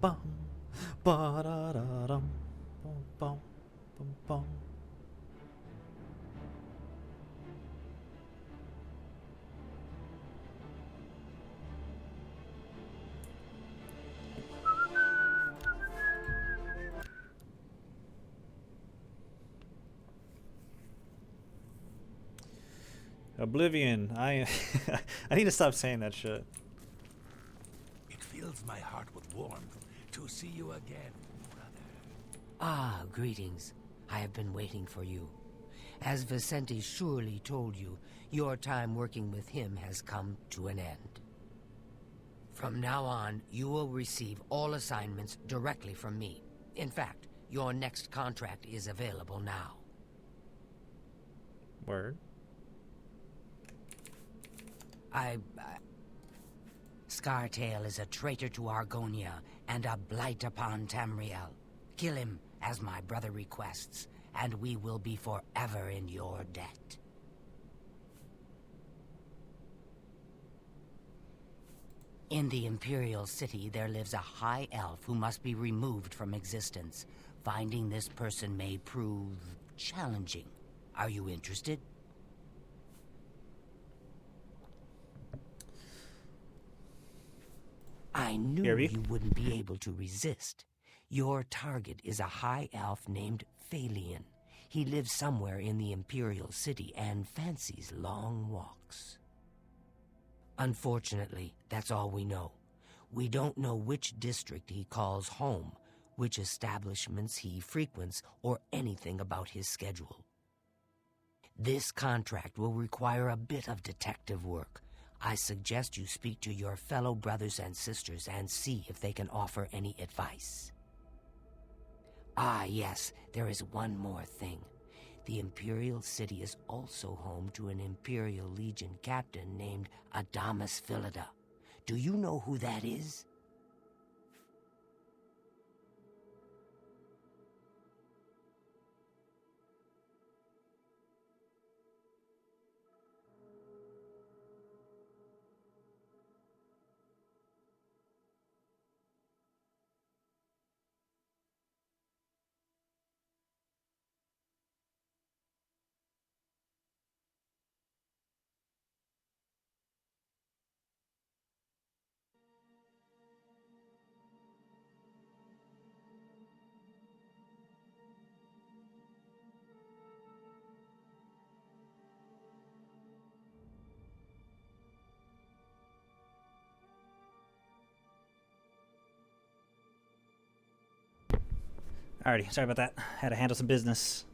bum, ba da da dum, bum bum bum bum. Oblivion. I I need to stop saying that shit. It fills my heart with warmth to see you again, brother. Ah, greetings. I have been waiting for you. As Vicente surely told you, your time working with him has come to an end. From now on, you will receive all assignments directly from me. In fact, your next contract is available now. Word. Scartail is a traitor to Argonia and a blight upon Tamriel. Kill him, as my brother requests, and we will be forever in your debt. In the Imperial City, there lives a high elf who must be removed from existence. Finding this person may prove challenging. Are you interested? I knew you wouldn't be able to resist. Your target is a high elf named Phalion. He lives somewhere in the Imperial City and fancies long walks. Unfortunately, that's all we know. We don't know which district he calls home, which establishments he frequents, or anything about his schedule. This contract will require a bit of detective work. I suggest you speak to your fellow brothers and sisters and see if they can offer any advice. Ah, yes, there is one more thing. The Imperial City is also home to an Imperial Legion captain named Adamus Philida. Do you know who that is? Alrighty, sorry about that. Had to handle some business.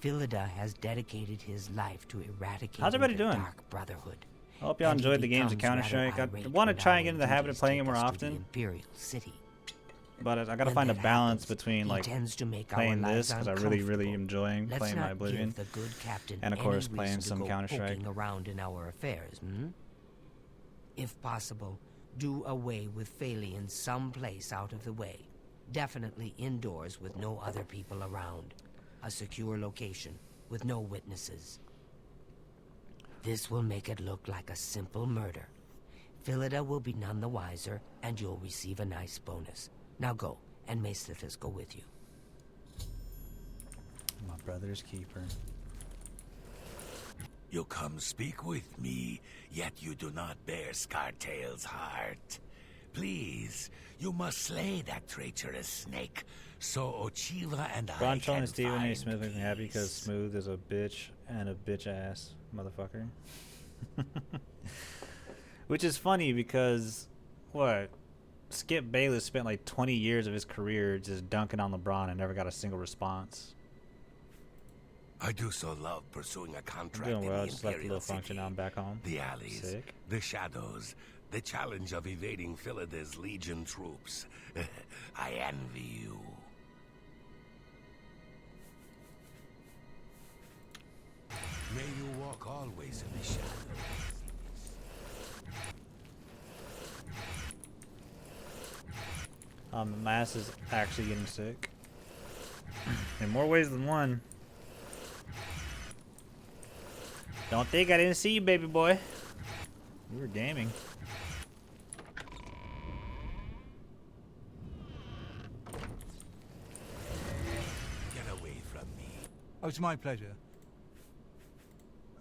Philida has dedicated his life to eradicating How's everybody the doing? Dark Brotherhood. I hope y'all And he enjoyed the games of becomes Counter-Strike. rather I irate want to when try our and get into the habit of duties playing it take more us to the often, Imperial City. but I gotta When find a that balance happens, between he like tends to make playing our this lives because I really uncomfortable. enjoying Let's playing my not Oblivion, give the good captain and of any course playing reason some to go Counter-Strike. poking around in our affairs, If possible, do away with Phalion someplace out of the way. Definitely indoors with no other people around. A secure location with no witnesses. This will make it look like a simple murder. Philida will be none the wiser, and you'll receive a nice bonus. Now go, and may Sithis go with you. My brother's keeper. You come speak with me, yet you do not bear Scartail's heart. Please, you must slay that traitorous snake, so Ochiva and I Ron can telling Steven find he's Smooth makes me happy because peace. Smooth is a bitch and a bitch ass motherfucker. Which is funny because, what? Skip Bayless spent like 20 years of his career just dunking on LeBron and never got a single response. I do so love pursuing a I'm contract doing well, in the just left a Imperial little function, City. now I'm back home. The alleys, Sick. the shadows, the challenge of evading Philida's Legion troops. I envy you. May you walk always in the shadows. My ass is actually getting sick. In more ways than one. Don't think I didn't see you, baby boy. We were gaming. Oh, it's my pleasure.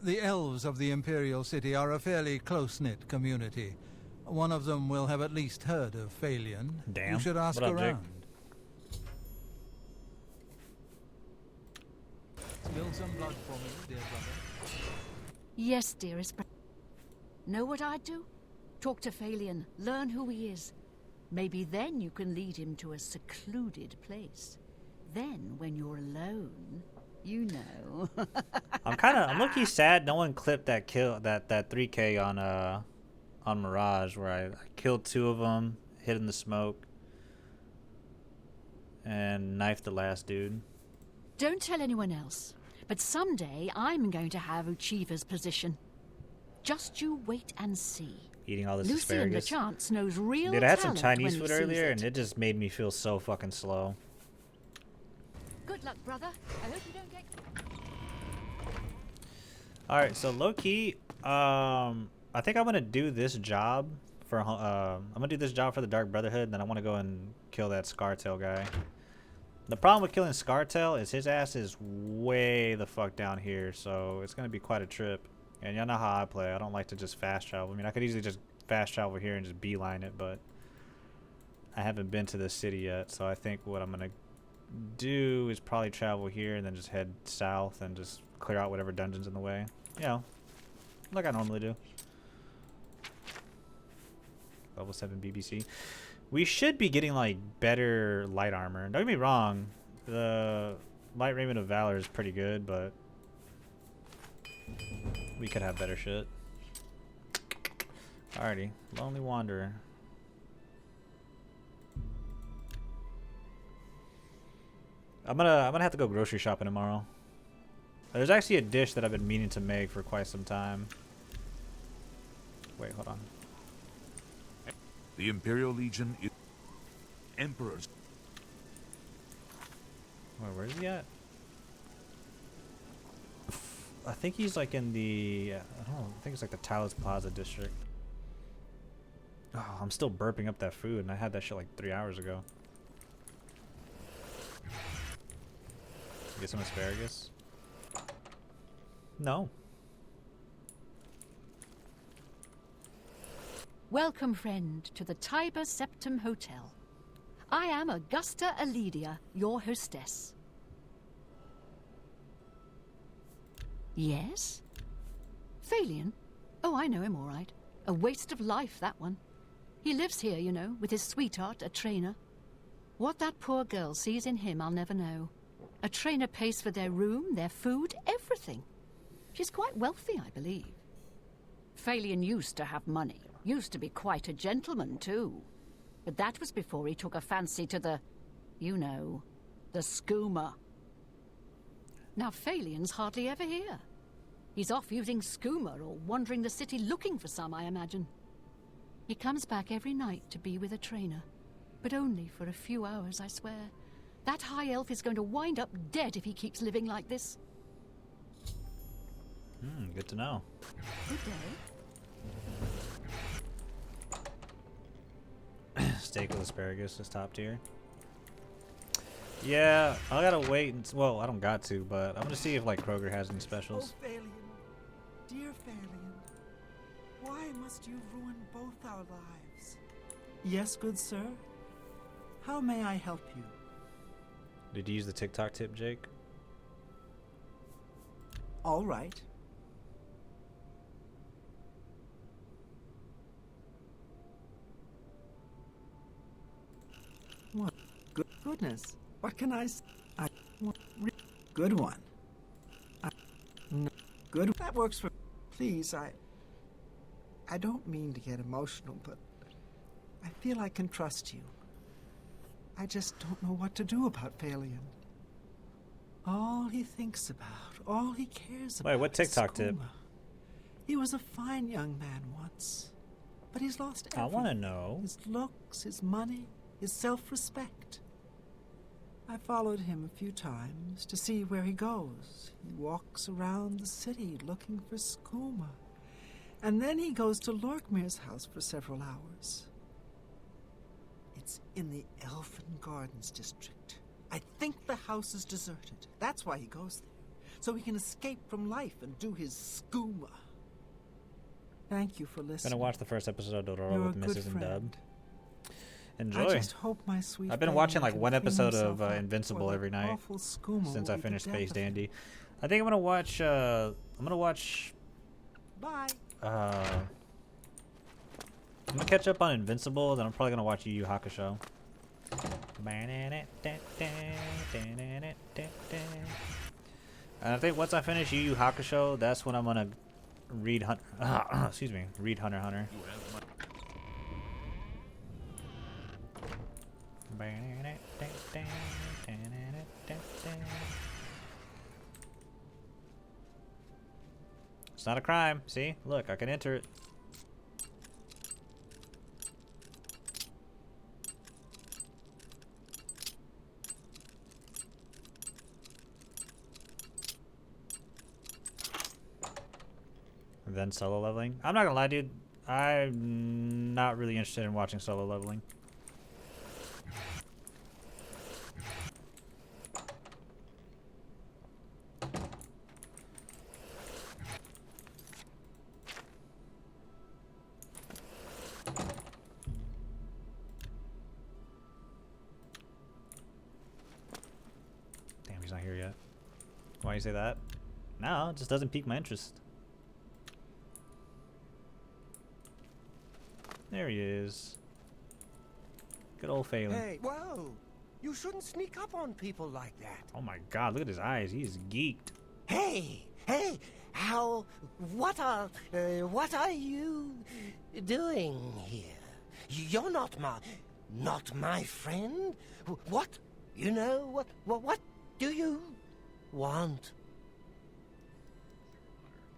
The elves of the Imperial City are a fairly close-knit community. One of them will have at least heard of Phalion. Damn. You should ask What up, Jake? around. Spill some blood for me, dear brother. Yes, dearest. Know what I'd do? Talk to Phalion, learn who he is. Maybe then you can lead him to a secluded place. Then, when you're alone, you know. I'm low-key sad no one clipped that 3K on Mirage where I killed 2 of them, hid in the smoke, and knifed the last dude. Don't tell anyone else. But someday I'm going to have Uchiva's position. Just you wait and see. Eating all this Lucien asparagus. LeChance knows real Dude, I had some talent Chinese when he food sees earlier, it. and it just made me feel so fucking slow. Good luck, brother. I hope you don't get... Alright, so low-key, I think I'm gonna do this job for, I'm gonna do this job for the Dark Brotherhood, and then I want to go and kill that Scartail guy. The problem with killing Scartail is his ass is way the fuck down here, so it's gonna be quite a trip. And y'all know how I play. I don't like to just fast travel. I mean, I could easily just fast travel here and just beeline it, but I haven't been to this city yet, so I think what I'm gonna do is probably travel here and then just head south and just clear out whatever dungeon's in the way. You know, like I normally do. Level 7 BBC. We should be getting like better light armor. Don't get me wrong, the light raiment of valor is pretty good, but we could have better shit. Alrighty, Lonely Wanderer. I'm gonna have to go grocery shopping tomorrow. There's actually a dish that I've been meaning to make for quite some time. Wait, hold on. The Imperial Legion is Emperor's. Where is he at? I think he's like in the, I don't know, I think it's like the Talos Plaza district. Oh, I'm still burping up that food, and I had that shit like 3 hours ago. Get some asparagus? No. Welcome, friend, to the Tiber Septum Hotel. I am Augusta Aledia, your hostess. Yes? Phalion? Oh, I know him all right. A waste of life, that one. He lives here, you know, with his sweetheart, a trainer. What that poor girl sees in him, I'll never know. A trainer pays for their room, their food, everything. She's quite wealthy, I believe. Phalion used to have money. Used to be quite a gentleman, too. But that was before he took a fancy to the, you know, the skooma. Now Phalion's hardly ever here. He's off using skooma or wandering the city looking for some, I imagine. He comes back every night to be with a trainer. But only for a few hours, I swear. That high elf is going to wind up dead if he keeps living like this. Good to know. Good day. Steak with asparagus is top tier. Yeah, I gotta wait. Well, I don't got to, but I'm gonna see if like Kroger has any specials. Oh, Phalion, dear Phalion, why must you ruin both our lives? Yes, good sir. How may I help you? Did you use the TikTok tip, Jake? All right. What? Goodness. What can I say? Good one. No, good. That works for... Please, I don't mean to get emotional, but I feel I can trust you. I just don't know what to do about Phalion. All he thinks about, all he cares about. Wait, what TikTok is tip? skooma. He was a fine young man once, but he's lost everything. I want to know. His looks, his money, his self-respect. I followed him a few times to see where he goes. He walks around the city looking for skooma. And then he goes to Lorkmir's house for several hours. It's in the Elfin Gardens district. I think the house is deserted. That's why he goes there. so he can escape from life and do his skooma. Thank you for listening. Gonna watch the first episode of Dora You're with a good Mrs. and Dub. friend. Enjoy. I just hope my sweet I've been Fabian watching like can one clean episode himself of up Invincible before every that night awful skooma since will I eat the finished death Space of him. Dandy. I think I'm gonna watch. I'm gonna watch. Bye. I'm gonna catch up on Invincible. Then I'm probably gonna watch Yu Yu Hakusho. And I think once I finish Yu Yu Hakusho, that's when I'm gonna read excuse me, read Hunter x Hunter. You have my It's not a crime. See? Look, I can enter it. And then solo leveling. I'm not gonna lie, dude. I'm not really interested in watching solo leveling. Damn, he's not here yet. Why you say that? No, it just doesn't pique my interest. There he is. Good old Phelan. Hey, whoa! You shouldn't sneak up on people like that. Oh my god, look at his eyes. He's geeked. Hey, what are you doing here? You're not my friend. What? You know, what do you want?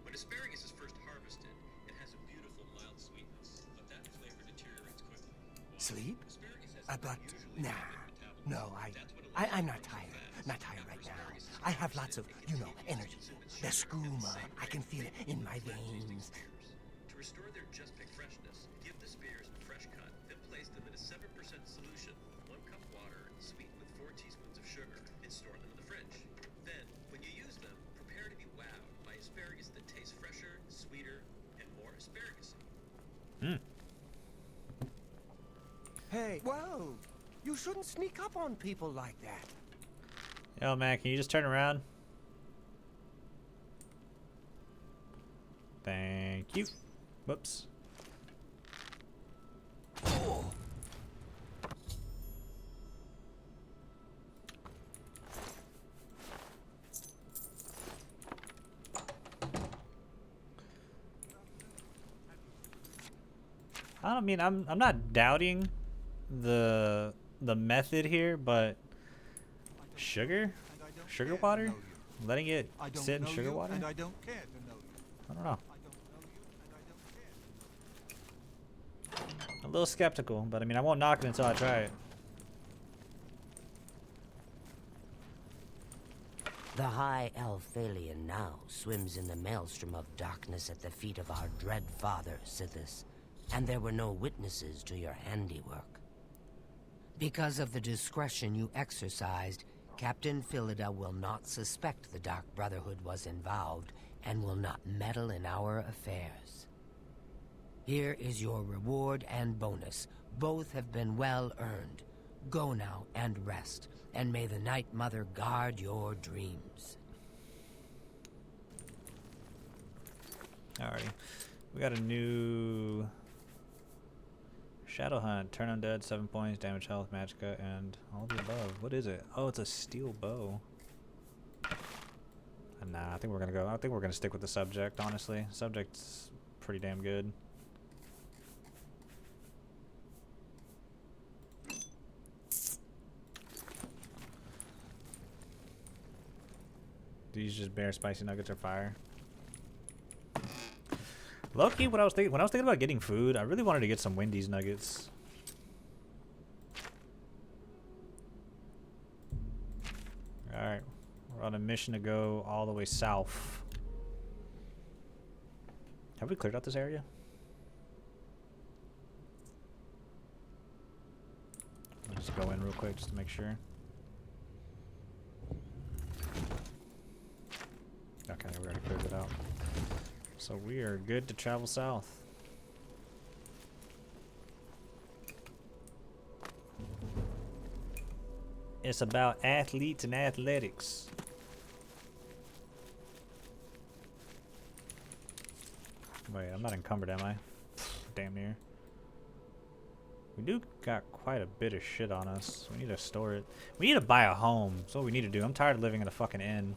When asparagus is first harvested, it has a beautiful mild sweetness, but that flavor deteriorates quickly. Sleep? Asparagus has But unusually nah, rapid metabolism. no, That's what allows I'm it not to grow tired. fast. Not tired right now. Asparagus is I have 100% lots of, contains energy. sugar The and skooma, same I can feel it in my veins. spears. To restore their just pick freshness, give the spears a fresh cut, then place them in a 7% solution, 1 cup water, sweetened with 4 teaspoons of sugar, and store them in the fridge. Then, when you use them, prepare to be wowed by asparagus that tastes fresher, sweeter, and more asparagus-y. Hey, whoa! You shouldn't sneak up on people like that. Yo, man, can you just turn around? Thank you. Whoops. I don't mean I'm not doubting the method here, but sugar water, letting it sit in sugar water. and I don't care to know you. I don't know. I don't know you, and I don't care. A little skeptical, but I mean I won't knock it until I try it. The high elf Phalian now swims in the maelstrom of darkness at the feet of our dread father, Sithis, and there were no witnesses to your handiwork. Because of the discretion you exercised, Captain Philida will not suspect the Dark Brotherhood was involved and will not meddle in our affairs. Here is your reward and bonus. Both have been well earned. Go now and rest, and may the Night Mother guard your dreams. Alrighty. We got a new Shadow Hunt. Turn undead, 7 points, damage, health, magicka, and all the above. What is it? Oh, it's a steel bow. Nah, I think we're gonna stick with the subject, honestly. Subject's pretty damn good. These just bare spicy nuggets are fire. Low-key, when I was thinking about getting food, I really wanted to get some Wendy's nuggets. Alright, we're on a mission to go all the way south. Have we cleared out this area? I'll just go in real quick just to make sure. that clears it out. So we are good to travel south. It's about athletes and athletics. Wait, I'm not encumbered, am I? Damn near. We do got quite a bit of shit on us. We need to store it. We need to buy a home. That's what we need to do. I'm tired of living in a fucking inn.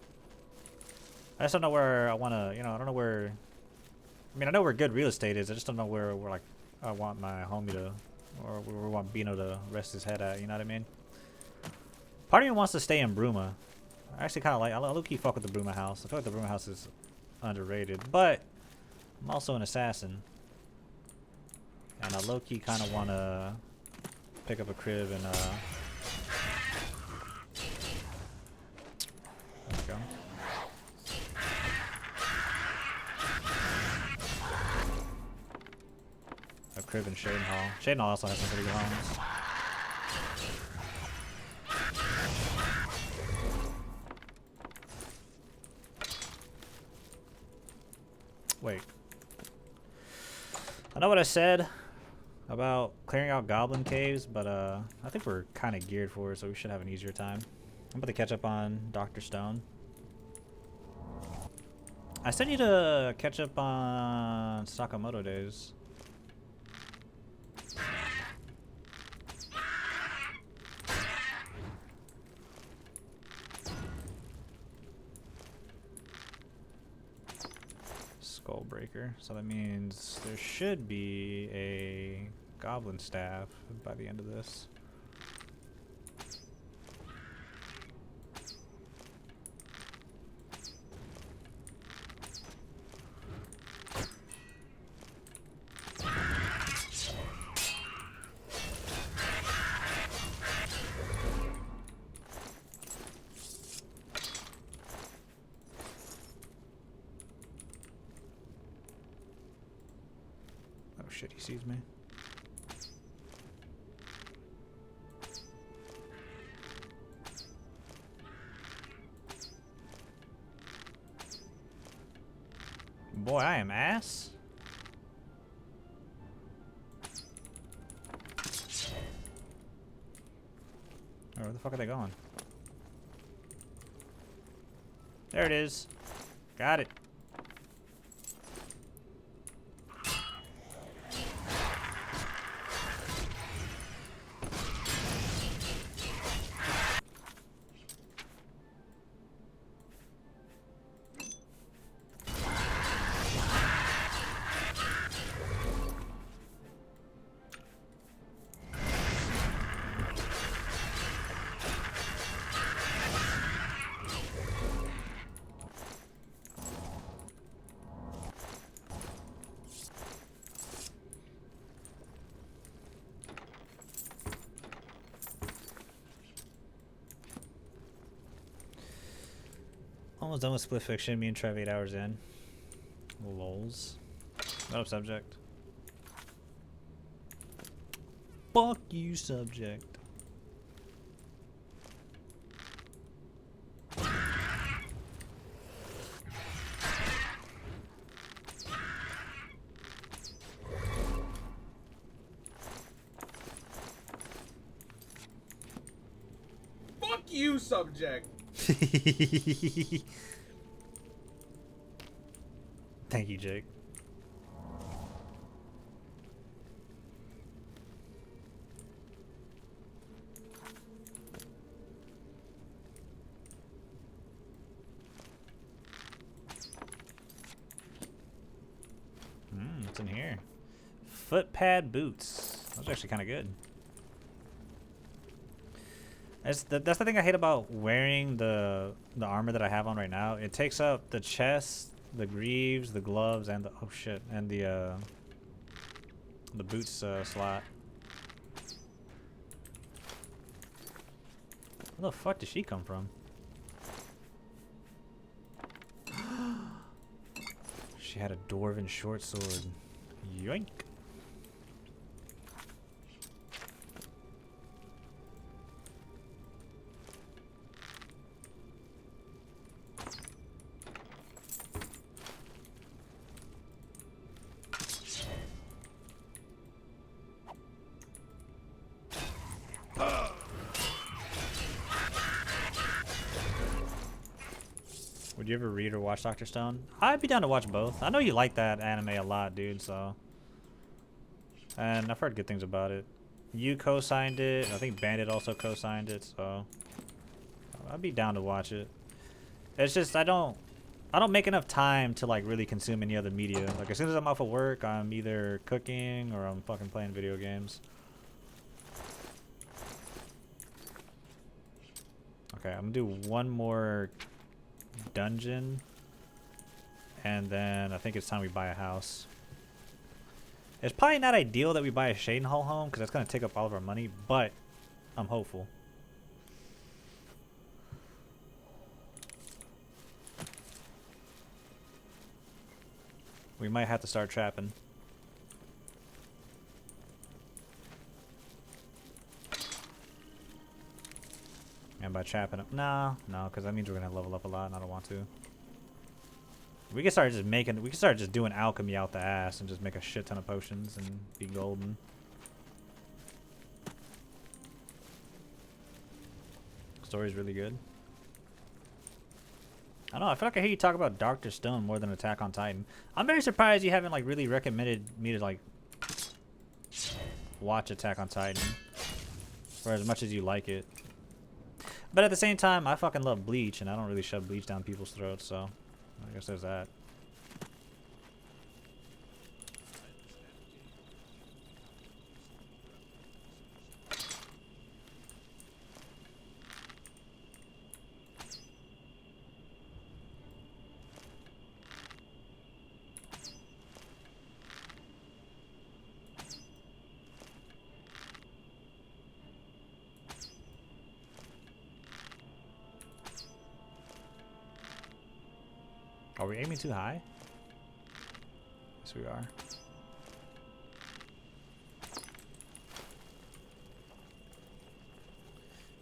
I just don't know where I want to, you know, I don't know where... I mean, I know where good real estate is. I just don't know where like, I want my homie to... Or where we want Bino to rest his head at, you know what I mean? Part of me wants to stay in Bruma. I actually kind of like... I low-key fuck with the Bruma house. I feel like the Bruma house is underrated. But, I'm also an assassin. And I low-key kind of want to pick up a crib and, there we go. A crib in Shadenhall. Shadenhall also has some pretty good homes. Wait. I know what I said about clearing out goblin caves, but I think we're kind of geared for it, so we should have an easier time. I'm about to catch up on Dr. Stone. I still need to catch up on Sakamoto days. Skullbreaker. So that means there should be a goblin staff by the end of this. Oh shit, he sees me. Boy, I am ass. Oh, where the fuck are they going? There it is. Got it. Almost done with Split Fiction. Me and Trev 8 hours in. Lols. What up, subject? Fuck you, subject. Fuck you, subject. Thank you, Jake. What's in here? Foot pad boots. Those are actually kind of good. That's the thing I hate about wearing the armor that I have on right now. It takes up the chest, the greaves, the gloves, and the oh shit, and the boots slot. Where the fuck did she come from? She had a dwarven short sword. Yoink. Would you ever read or watch Dr. Stone? I'd be down to watch both. I know you like that anime a lot, dude, so. And I've heard good things about it. You co-signed it. I think Bandit also co-signed it, so. I'd be down to watch it. It's just, I don't make enough time to like really consume any other media. Like as soon as I'm off of work, I'm either cooking or I'm fucking playing video games. Okay, I'm gonna do one more dungeon, and then I think it's time we buy a house. It's probably not ideal that we buy a Shaden Hall home because that's gonna take up all of our money, but I'm hopeful. We might have to start trapping. And by trapping up, no, because that means we're gonna level up a lot, and I don't want to. We can start just making. We can start just doing alchemy out the ass and just make a shit ton of potions and be golden. Story's really good. I don't know. I feel like I hear you talk about Dr. Stone more than Attack on Titan. I'm very surprised you haven't like really recommended me to like watch Attack on Titan for as much as you like it. But at the same time, I fucking love Bleach, and I don't really shove Bleach down people's throats, so I guess there's that. Are we aiming too high? Yes, we are.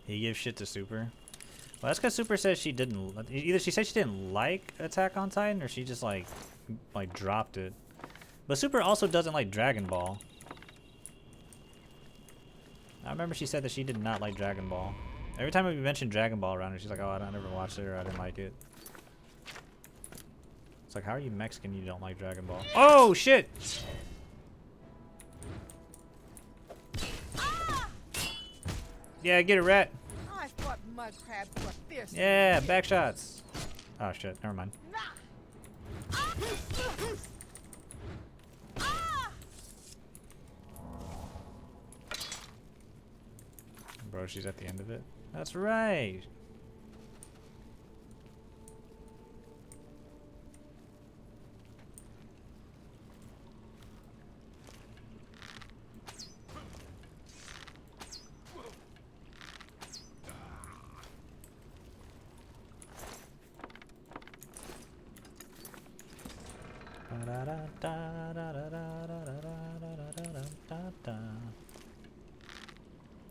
He gives shit to Super. Well, that's because Super says she didn't. Either she said she didn't like Attack on Titan, or she just like dropped it. But Super also doesn't like Dragon Ball. I remember she said that she did not like Dragon Ball. Every time we mentioned Dragon Ball around her, she's like, "Oh, I never watched it, or I didn't like it." It's like, how are you Mexican? You don't like Dragon Ball? Oh shit! Yeah, get a rat. I thought mud crabs were fierce. Yeah, back shots. Oh shit, never mind. Bro, she's at the end of it. That's right.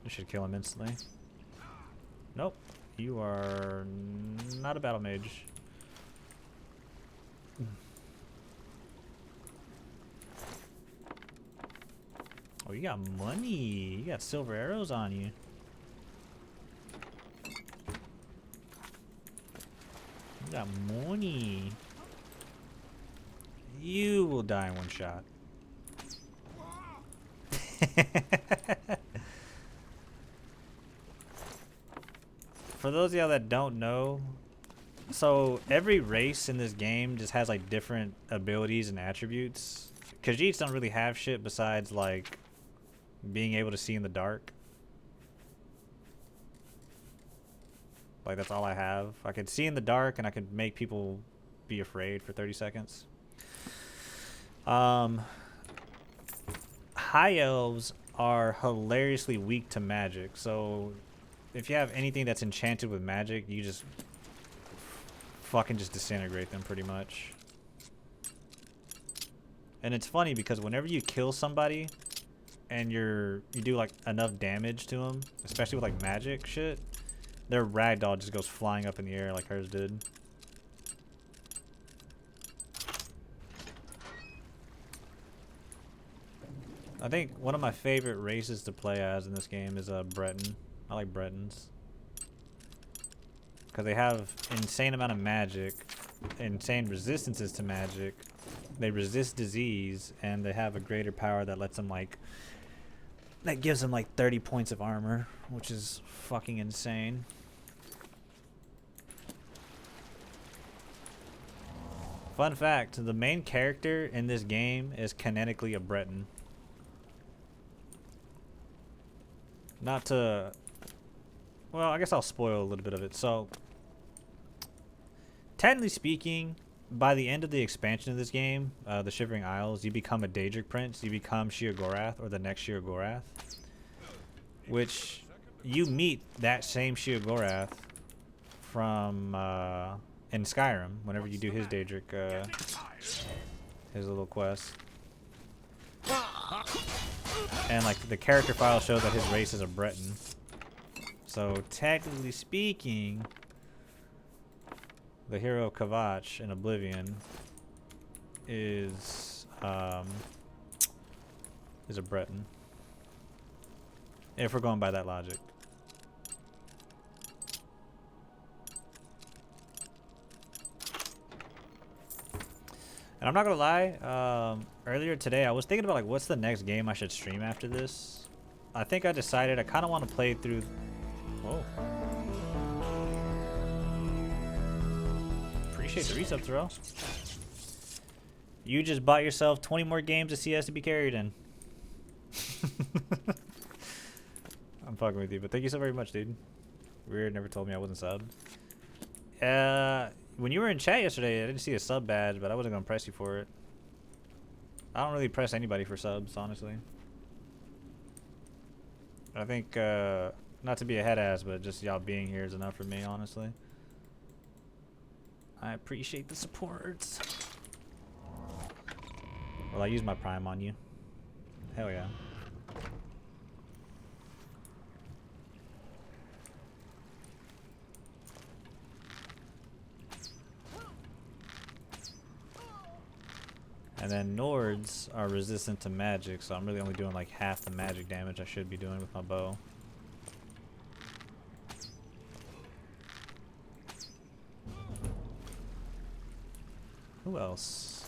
You should kill him instantly. Nope. You are not a battle mage. Oh, you got money. You got silver arrows on you. You got money. You will die in one shot. For those of y'all that don't know, so every race in this game just has like different abilities and attributes. Khajiits don't really have shit besides like being able to see in the dark. Like that's all I have. I could see in the dark and I could make people be afraid for 30 seconds. High elves are hilariously weak to magic, so if you have anything that's enchanted with magic, you just fucking just disintegrate them pretty much. And it's funny because whenever you kill somebody and you do like enough damage to them, especially with like magic shit, their ragdoll just goes flying up in the air like hers did. I think one of my favorite races to play as in this game is Breton. I like Bretons. because they have insane amount of magic, insane resistances to magic. They resist disease, and they have a greater power that lets them like, that gives them like 30 points of armor, which is fucking insane. Fun fact, the main character in this game is canonically a Breton. Not to... Well, I guess I'll spoil a little bit of it. So, technically speaking, by the end of the expansion of this game, the Shivering Isles, you become a Daedric Prince. You become Sheogorath, or the next Sheogorath. Which, you meet that same Sheogorath from, in Skyrim, whenever you do his Daedric, his little quest. And, like, the character file shows that his race is a Breton. So, technically speaking, the hero Kavach in Oblivion is a Breton. If we're going by that logic. And I'm not gonna lie, earlier today I was thinking about like what's the next game I should stream after this. I think I decided I kind of want to play through. Whoa. Appreciate the resub throw. You just bought yourself 20 more games of CS to be carried in. I'm fucking with you, but thank you so very much, dude. Weird, never told me I wasn't subbed. When you were in chat yesterday, I didn't see a sub badge, but I wasn't gonna press you for it. I don't really press anybody for subs, honestly. I think, not to be a head ass, but just y'all being here is enough for me, honestly. I appreciate the support. Well, I use my prime on you. Hell yeah. And then Nords are resistant to magic, so I'm really only doing like half the magic damage I should be doing with my bow. Who else?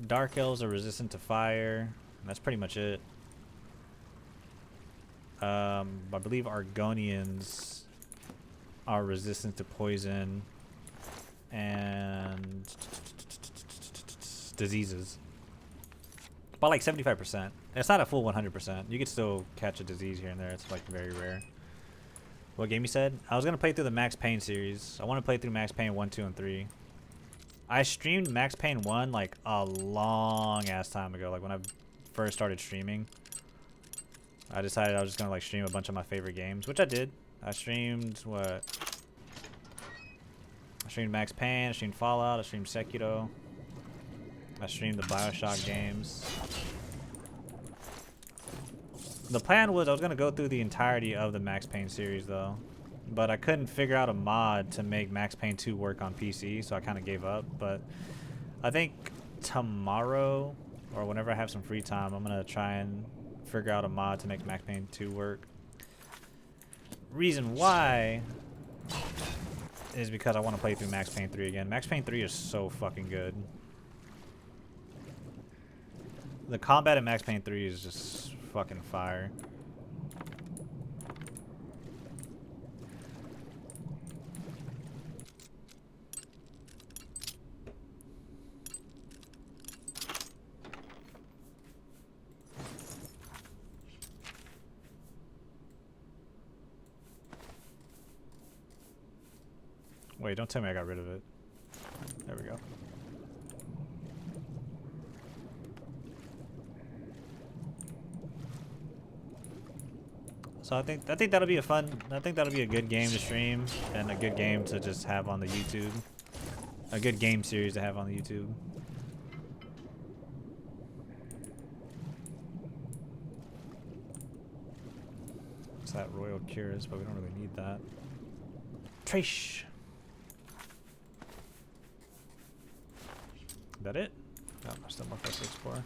Dark Elves are resistant to fire. And that's pretty much it. I believe Argonians are resistant to poison and diseases. By like 75%. It's not a full 100%. You could still catch a disease here and there. It's like very rare. What game you said? I was going to play through the Max Payne series. I want to play through Max Payne 1, 2, and 3. I streamed Max Payne 1 like a long ass time ago. Like when I first started streaming. I decided I was just going to like stream a bunch of my favorite games, which I did. I streamed what? I streamed Max Payne, I streamed Fallout, I streamed Sekiro. I streamed the BioShock games. The plan was I was going to go through the entirety of the Max Payne series though. But I couldn't figure out a mod to make Max Payne 2 work on PC, so I kind of gave up. But I think tomorrow, or whenever I have some free time, I'm going to try and figure out a mod to make Max Payne 2 work. Reason why is because I want to play through Max Payne 3 again. Max Payne 3 is so fucking good. The combat in Max Payne 3 is just fucking fire. Wait, don't tell me I got rid of it. There we go. So I think that'll be a good game to stream and a good game to just have on the YouTube. A good game series to have on the YouTube. It's that Royal Cures, but we don't really need that. Trash. Is that it? No, there's still more for us to explore.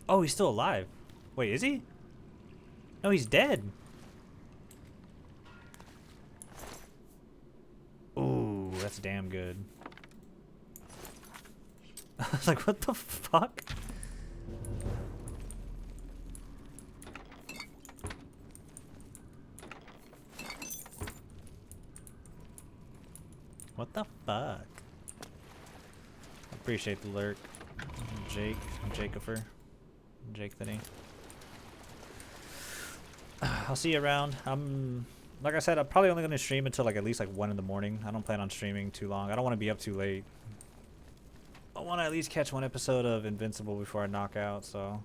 Oh, he's still alive. Wait, is he? No, he's dead. Ooh, that's damn good. I was like, what the fuck? What the fuck? Appreciate the lurk. Jake. Jakeofer. Jake Thinny. I'll see you around. Like I said, I'm probably only going to stream until like at least like 1 in the morning. I don't plan on streaming too long. I don't want to be up too late. I want to at least catch 1 episode of Invincible before I knock out, so.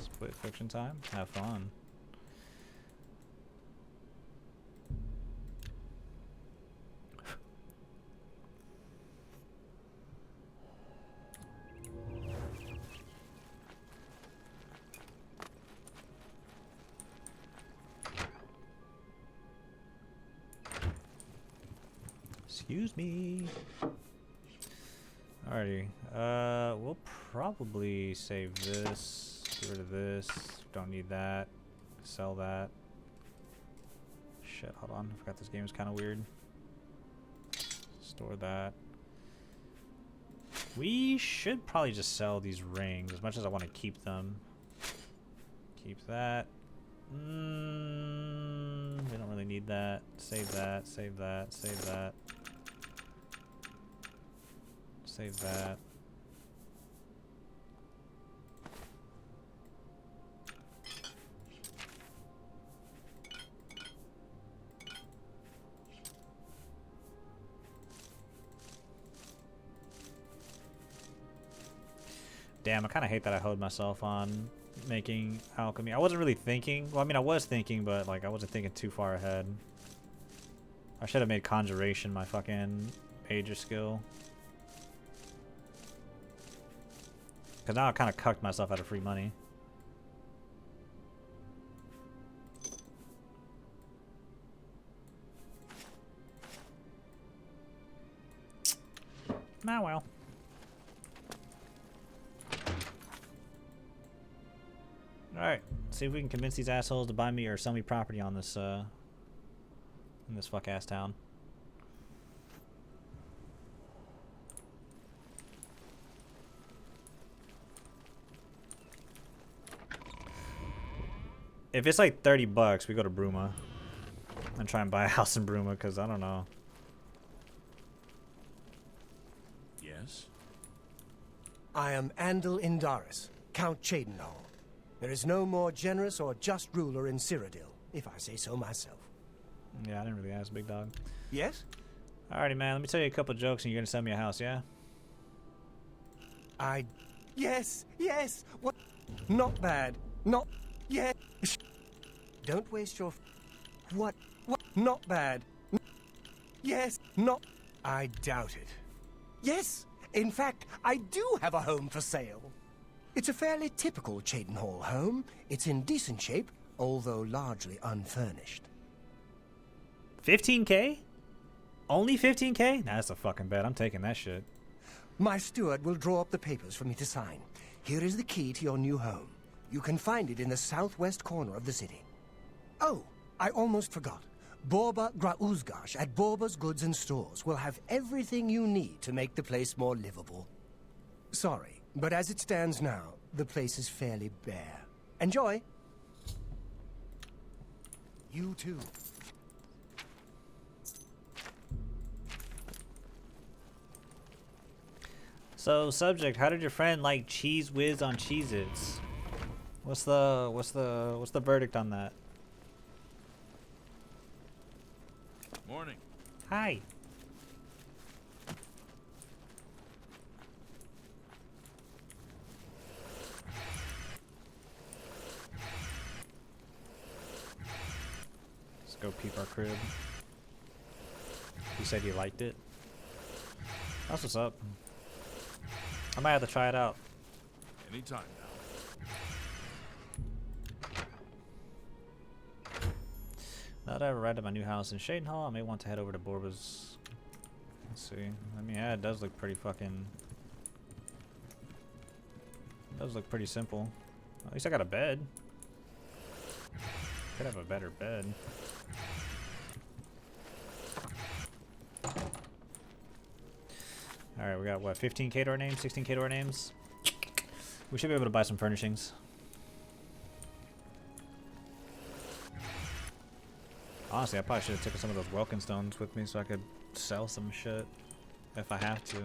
Split fiction time. Have fun. Excuse me. Alrighty. We'll probably save this. Get rid of this. Don't need that. Sell that. Shit, hold on. I forgot this game is kind of weird. Store that. We should probably just sell these rings as much as I want to keep them. Keep that. We don't really need that. Save that. Save that. Save that. Save that. Damn, I kind of hate that I hoed myself on making alchemy. I wasn't really thinking. Well, I mean, I was thinking, but like I wasn't thinking too far ahead. I should have made conjuration my fucking major skill. Because now I kind of cucked myself out of free money. Ah, well. Alright, see if we can convince these assholes to buy me or sell me property on this, in this fuck-ass town. If it's like 30 bucks, we go to Bruma and try and buy a house in Bruma, because I don't know. Yes? I am Andal Indaris, Count Cheydinhal. There is no more generous or just ruler in Cyrodiil, if I say so myself. Yeah, I didn't really ask, big dog. Yes? Alrighty, man. Let me tell you a couple jokes and you're going to send me a house, yeah? Yes, yes! What? Not bad. Not... Yes! Don't waste your... What? Not bad. Yes, not... I doubt it. Yes! In fact, I do have a home for sale. It's a fairly typical Cheydinhal home. It's in decent shape, although largely unfurnished. 15K? Only 15K? Nah, that's a fucking bet. I'm taking that shit. My steward will draw up the papers for me to sign. Here is the key to your new home. You can find it in the southwest corner of the city. Oh, I almost forgot. Borba Grauzgash at Borba's Goods and Stores will have everything you need to make the place more livable. Sorry, but as it stands now, the place is fairly bare. Enjoy! You too. So, subject, how did your friend like Cheese Whiz on Cheez-Its? What's the verdict on that? Morning. Hi. Let's go peep our crib. He said he liked it. That's what's up. I might have to try it out. Anytime now. Now that I've arrived at my new house in Cheydinhal, I may want to head over to Borba's. Let's see. I mean, yeah, it does look pretty fucking Those look pretty simple. At least I got a bed. Could have a better bed. Alright, we got what, 15k to our names, 16k to our names? We should be able to buy some furnishings. Honestly, I probably should have taken some of those Welkin stones with me so I could sell some shit if I have to.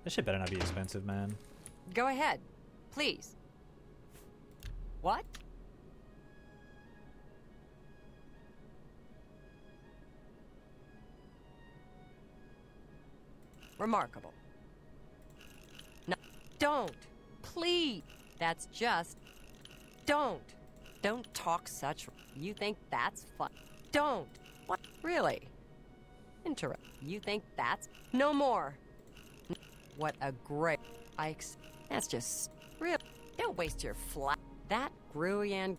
This shit better not be expensive, man. Go ahead, please. What? Remarkable. No, don't. Please. That's just... Don't. Don't talk such... You think that's fun? Don't. What? Really? Interrupt. You think that's... No more. What a great... That's just... Real. Don't waste your flat... That Gruyan...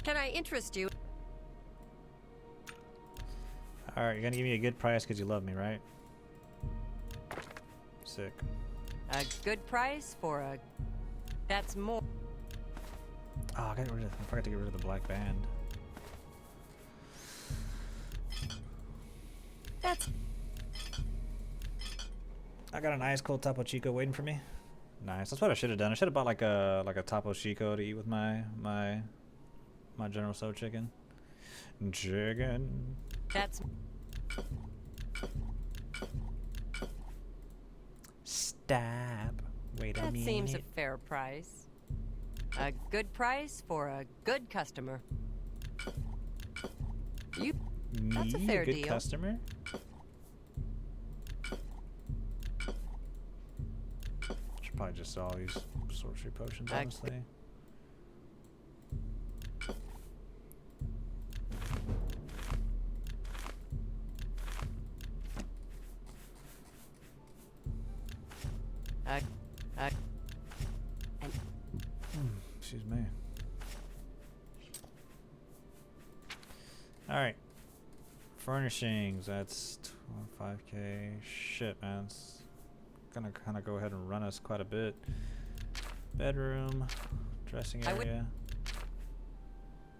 Can I interest you? Alright, you're gonna give me a good price because you love me, right? Sick. A good price for a... That's more... Oh, I forgot to get rid of the black band. That's... I got an ice cold Topo Chico waiting for me. Nice. That's what I should have done. I should have bought like a Topo Chico to eat with my General Tso chicken. Chicken. That's... Stop. Wait a minute. That seems a fair price. A good price for a good customer. You... That's a fair good deal. Customer? Should probably just sell all these sorcery potions, honestly. Excuse me. Alright. Furnishings, that's 5k. Shit, man. It's gonna kind of go ahead and run us quite a bit. Bedroom, dressing area,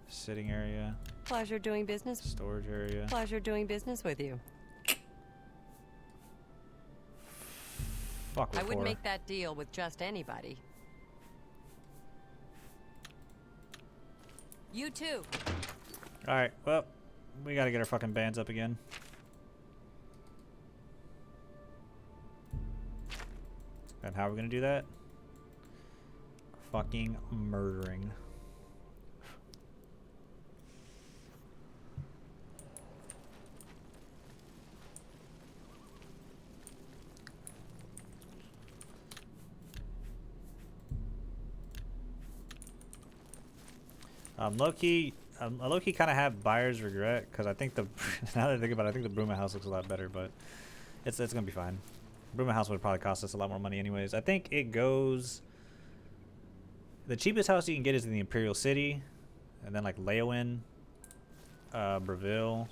sitting area, Pleasure doing business. storage area. Pleasure doing business with you. Fuck, we're I would poor. make that deal with just anybody. You too. Alright, well, we gotta get our fucking bands up again. And how are we gonna do that? Fucking murdering. Low-key, I low-key kind of have buyer's regret because I think the now that I think about it, I think the Bruma house looks a lot better, but it's gonna be fine. Bruma house would probably cost us a lot more money anyways. I think it goes. The cheapest house you can get is in the Imperial City, and then like Leowin, Breville,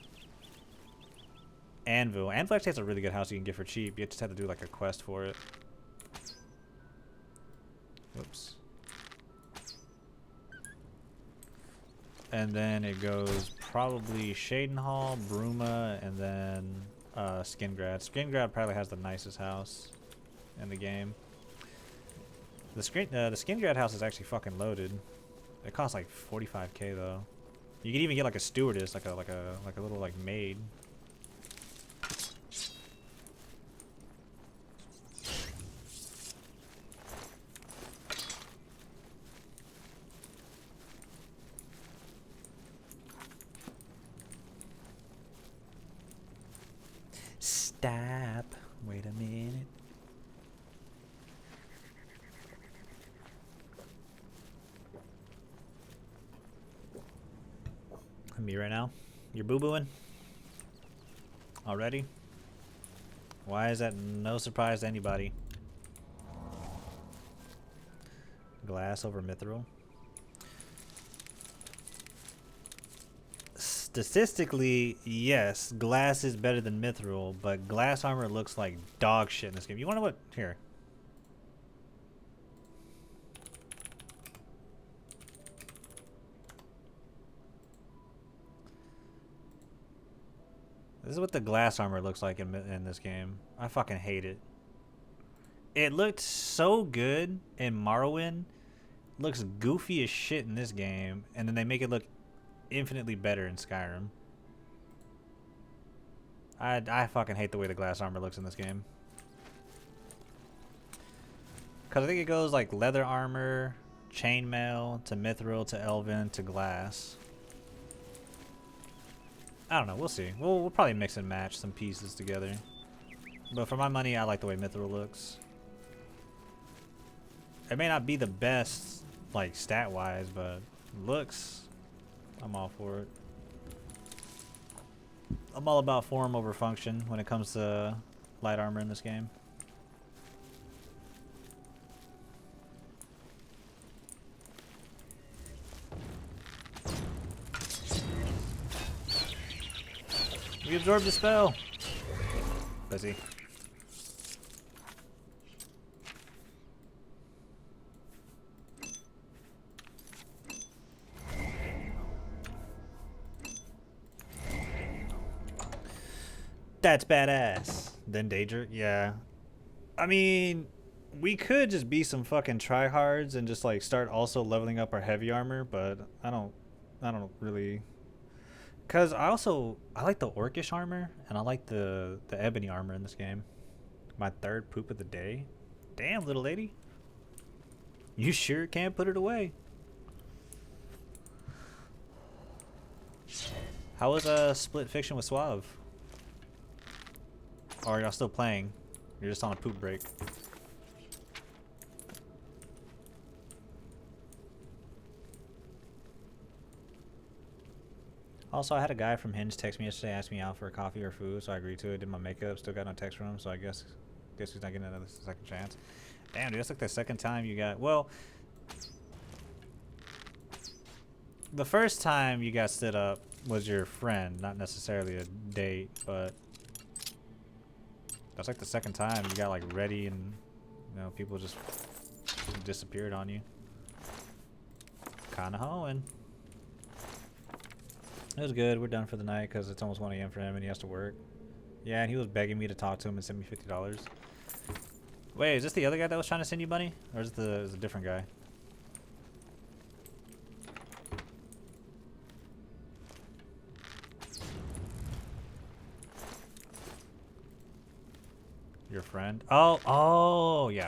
Anvil. Anvil actually has a really good house you can get for cheap. You just have to do like a quest for it. Whoops. And then it goes probably Shadenhall, Bruma, and then Skingrad. Skingrad probably has the nicest house in the game. The Skingrad house is actually fucking loaded. It costs like 45k though. You could even get like a stewardess, like a little like maid. Stop. Wait a minute. Me right now? You're boo-booing? Already? Why is that no surprise to anybody? Glass over mithril? Statistically, yes, glass is better than mithril, but glass armor looks like dog shit in this game. You wanna know what? Here. This is what the glass armor looks like in this game. I fucking hate it. It looked so good in Morrowind. Looks goofy as shit in this game, and then they make it look infinitely better in Skyrim. I fucking hate the way the glass armor looks in this game. Cause I think it goes like leather armor, chainmail, to mithril, to elven, to glass. I don't know, we'll see. We'll probably mix and match some pieces together. But for my money, I like the way mithril looks. It may not be the best, like, stat-wise, but looks, I'm all for it. I'm all about form over function when it comes to light armor in this game. We absorbed the spell. Busy. That's badass. Then Daedric, yeah. I mean, we could just be some fucking tryhards and just like start also leveling up our heavy armor, but I don't really. Cause I like the orcish armor and I like the ebony armor in this game. My third poop of the day. Damn, little lady. You sure can't put it away. How was Split Fiction with Suave? Or are y'all still playing? You're just on a poop break. Also, I had a guy from Hinge text me yesterday, asked me out for a coffee or food, so I agreed to it. Did my makeup, still got no text from him, so I guess he's not getting another second chance. Damn, dude, that's like the second time you got. Well, the first time you got stood up was your friend, not necessarily a date, but that's like the second time you got like ready and you know people just disappeared on you. Kinda hoeing. It was good. We're done for the night because it's almost 1 a.m. for him and he has to work. Yeah, and he was begging me to talk to him and send me $50. Wait, is this the other guy that was trying to send you money? Or is it a different guy? Your friend? Oh, yeah.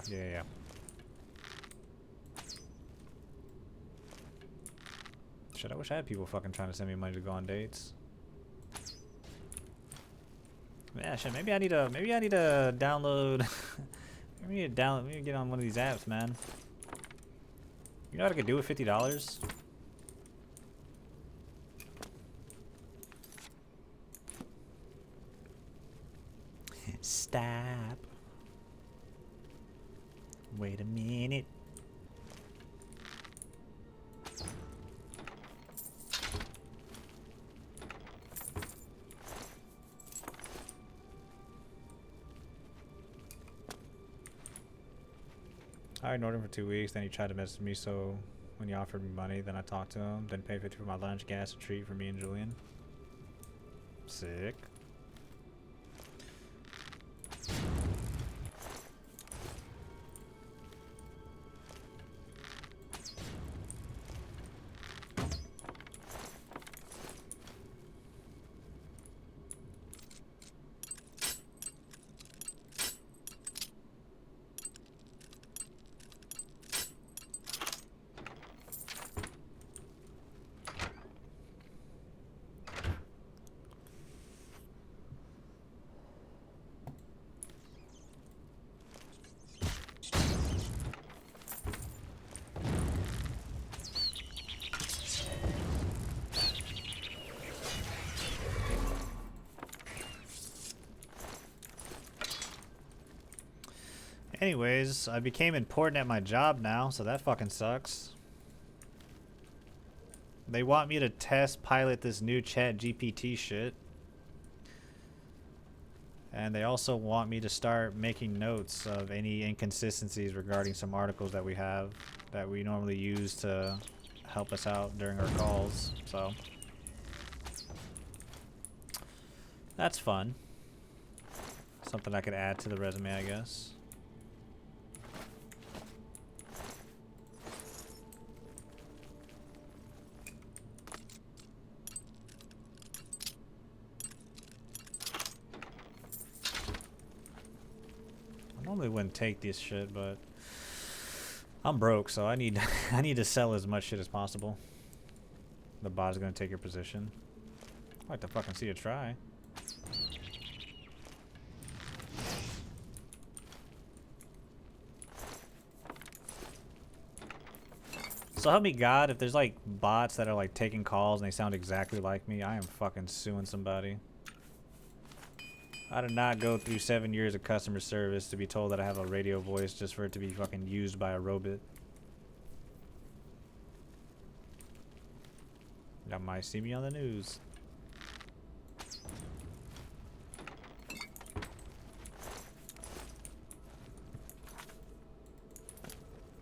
Shit, I wish I had people fucking trying to send me money to go on dates. Man, shit, maybe I need to download. maybe I need to get on one of these apps, man. You know what I could do with $50? Stop. Wait a minute. I ignored him for 2 weeks, then he tried to message me, so when he offered me money, then I talked to him, then paid 50 for my lunch, gas, a treat for me and Julian. Sick. Anyways, I became important at my job now, so that fucking sucks. They want me to test pilot this new chat GPT shit. And they also want me to start making notes of any inconsistencies regarding some articles that we have that we normally use to help us out during our calls. So That's fun. Something I could add to the resume, I guess. I normally wouldn't take this shit, but I'm broke, so I need I need to sell as much shit as possible. The bot is gonna take your position. I'd like to fucking see it try. So help me God, if there's like bots that are like taking calls and they sound exactly like me, I am fucking suing somebody. I did not go through 7 years of customer service to be told that I have a radio voice just for it to be fucking used by a robot. Y'all might see me on the news.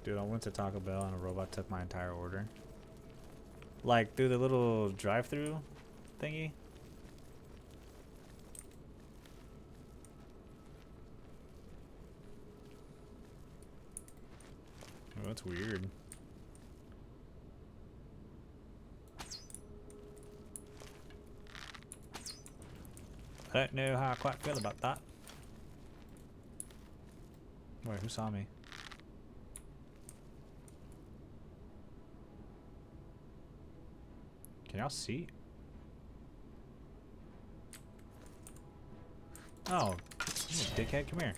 Dude, I went to Taco Bell and a robot took my entire order. Like through the little drive-through thingy. Oh, that's weird. I don't know how I quite feel about that. Wait, who saw me? Can y'all see? Oh, dickhead, come here.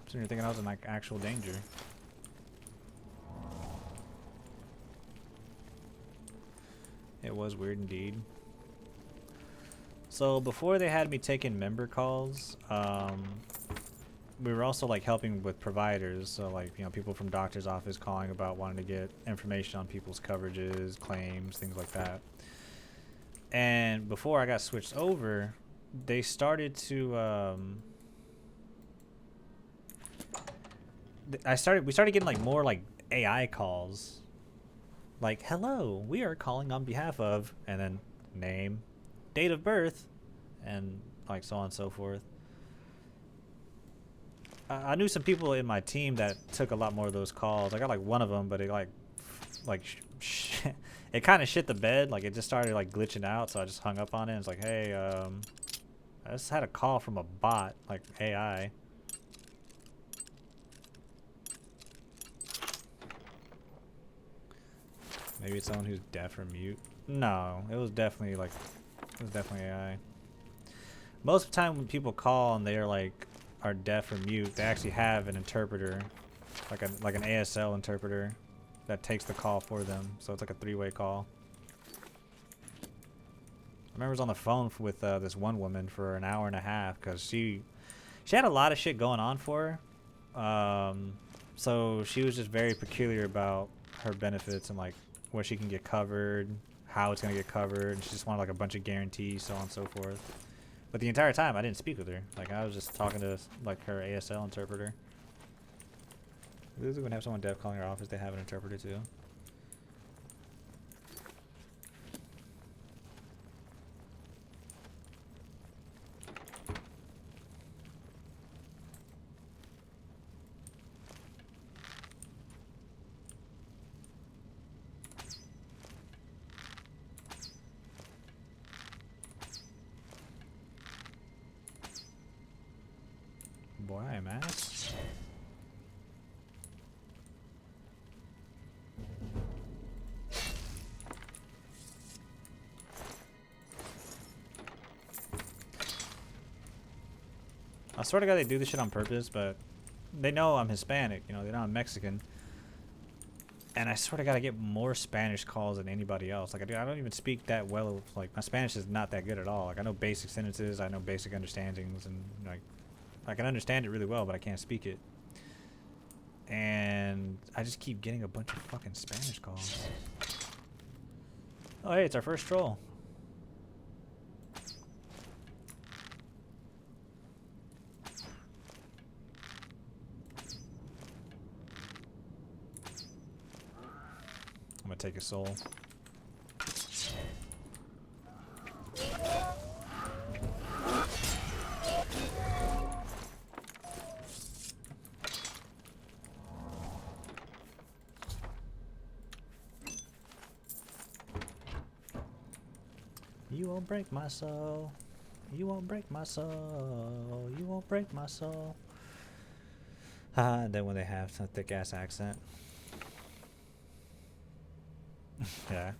So you're thinking I was in like actual danger. It was weird indeed. So before they had me taking member calls, we were also like helping with providers. So like, you know, people from doctor's office calling about wanting to get information on people's coverages, claims, things like that. And before I got switched over, they started to we started getting like more like AI calls. Like, hello, we are calling on behalf of, and then name, date of birth, and like so on and so forth. I knew some people in my team that took a lot more of those calls. I got like one of them, but it it kind of shit the bed. Like it just started like glitching out, so I just hung up on it. And it's like, hey, I just had a call from a bot, like AI. Maybe it's someone who's deaf or mute. No, it was definitely AI. Most of the time when people call and they're like are deaf or mute, they actually have an interpreter, like an ASL interpreter that takes the call for them. So it's like a three-way call. I remember I was on the phone with this one woman for an hour and a half because she had a lot of shit going on for her. So she was just very peculiar about her benefits and like where she can get covered, how it's gonna get covered, and she just wanted like a bunch of guarantees, so on and so forth. But the entire time I didn't speak with her. Like I was just talking to like her ASL interpreter. Usually when I have someone deaf calling our office, they have an interpreter too. Boy, I am ass. I swear to God they do this shit on purpose, but they know I'm Hispanic, you know, they know I'm Mexican. And I swear to God I get more Spanish calls than anybody else. Like I don't even speak that well. Like my Spanish is not that good at all. Like I know basic sentences, I know basic understandings, and like I can understand it really well, but I can't speak it. And I just keep getting a bunch of fucking Spanish calls. Oh, hey, it's our first troll. I'm gonna take his soul. You won't break my soul. You won't break my soul. You won't break my soul. Then when they have some thick ass accent. Yeah.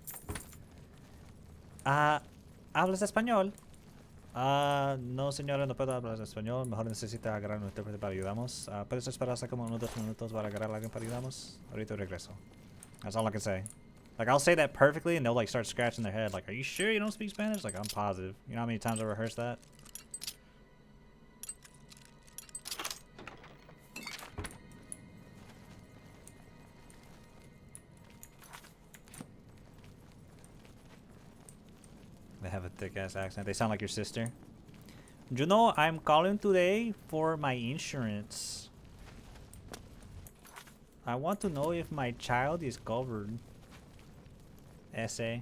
¿Hablas español? No, señora, no puedo hablar español. Mejor necesita agarrar un intérprete para ayudamos. ¿Puedes esperar hasta como unos 2 minutos para agarrar a alguien para ayudamos? Ahorita regreso. That's all I can say. Like, I'll say that perfectly, and they'll, like, start scratching their head. Like, are you sure you don't speak Spanish? Like, I'm positive. You know how many times I rehearsed that? They have a thick-ass accent. They sound like your sister. You know, I'm calling today for my insurance. I want to know if my child is covered. Essay.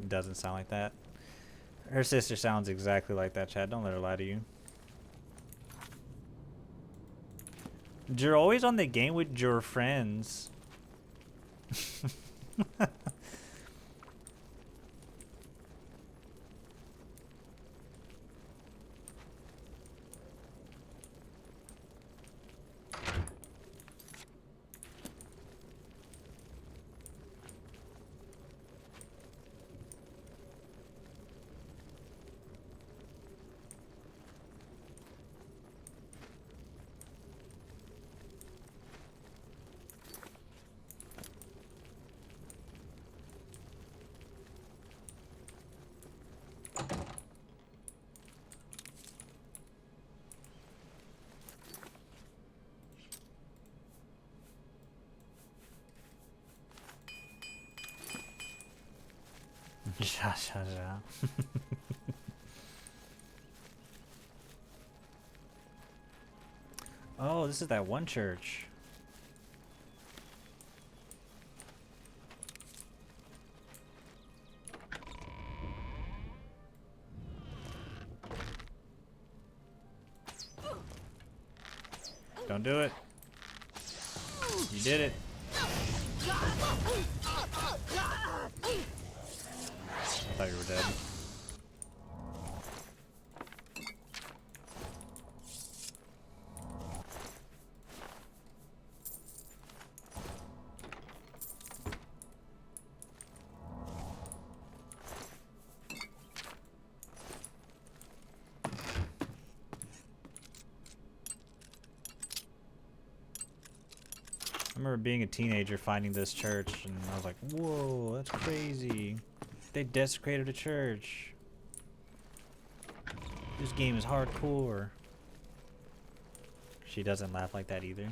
Doesn't sound like that. Her sister sounds exactly like that, Chad. Don't let her lie to you. You're always on the game with your friends. Ja, ja, ja. Oh, this is that one church. Don't do it. You did it. I thought you were dead. I remember being a teenager finding this church and I was like, whoa, that's crazy. They desecrated a church. This game is hardcore. She doesn't laugh like that either.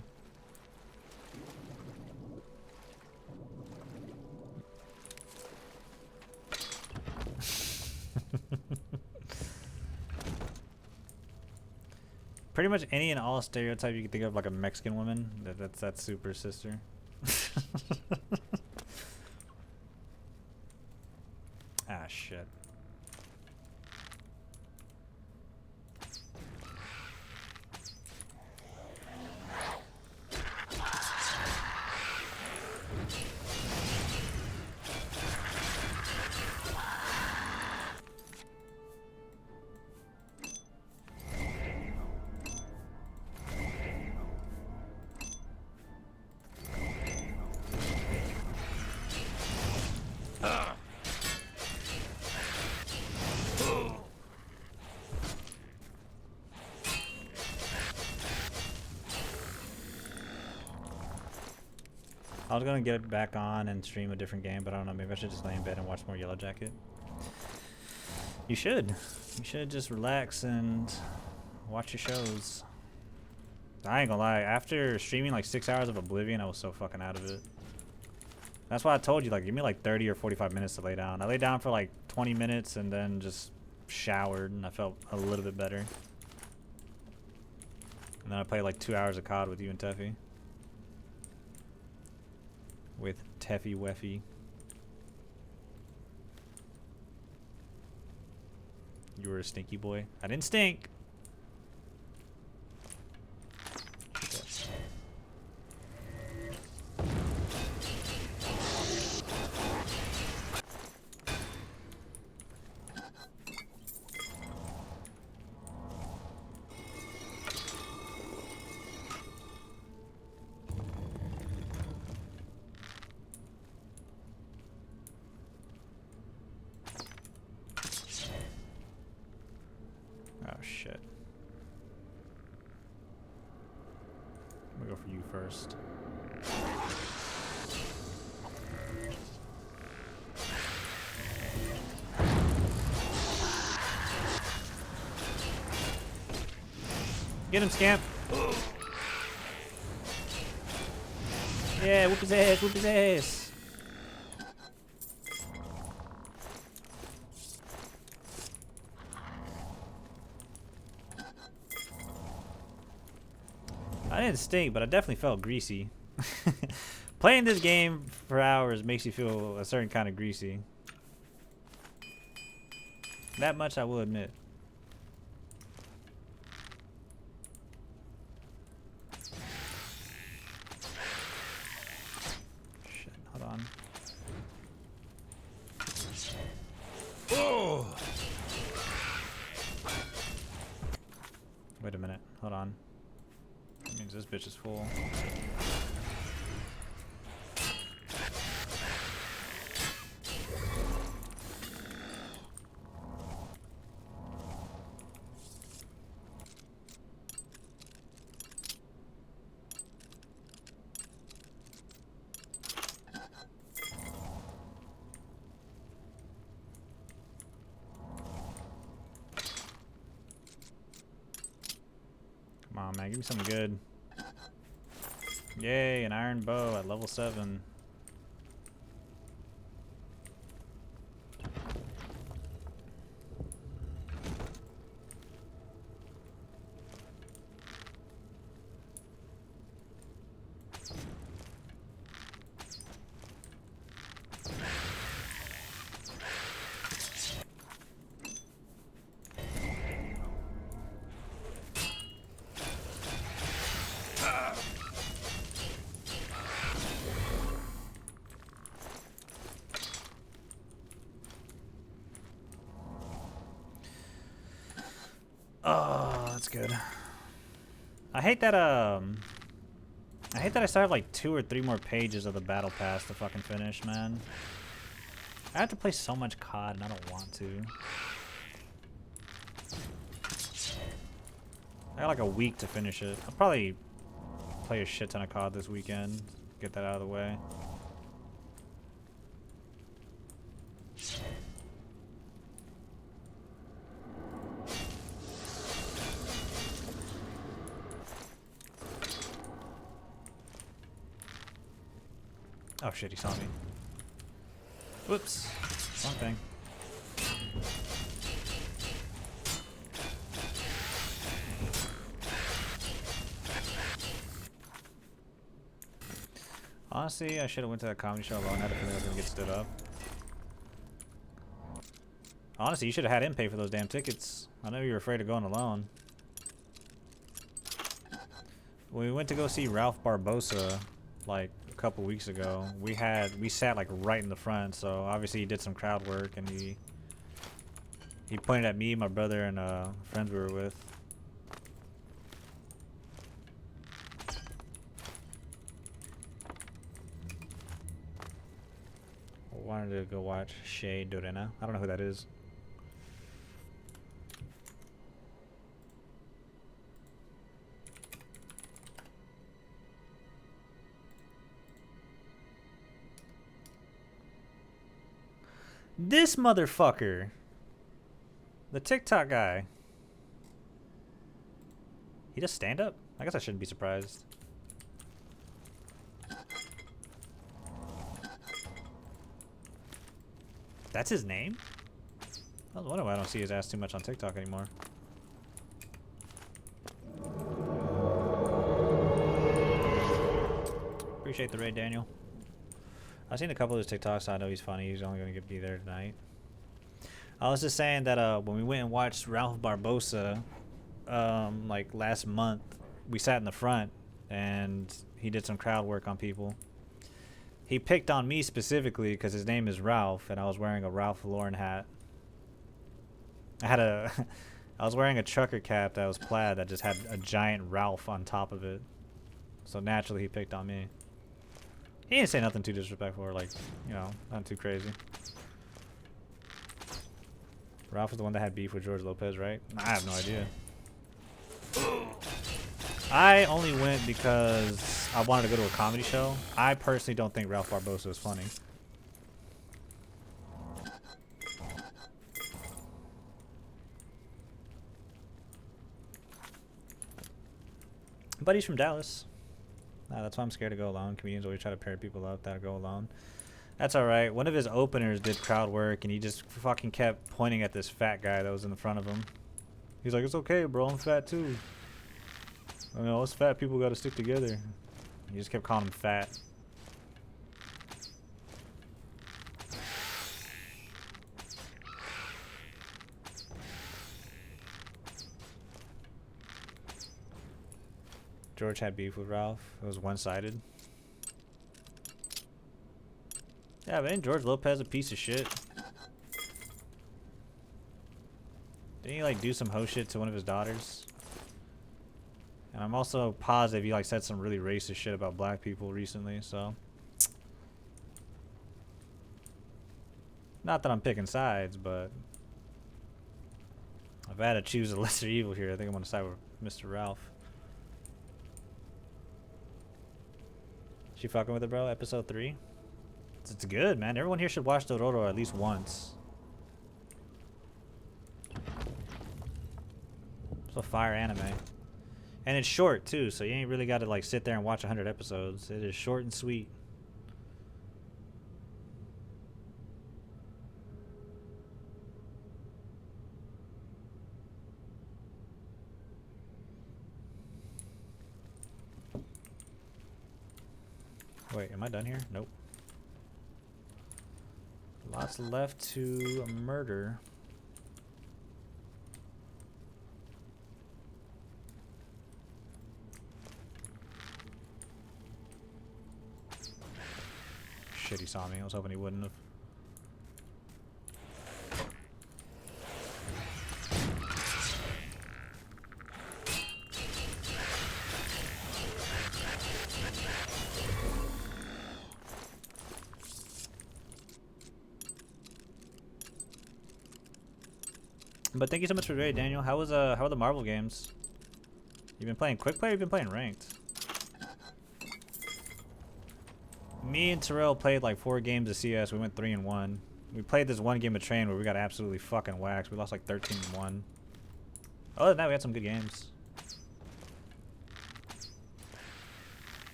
Pretty much any and all stereotype you can think of, like a Mexican woman, that's that super sister. Ah, shit. I was gonna get back on and stream a different game, but I don't know, maybe I should just lay in bed and watch more Yellow Jacket. You should. You should just relax and watch your shows. I ain't gonna lie, after streaming like 6 hours of Oblivion, I was so fucking out of it. That's why I told you, like, give me like 30 or 45 minutes to lay down. I lay down for like 20 minutes and then just showered and I felt a little bit better. And then I played like 2 hours of COD with you and Teffy. With Teffy Weffy. You were a stinky boy. I didn't stink. first. Get him, Scamp. Yeah, whoop his ass, whoop his ass. I didn't stink, but I definitely felt greasy. Playing this game for hours makes you feel a certain kind of greasy. That much I will admit. Shit, hold on. Oh! Wait a minute, hold on. That means this bitch is full. Come on, man, give me something good. Yay, an iron bow at level 7. Oh, that's good. I hate that I still have like 2 or 3 more pages of the battle pass to fucking finish, man. I have to play so much COD and I don't want to. I got like a week to finish it. I'll probably play a shit ton of COD this weekend. Get that out of the way. Oh shit, he saw me. Whoops. Wrong thing. Honestly, I should have went to that comedy show alone. I had a feeling I was gonna get stood up. Honestly, you should have had him pay for those damn tickets. I know you were afraid of going alone. When we went to go see Ralph Barbosa, like a couple weeks ago, we sat like right in the front, so obviously he did some crowd work and he pointed at me, my brother, and friends we were with. I wanted to go watch Shea Dorena. I don't know who that is. This motherfucker. The TikTok guy. He does stand up? I guess I shouldn't be surprised. That's his name? I was wondering why I don't see his ass too much on TikTok anymore. Appreciate the raid, Daniel. I've seen a couple of his TikToks, so I know he's funny. He's only going to be there tonight. I was just saying that when we went and watched Ralph Barbosa, like last month, we sat in the front and he did some crowd work on people. He picked on me specifically because his name is Ralph and I was wearing a Ralph Lauren hat. I was wearing a trucker cap that was plaid that just had a giant Ralph on top of it. So naturally he picked on me. He didn't say nothing too disrespectful or like, you know, not too crazy. Ralph was the one that had beef with George Lopez, right? I have no idea. I only went because I wanted to go to a comedy show. I personally don't think Ralph Barbosa is funny. But he's from Dallas. That's why I'm scared to go alone. Comedians always try to pair people up that go alone. That's alright. One of his openers did crowd work, and he just fucking kept pointing at this fat guy that was in the front of him. He's like, it's okay, bro. I'm fat too. I mean, us fat people gotta stick together. He just kept calling him fat. George had beef with Ralph. It was one-sided. Yeah, but ain't George Lopez a piece of shit? Didn't he like do some hoe shit to one of his daughters? And I'm also positive he like said some really racist shit about black people recently, so. Not that I'm picking sides, but if I had to choose a lesser evil here, I think I'm gonna side with Mr. Ralph. She fucking with it, bro? Episode 3? It's good, man. Everyone here should watch Dororo at least once. It's a fire anime. And it's short, too, so you ain't really got to, like, sit there and watch 100 episodes. It is short and sweet. Wait, am I done here? Nope. Lots left to murder. Shit, he saw me. I was hoping he wouldn't have. But thank you so much for the raid, Daniel. How are the Marvel games? You been playing quick play or you been playing ranked? Me and Terrell played like 4 games of CS. We went 3-1. We played this one game of Train where we got absolutely fucking waxed. We lost like 13-1. Other than that, we had some good games.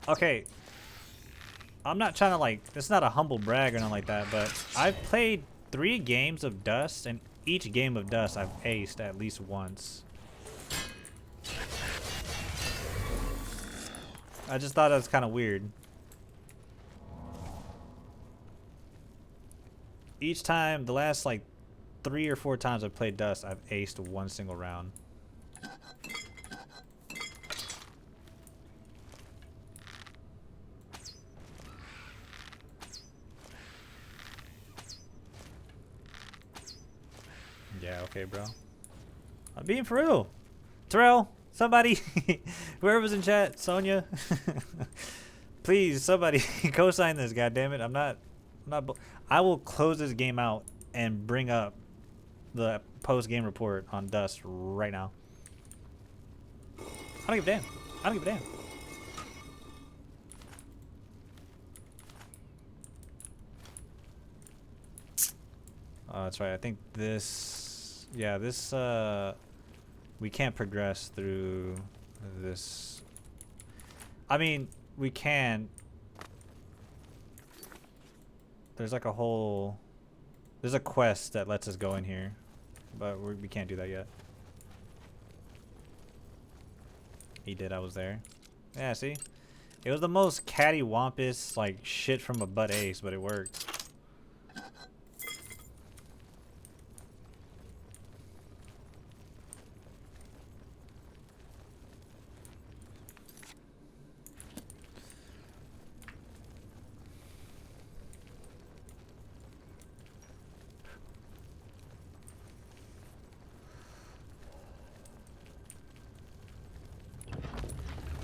Okay. I'm not trying to like, it's not a humble brag or nothing like that, but I've played 3 games of Dust, and each game of Dust I've aced at least once. I just thought that was kind of weird. Each time, the last like 3 or 4 times I've played Dust, I've aced one single round. Yeah, okay, bro. I'm being for real. Terrell, somebody, whoever's in chat, Sonia, please, somebody, co-sign this. goddammit. I'm not. I will close this game out and bring up the post-game report on Dust right now. I don't give a damn. I don't give a damn. Oh, that's right. I think this, yeah, this, we can't progress through this. I mean, we can. There's like a whole, there's a quest that lets us go in here, but we can't do that yet. He did, I was there. Yeah, see? It was the most cattywampus, like, shit from a butt ace, but it worked.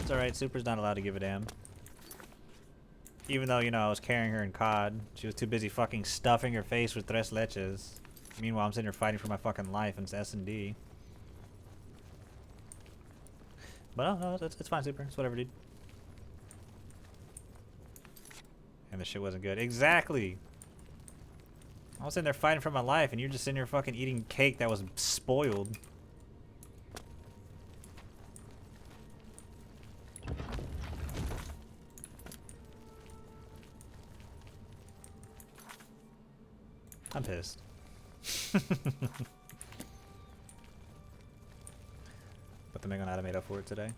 It's alright, Super's not allowed to give a damn. Even though, you know, I was carrying her in COD. She was too busy fucking stuffing her face with tres leches. Meanwhile, I'm sitting here fighting for my fucking life in S&D. But no, it's fine, Super. It's whatever, dude. And the shit wasn't good. Exactly. I was in there fighting for my life, and you're just sitting there fucking eating cake that was spoiled. I'm pissed. But the Megan had made up for it today.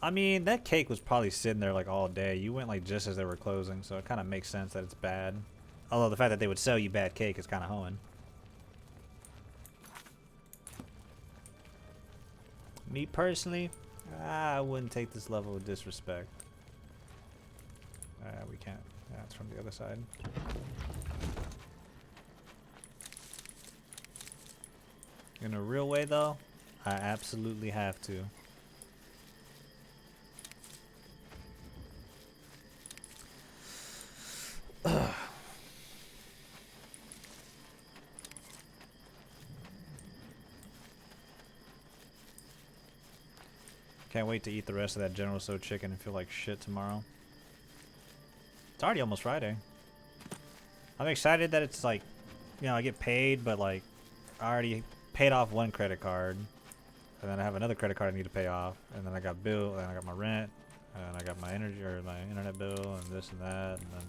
I mean, that cake was probably sitting there like all day. You went like just as they were closing, so it kind of makes sense that it's bad. Although the fact that they would sell you bad cake is kind of hoeing. Me personally, I wouldn't take this level of disrespect. We can't. Yeah, it's from the other side. In a real way, though, I absolutely have to. Can't wait to eat the rest of that General Tso chicken and feel like shit tomorrow. It's already almost Friday. I'm excited that it's like, you know, I get paid, but like, I already paid off one credit card. And then I have another credit card I need to pay off. And then I got bill, and I got my rent, and I got my energy, or my internet bill, and this and that, and then,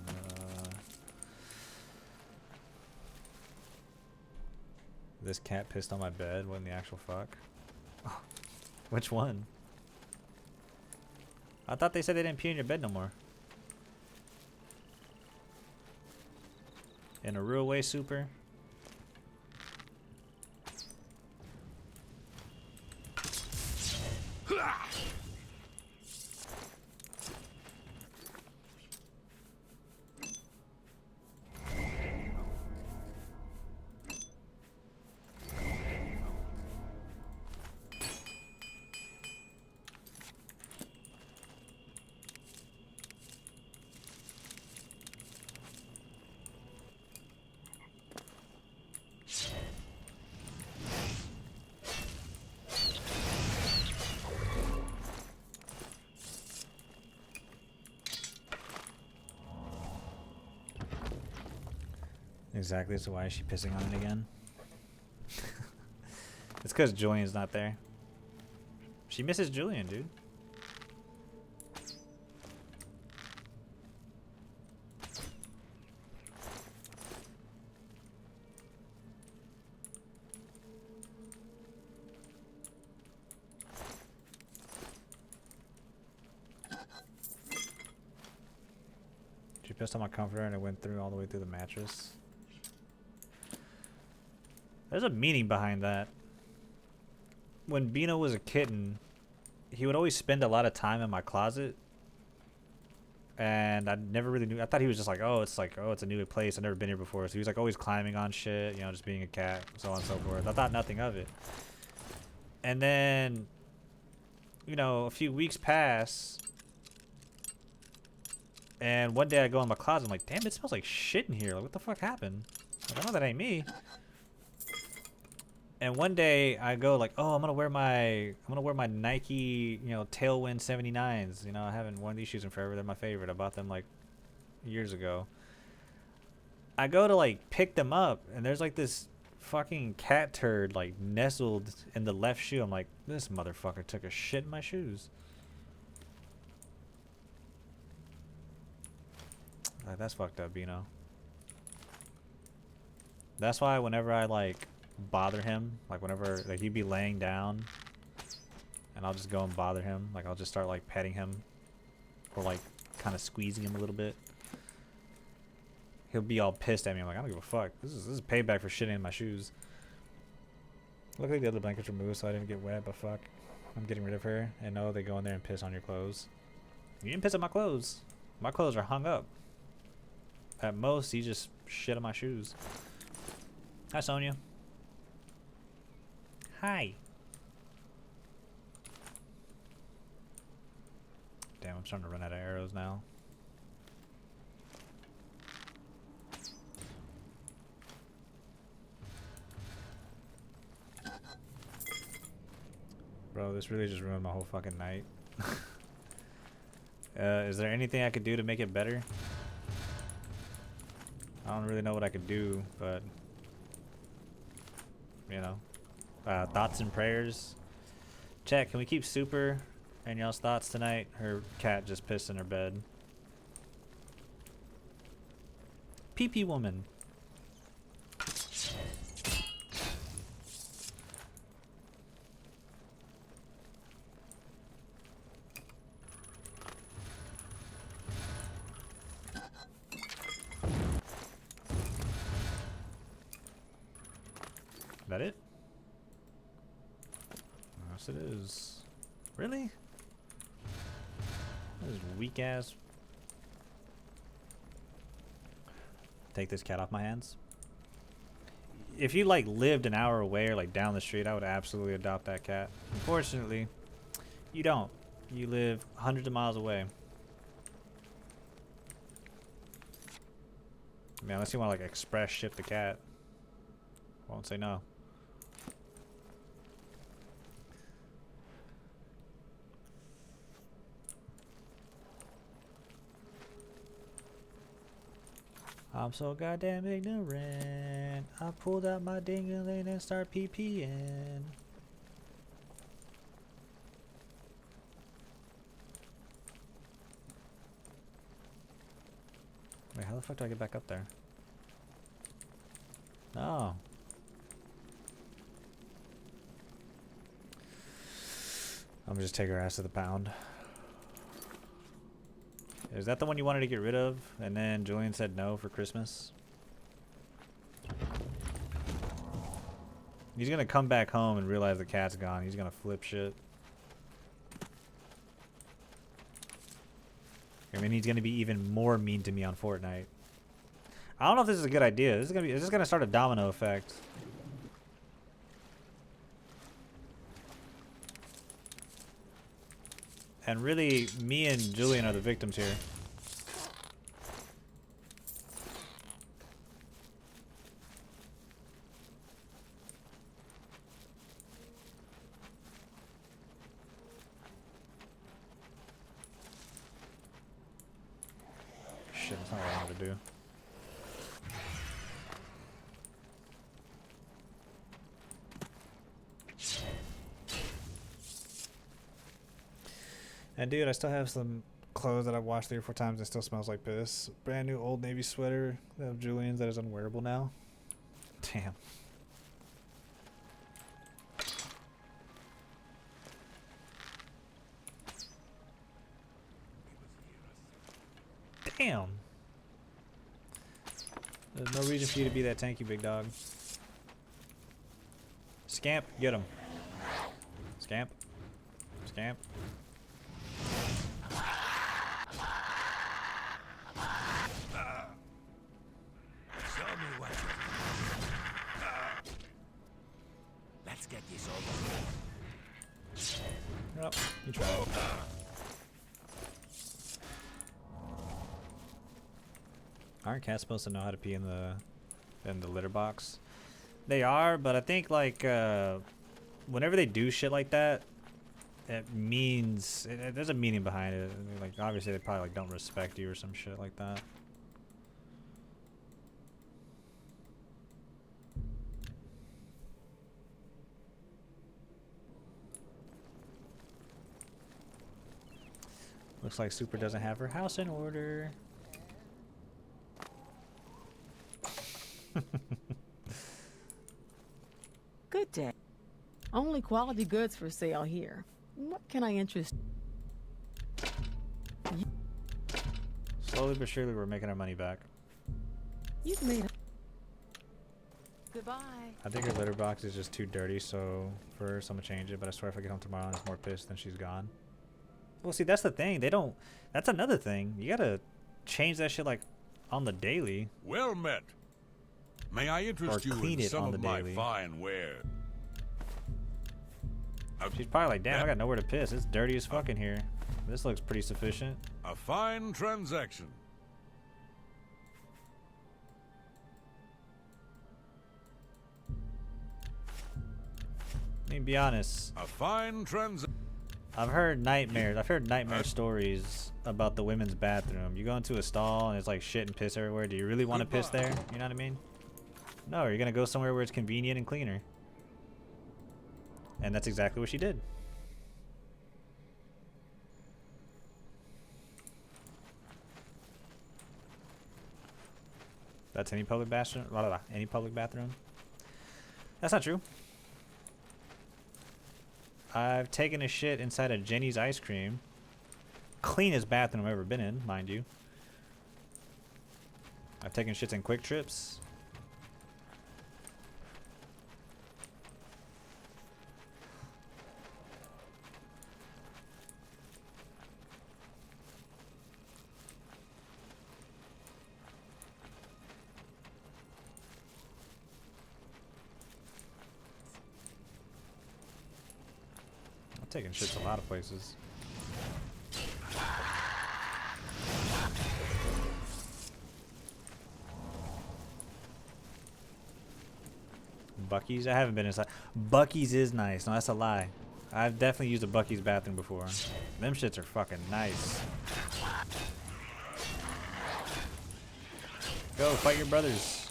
this cat pissed on my bed. What in the actual fuck? Which one? I thought they said they didn't pee in your bed no more. In a real way, Super. Exactly, so why is she pissing on it again? It's because Julian's not there. She misses Julian, dude. She pissed on my comforter and it went through all the way through the mattress. There's a meaning behind that. When Bino was a kitten, he would always spend a lot of time in my closet. And I never really knew. I thought he was just like, oh, it's a new place. I've never been here before. So he was like always climbing on shit, you know, just being a cat, so on and so forth. I thought nothing of it. And then, you know, a few weeks pass. And one day I go in my closet. I'm like, damn, it smells like shit in here. Like, what the fuck happened? Like, I know that ain't me. And one day I go like, oh, I'm gonna wear my Nike, you know, Tailwind 79s. You know, I haven't worn these shoes in forever. They're my favorite. I bought them like years ago. I go to like pick them up, and there's like this fucking cat turd like nestled in the left shoe. I'm like, this motherfucker took a shit in my shoes. Like, that's fucked up, Bino. That's why whenever I like bother him, like whenever like he'd be laying down and I'll just go and bother him, like I'll just start like petting him or like kind of squeezing him a little bit, he'll be all pissed at me. I'm like, I don't give a fuck. This is payback for shitting in my shoes. Look like the other blanket's removed so I didn't get wet, but fuck, I'm getting rid of her. And no, they go in there and piss on your clothes. You didn't piss on my clothes. My clothes are hung up. At most, you just shit on my shoes. Hi, Sonia. Hi. Damn, I'm starting to run out of arrows now. Bro, this really just ruined my whole fucking night. Is there anything I could do to make it better? I don't really know what I could do, but you know, thoughts and prayers. Chat, can we keep Super and y'all's thoughts tonight? Her cat just pissed in her bed. Pee-pee woman. That it? Yes, it is. Really? That is weak ass. Take this cat off my hands. If you like lived an hour away or like down the street, I would absolutely adopt that cat. Unfortunately, you don't. You live hundreds of miles away. I mean, unless you want to like express ship the cat, I won't say no. I'm so goddamn ignorant. I pulled out my ding-a-ling and start pee-peeing. Wait, how the fuck do I get back up there? Oh. I'm gonna just take her ass to the pound. Is that the one you wanted to get rid of? And then Julian said no for Christmas? He's gonna come back home and realize the cat's gone. He's gonna flip shit. I mean, he's gonna be even more mean to me on Fortnite. I don't know if this is a good idea. This is gonna start a domino effect. And really, me and Julian are the victims here. Shit, that's not what I wanted to do. And dude, I still have some clothes that I've washed 3 or 4 times and it still smells like piss. Brand new Old Navy sweater of Julian's that is unwearable now. Damn. Damn. There's no reason for you to be that tanky, big dog. Scamp, get him. Scamp. Scamp. Let's get this over. Yep, you try. Aren't cats supposed to know how to pee in the litter box? They are, but I think like whenever they do shit like that, it means there's a meaning behind it. Like obviously they probably like don't respect you or some shit like that. Looks like Super doesn't have her house in order. Good day. Only quality goods for sale here. What can I interest? Slowly but surely we're making our money back. You've made a... Goodbye. I think her litter box is just too dirty, so first I'm gonna change it, but I swear if I get home tomorrow and it's more pissed, then she's gone. Well, see, that's the thing. They don't... That's another thing. You gotta change that shit, like, on the daily. Well met. May I interest you in some of my fine wares? She's probably like, damn, I got nowhere to piss. It's dirty as fuck in here. This looks pretty sufficient. A fine transaction. Let me be honest. A fine transaction. I've heard nightmare stories about the women's bathroom. You go into a stall and it's like shit and piss everywhere. Do you really want to piss there? You know what I mean? No, you're gonna go somewhere where it's convenient and cleaner. And that's exactly what she did. That's any public bathroom? Any public bathroom? That's not true. I've taken a shit inside of Jenny's ice cream. Cleanest bathroom I've ever been in, mind you. I've taken shits in Quick Trips. I've taken shits a lot of places. Bucky's? I haven't been inside. Bucky's is nice. No, that's a lie. I've definitely used a Bucky's bathroom before. Them shits are fucking nice. Go, fight your brothers.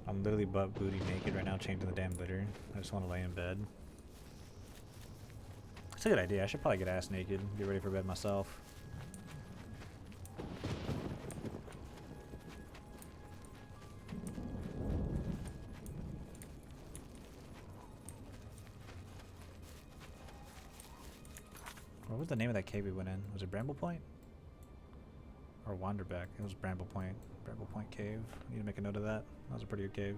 I'm literally butt booty naked right now, chained to the damn litter. I just want to lay in bed. It's a good idea. I should probably get ass naked and get ready for bed myself. What was the name of that cave we went in? Was it Bramble Point? Or Wanderbeck? It was Bramble Point. Bramble Point Cave. I need to make a note of that. That was a pretty good cave.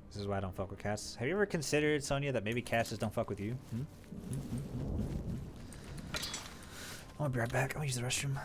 This is why I don't fuck with cats. Have you ever considered, Sonia, that maybe cats just don't fuck with you? I'll be right back. I'll use the restroom.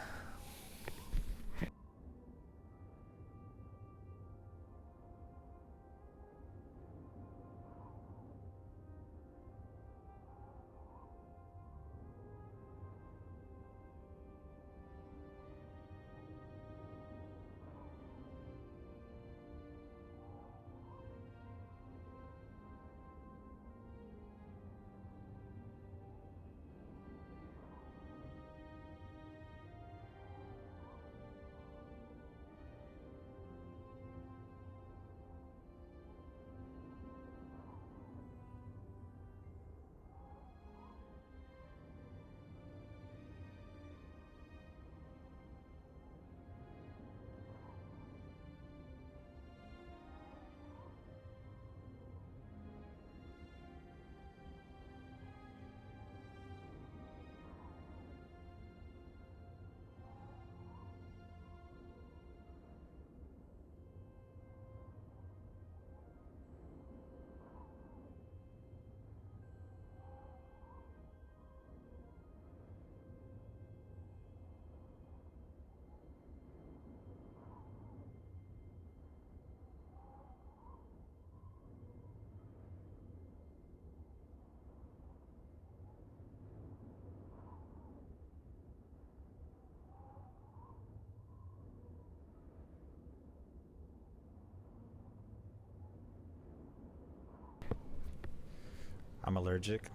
I'm allergic.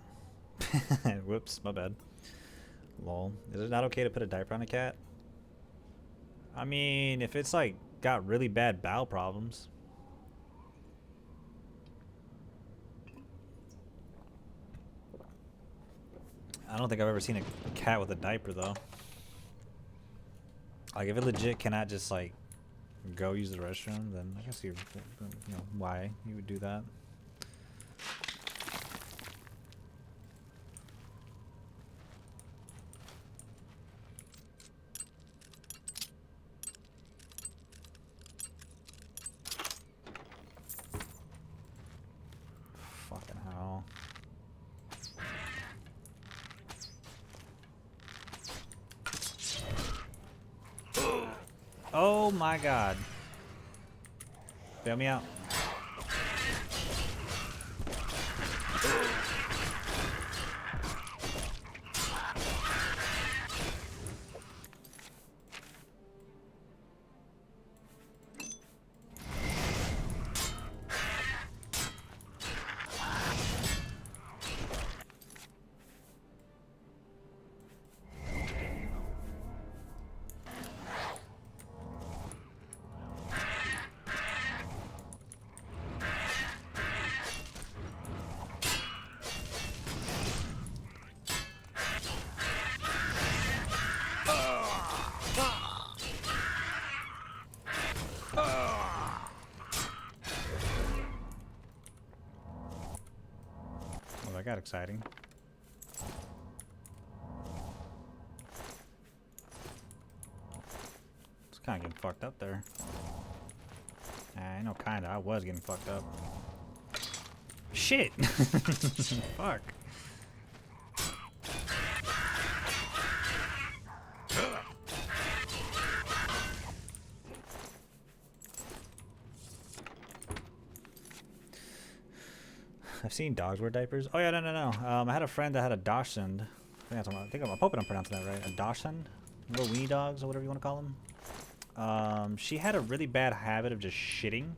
Whoops, my bad. Lol. Is it not okay to put a diaper on a cat? I mean, if it's like got really bad bowel problems. I don't think I've ever seen a cat with a diaper though. Like if it legit cannot just like go use the restroom, then I can see why you would do that. Fucking hell. Oh my god. Bail me out. Well, that got exciting. It's kind of getting fucked up there. I know, kinda. I was getting fucked up. Shit! Fuck. I've seen dogs wear diapers. Oh yeah, no. I had a friend that had a Dachshund. I'm hoping I'm pronouncing that right. A Dachshund, little weenie dogs or whatever you want to call them. She had a really bad habit of just shitting,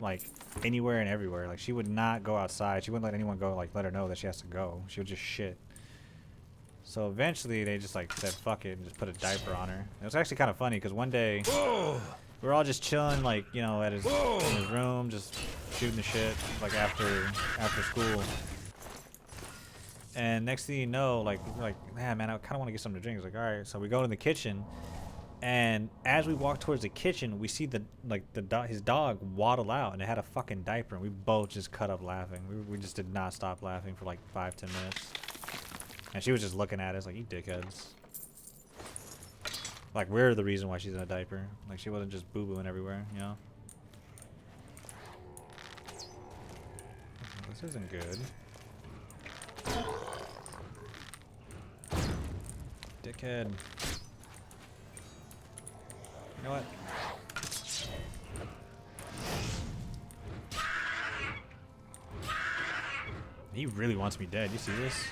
like anywhere and everywhere. Like she would not go outside. She wouldn't let anyone go. Like let her know that she has to go. She would just shit. So eventually they just like said fuck it and just put a diaper on her. It was actually kind of funny because one day. Whoa. We were all just chilling, like, you know, at his in his room, just shooting the shit, like after school. And next thing you know, like we're like, man, I kind of want to get something to drink. It's like, all right, so we go to the kitchen, and as we walk towards the kitchen, we see his dog waddle out, and it had a fucking diaper, and we both just cut up laughing. We just did not stop laughing for like 5-10 minutes, and she was just looking at us like, you dickheads. Like, we're the reason why she's in a diaper. Like, she wasn't just boo-booing everywhere, you know? This isn't good. Dickhead. You know what? He really wants me dead. You see this?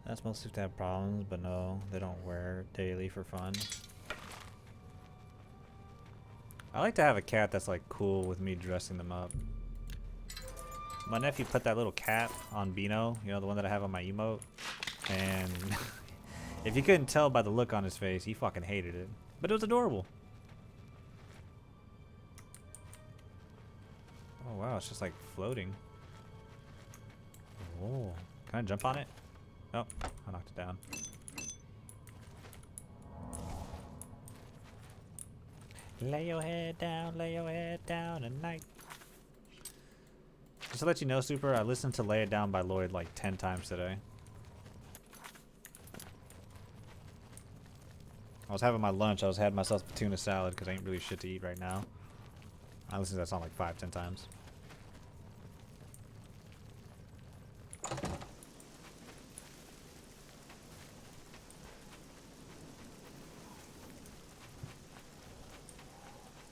That's mostly to have problems, but no, they don't wear it daily for fun. I like to have a cat that's like cool with me dressing them up. My nephew put that little cat on Beano, you know, the one that I have on my emote, and if you couldn't tell by the look on his face, he fucking hated it. But it was adorable. Oh wow, it's just like floating. Oh, can I jump on it? Oh, I knocked it down. Lay your head down at night. Just to let you know, Super, I listened to Lay It Down by Lloyd like 10 times today. I was having my lunch. I was having myself a tuna salad because I ain't really shit to eat right now. I listened to that song like 5-10 times.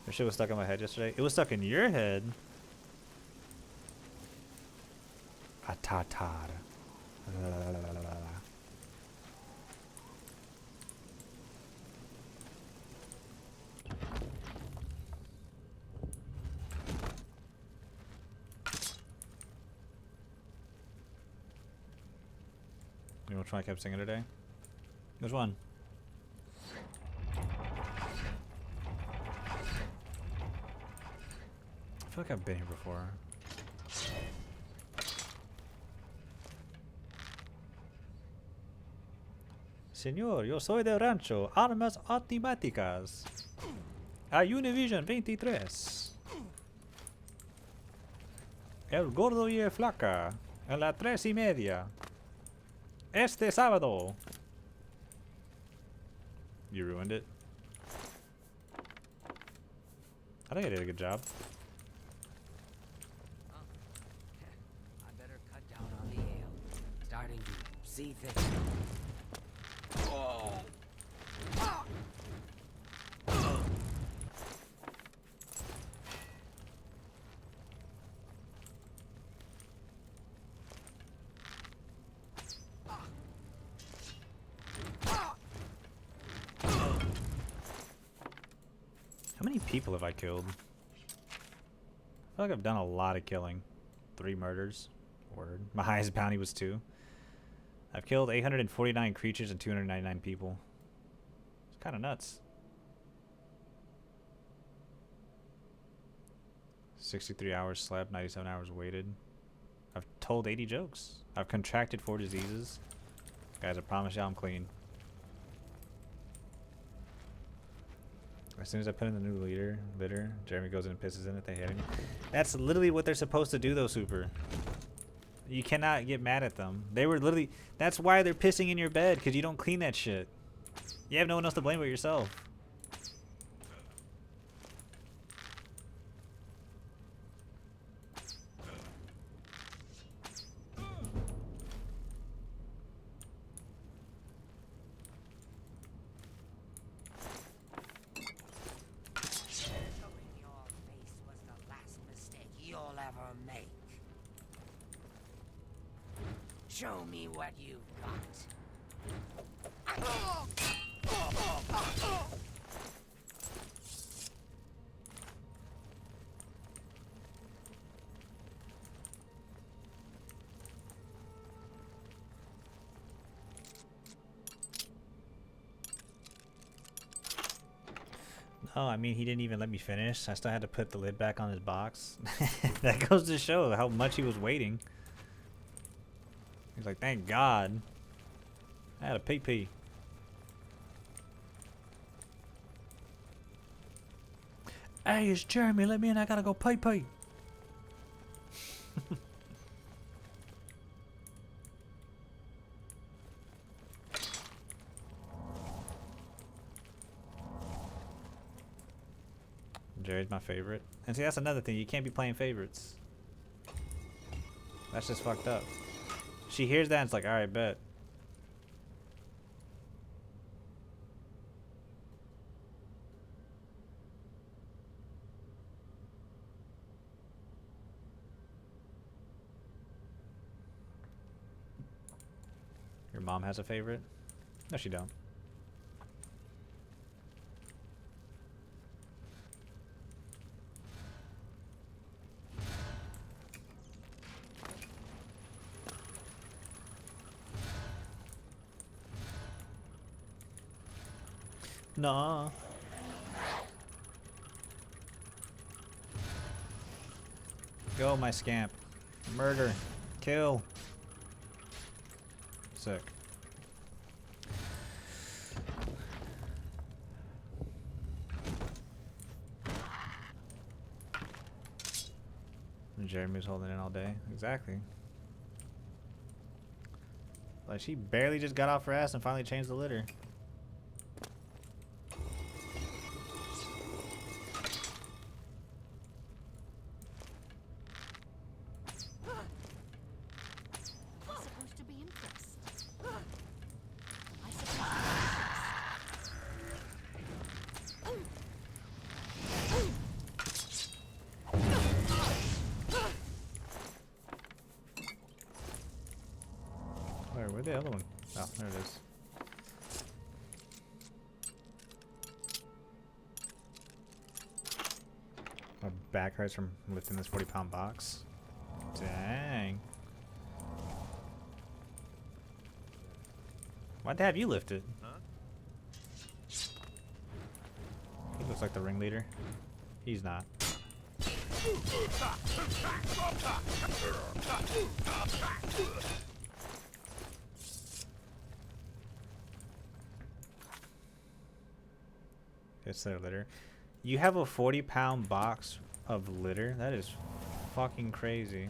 Your shit was stuck in my head yesterday. It was stuck in your head. Atatar. You know which one I kept singing today? Which one? I feel like I've been here before. Señor, yo soy del rancho. Armas automáticas. A Univision 23. El gordo y el flaca. En las 3:30. Este sábado. You ruined it. I think I did a good job. I better cut down on the ale. Starting to see things. Oh. How many people have I killed? I feel like I've done a lot of killing. 3 murders. Word. My highest bounty was 2. I've killed 849 creatures and 299 people. It's kind of nuts. 63 hours slept, 97 hours waited. I've told 80 jokes. I've contracted 4 diseases. Guys, I promise y'all I'm clean. As soon as I put in the new litter, Jeremy goes in and pisses in it, they hit him. That's literally what they're supposed to do though, Super. You cannot get mad at them. They were literally, that's why they're pissing in your bed, because you don't clean that shit. You have no one else to blame but yourself. Show me what you've got. No, I mean, he didn't even let me finish. I still had to put the lid back on his box. That goes to show how much he was waiting. He's like, thank God. I had a pee-pee. Hey, it's Jeremy. Let me in. I gotta go pee-pee. Jerry's my favorite. And see, that's another thing. You can't be playing favorites. That's just fucked up. She hears that and it's like, alright, bet. Your mom has a favorite? No, she don't. Nah. Go, my scamp. Murder. Kill. Sick. And Jeremy's holding in all day. Exactly. Like, she barely just got off her ass and finally changed the litter. Where'd the other one? Oh, there it is. My back hurts from lifting this 40-pound box. Dang. Why'd they have you lift it? Huh? He looks like the ringleader. He's not. It's their litter. You have a 40-pound box of litter? That is fucking crazy.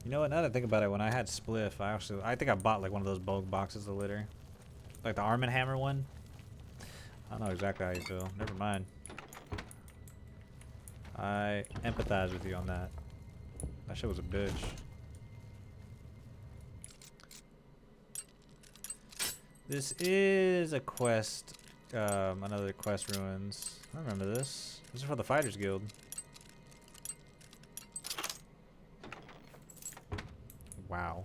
You know what? Now that I think about it, when I had Spliff, I think I bought like one of those bulk boxes of litter, like the Arm & Hammer one. I don't know exactly how you feel. Never mind. I empathize with you on that. That shit was a bitch. This is a quest, another quest ruins. I remember this. This is for the Fighters Guild. Wow.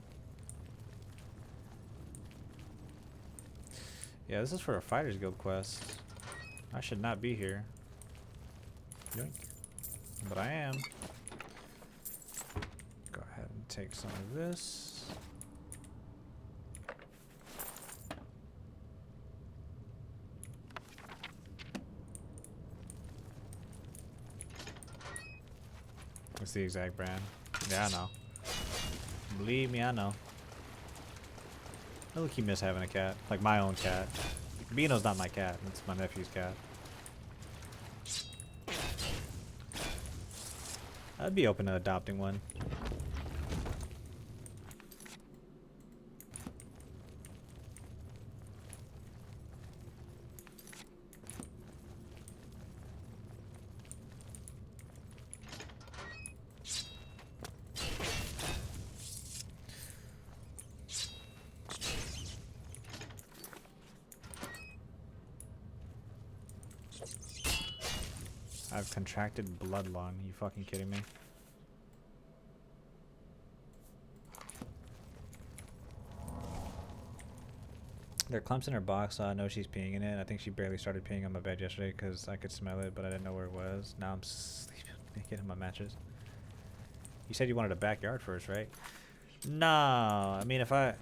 Yeah, this is for a Fighters Guild quest. I should not be here. Yoink. But I am. Go ahead and take some of this. It's the exact brand. Yeah, I know. Believe me, I know. I look, miss having a cat. Like my own cat. Beano's not my cat. It's my nephew's cat. I'd be open to adopting one. I've contracted blood lung. You fucking kidding me? There are clumps in her box, so I know she's peeing in it. I think she barely started peeing on my bed yesterday because I could smell it, but I didn't know where it was. Now I'm sleeping naked in my mattress. You said you wanted a backyard first, right? No, I mean if I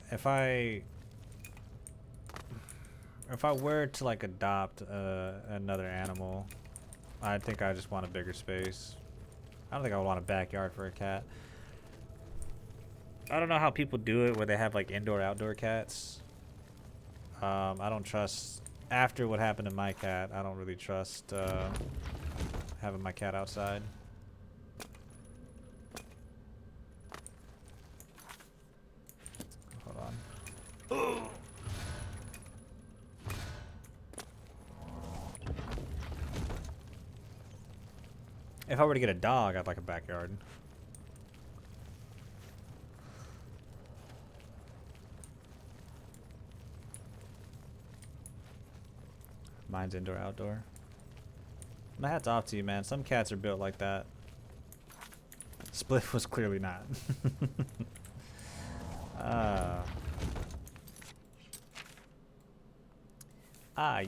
were to like adopt another animal, I think I just want a bigger space. I don't think I would want a backyard for a cat. I don't know how people do it where they have like indoor outdoor cats. I don't trust, after what happened to my cat, I don't really trust having my cat outside. Hold on. If I were to get a dog, I'd like a backyard. Mine's indoor outdoor. My hat's off to you, man. Some cats are built like that. Spliff was clearly not.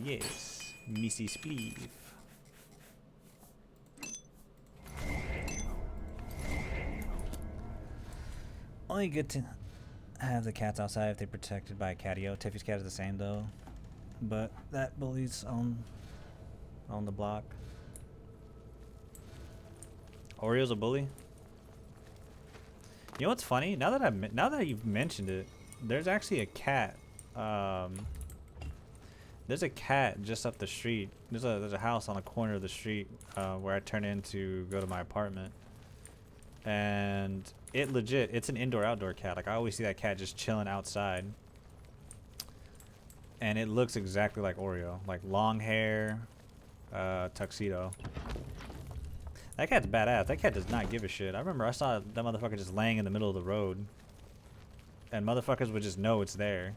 Yes, Missy Spliff. Only good to have the cats outside if they're protected by a catio. Tiffy's cat is the same though, but that bully's on the block. Oreo's a bully. You know what's funny? Now that you've mentioned it, there's actually a cat. There's a cat just up the street. There's a house on the corner of the street where I turn in to go to my apartment, and it's an indoor outdoor cat. Like I always see that cat just chilling outside, and it looks exactly like Oreo, like long hair, tuxedo. That cat's badass. That cat does not give a shit. I remember I saw that motherfucker just laying in the middle of the road, and motherfuckers would just know it's there,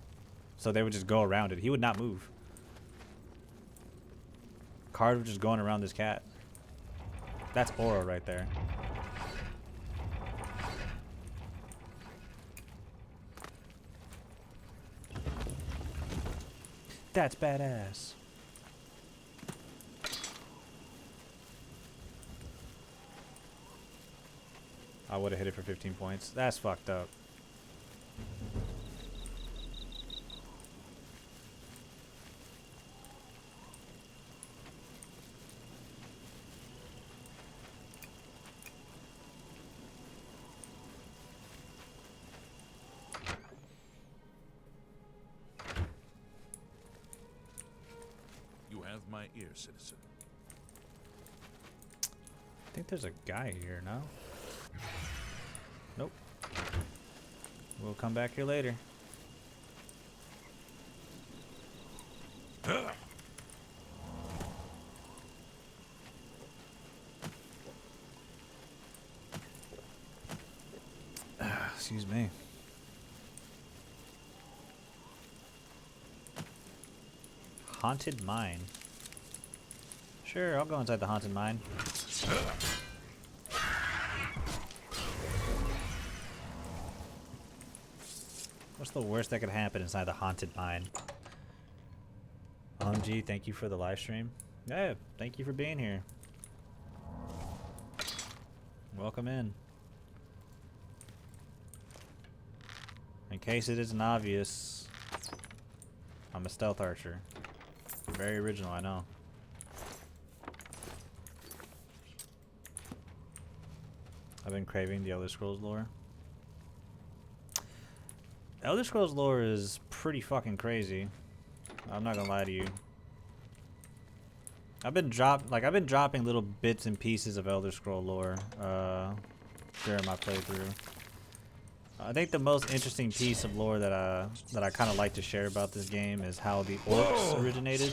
so they would just go around it. He would not move. Cars were just going around this cat. That's Oro right there. That's badass. I would have hit it for 15 points. That's fucked up. Here, citizen. I think there's a guy here, no? Nope. We'll come back here later. Excuse me. Haunted mine. Sure, I'll go inside the haunted mine. What's the worst that could happen inside the haunted mine? OMG, thank you for the live stream. Yeah, thank you for being here. Welcome in. In case it isn't obvious, I'm a stealth archer. Very original, I know. I've been craving the Elder Scrolls lore. Elder Scrolls lore is pretty fucking crazy. I'm not gonna lie to you. I've been dropping little bits and pieces of Elder Scroll lore during my playthrough. I think the most interesting piece of lore that I kind of like to share about this game is how the orcs originated.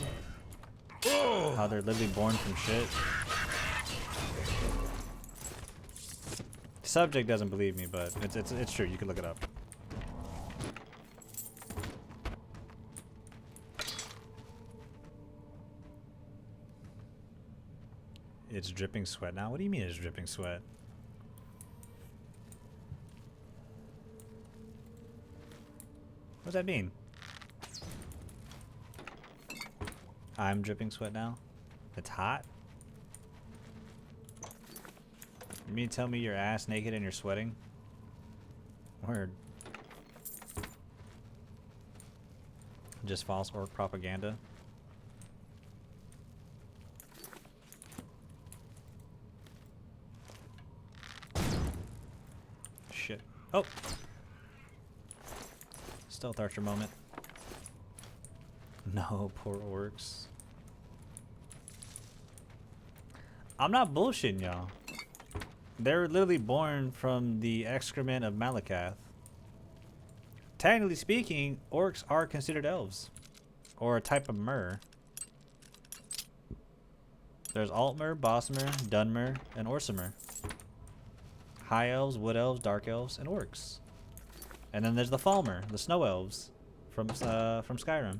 How they're literally born from shit. The subject doesn't believe me, but it's true. You can look it up. It's dripping sweat now? What do you mean it's dripping sweat? What does that mean? I'm dripping sweat now? It's hot? You mean to tell me you're ass naked and you're sweating? Word. Just false orc propaganda. Shit. Oh! Stealth archer moment. No, poor orcs. I'm not bullshitting y'all. They're literally born from the excrement of Malakath. Technically speaking, orcs are considered elves. Or a type of mer. There's Altmer, Bossmer, Dunmer, and Orsimer. High elves, wood elves, dark elves, and orcs. And then there's the Falmer, the snow elves from Skyrim.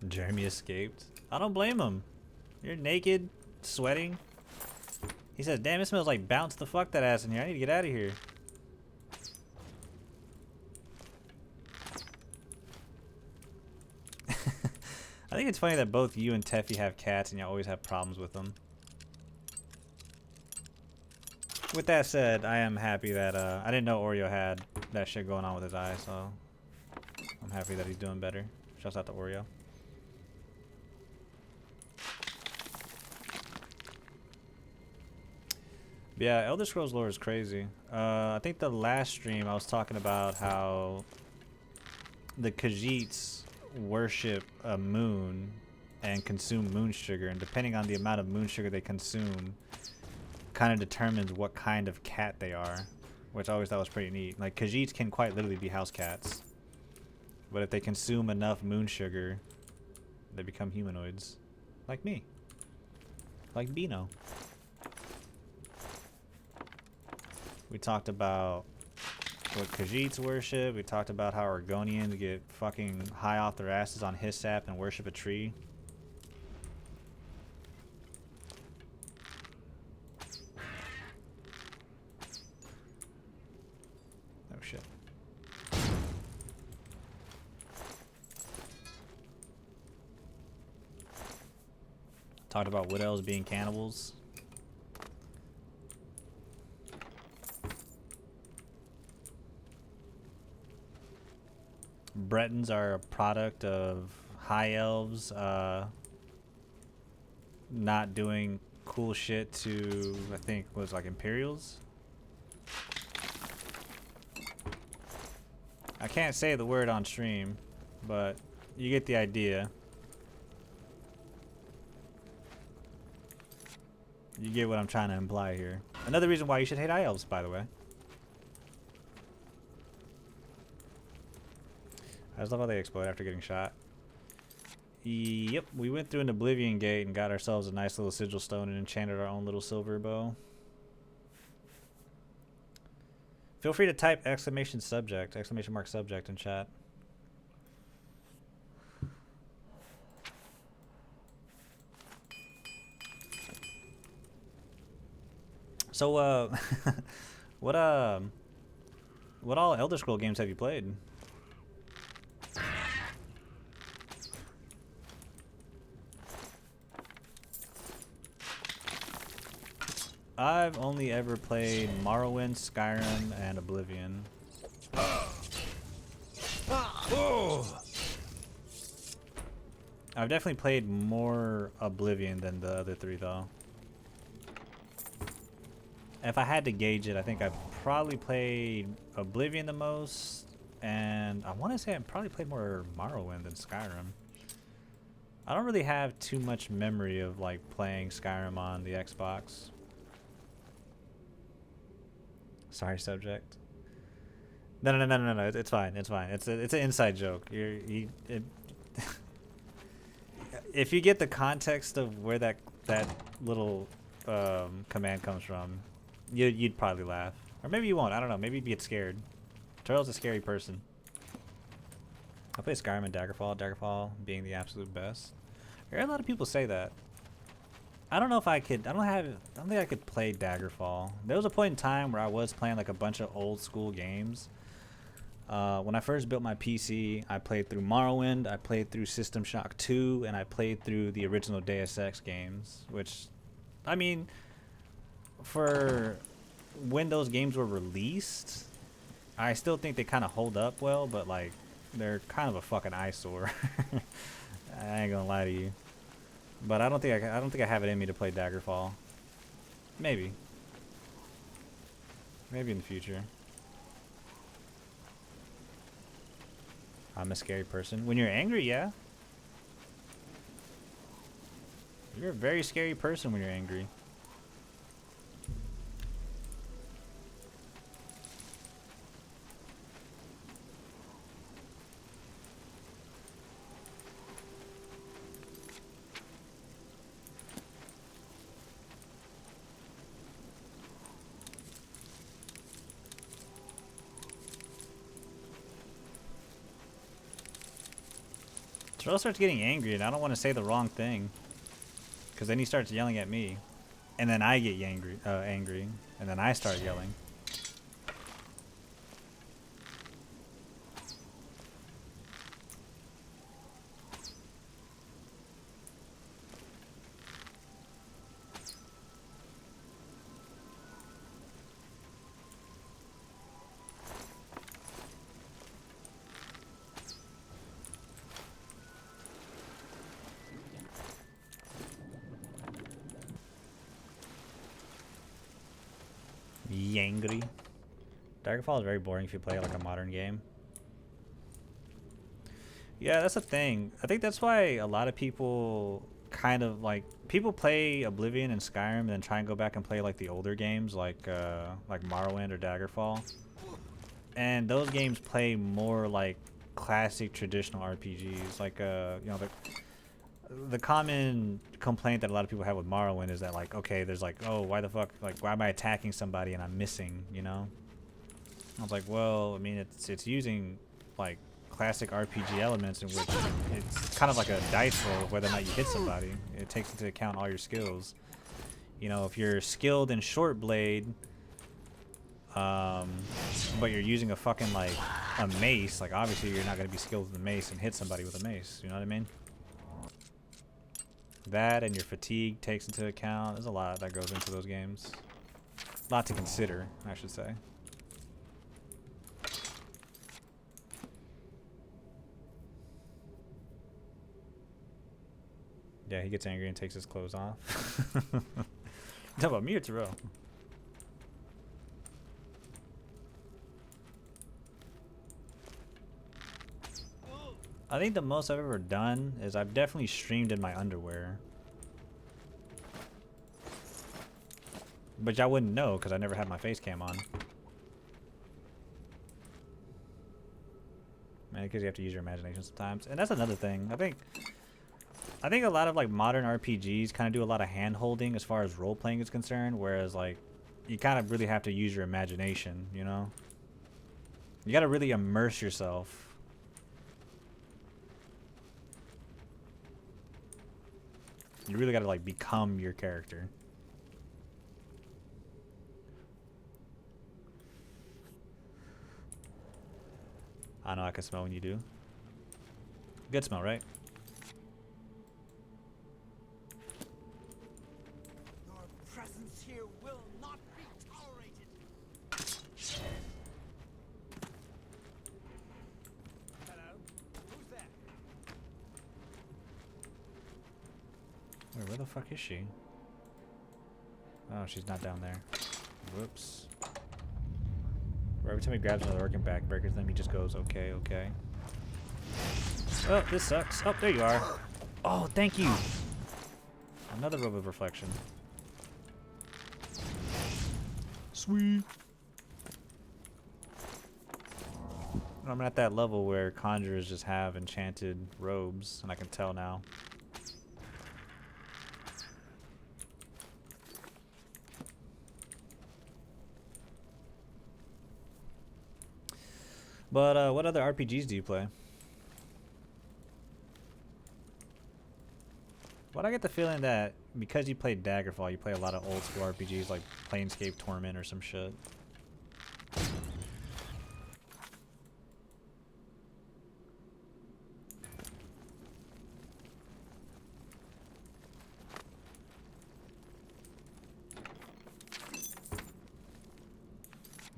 Jeremy escaped. I don't blame him. You're naked, sweating. He says, damn, it smells like bounce the fuck that ass in here. I need to get out of here. I think it's funny that both you and Teffy have cats and you always have problems with them. With that said, I am happy that I didn't know Oreo had that shit going on with his eye, so I'm happy that he's doing better. Shouts out to Oreo. Yeah, Elder Scrolls lore is crazy. I think the last stream I was talking about how the Khajiits worship a moon and consume moon sugar, and depending on the amount of moon sugar they consume kind of determines what kind of cat they are, which I always thought was pretty neat. Like, Khajiits can quite literally be house cats, but if they consume enough moon sugar, they become humanoids. Like me. Like Bino. We talked about what Khajiits worship. We talked about how Argonians get fucking high off their asses on hyssop and worship a tree. Oh shit. Talked about wood elves being cannibals. Bretons are a product of high elves not doing cool shit to, I think, was like Imperials. I can't say the word on stream, but you get the idea. You get what I'm trying to imply here. Another reason why you should hate high elves, by the way. I just love how they explode after getting shot. Yep, we went through an Oblivion Gate and got ourselves a nice little sigil stone and enchanted our own little silver bow. Feel free to type exclamation mark subject in chat. So, what all Elder Scroll games have you played? I've only ever played Morrowind, Skyrim, and Oblivion. I've definitely played more Oblivion than the other three, though. If I had to gauge it, I think I've probably played Oblivion the most, and I want to say I've probably played more Morrowind than Skyrim. I don't really have too much memory of like playing Skyrim on the Xbox. Sorry, subject. No. It's fine. It's fine. It's an inside joke. If you get the context of where that little command comes from, you'd probably laugh, or maybe you won't. I don't know. Maybe you'd get scared. Turtle's a scary person. I play Skyrim and Daggerfall. Daggerfall being the absolute best. I heard a lot of people say that. I don't know if I could. I don't think I could play Daggerfall. There was a point in time where I was playing like a bunch of old school games. When I first built my PC, I played through Morrowind, I played through System Shock 2, and I played through the original Deus Ex games. Which, I mean, for when those games were released, I still think they kind of hold up well, but like they're kind of a fucking eyesore. I ain't gonna lie to you. But I don't think I have it in me to play Daggerfall. Maybe in the future. I'm a scary person. When you're angry, yeah. You're a very scary person when you're angry. Terrell starts getting angry, and I don't want to say the wrong thing, because then he starts yelling at me, and then I get angry, and then I start yelling. Yangry. Daggerfall is very boring if you play like a modern game. Yeah, that's the thing. I think that's why a lot of people kind of like people play Oblivion and Skyrim and then try and go back and play like the older games like Morrowind or Daggerfall. And those games play more like classic traditional RPGs. Like you know, the common complaint that a lot of people have with Morrowind is that like, okay, there's like, oh, why the fuck, like, why am I attacking somebody and I'm missing, you know? I was like, well, I mean, it's using like classic RPG elements in which it's kind of like a dice roll of whether or not you hit somebody. It takes into account all your skills. You know, if you're skilled in short blade, but you're using a fucking like a mace, like obviously you're not gonna be skilled with a mace and hit somebody with a mace. You know what I mean? That and your fatigue takes into account. There's a lot that goes into those games. A lot to consider, I should say. Yeah, he gets angry and takes his clothes off. Talk about me or Terrell? I think the most I've ever done is I've definitely streamed in my underwear. But y'all wouldn't know because I never had my face cam on. Man, because you have to use your imagination sometimes. And that's another thing. I think a lot of like modern RPGs kind of do a lot of hand holding as far as role playing is concerned, whereas like you kind of really have to use your imagination, you know? You got to really immerse yourself. You really got to like become your character. I know I can smell when you do. Good smell, right? Your presence here will not be tolerated. Hello? Who's there? Wait, where the fuck is she? Oh, she's not down there. Whoops. Every time he grabs another working backbreakers, then he just goes, okay, okay. Oh, this sucks. Oh, there you are. Oh, thank you. Another robe of reflection. Sweet. I'm at that level where conjurers just have enchanted robes, and I can tell now. But what other RPGs do you play? But I get the feeling that because you play Daggerfall, you play a lot of old school RPGs like Planescape Torment or some shit.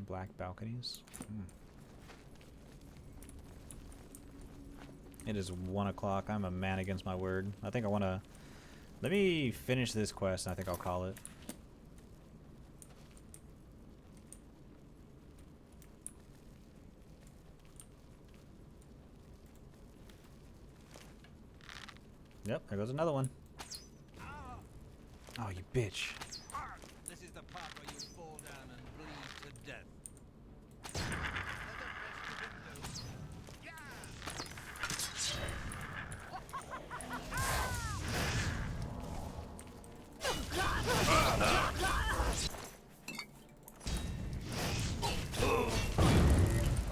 Black balconies. It is 1 o'clock. I'm a man against my word. I think I want to... Let me finish this quest and I think I'll call it. Yep, there goes another one. Oh, you bitch. This is the part where you fall down and bleed to death.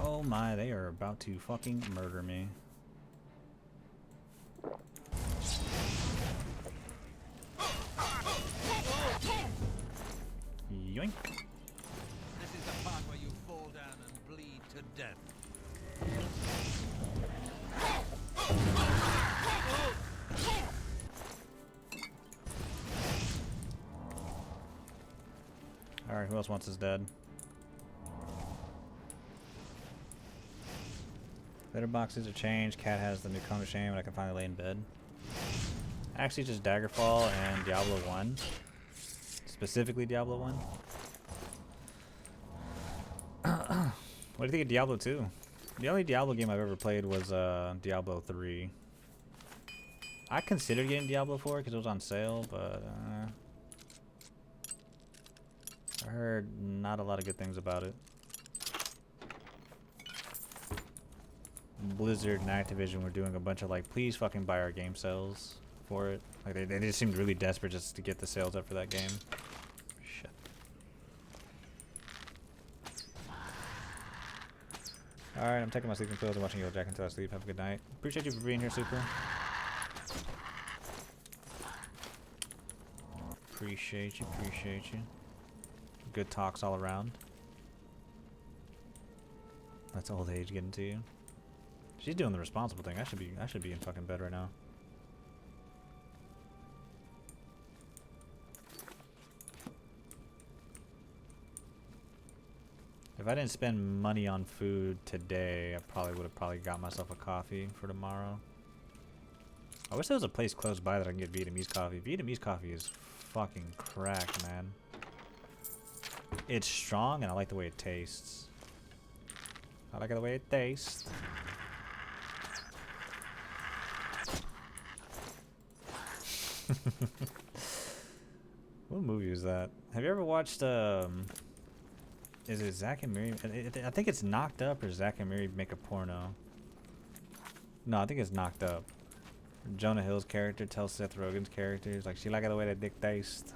Oh my, they are about to fucking murder me. Yoink. This is the part where you fall down and bleed to death. Alright, who else wants his dead? Litter boxes are changed. Cat has the new cone of shame, and I can finally lay in bed. Actually, just Daggerfall and Diablo 1. Specifically Diablo 1. What do you think of Diablo 2? The only Diablo game I've ever played was Diablo 3. I considered getting Diablo 4 because it was on sale, but I heard not a lot of good things about it. Blizzard and Activision were doing a bunch of like, please fucking buy our game sales for it. Like they just seemed really desperate just to get the sales up for that game. Shit. Alright, I'm taking my sleeping pills and watching Yellow Jack until I sleep. Have a good night. Appreciate you for being here, Super. Appreciate you, appreciate you. Good talks all around. That's old age getting to you. She's doing the responsible thing. I should be in fucking bed right now. If I didn't spend money on food today, I probably would have got myself a coffee for tomorrow. I wish there was a place close by that I can get Vietnamese coffee. Vietnamese coffee is fucking crack, man. It's strong and I like the way it tastes. I like the way it tastes. What movie was that? Have you ever watched is it Zack and Miri? I think it's Knocked Up or Zack and Miri Make a Porno. No, I think it's Knocked Up. Jonah Hill's character tells Seth Rogen's character, he's like, she like the way that dick tastes.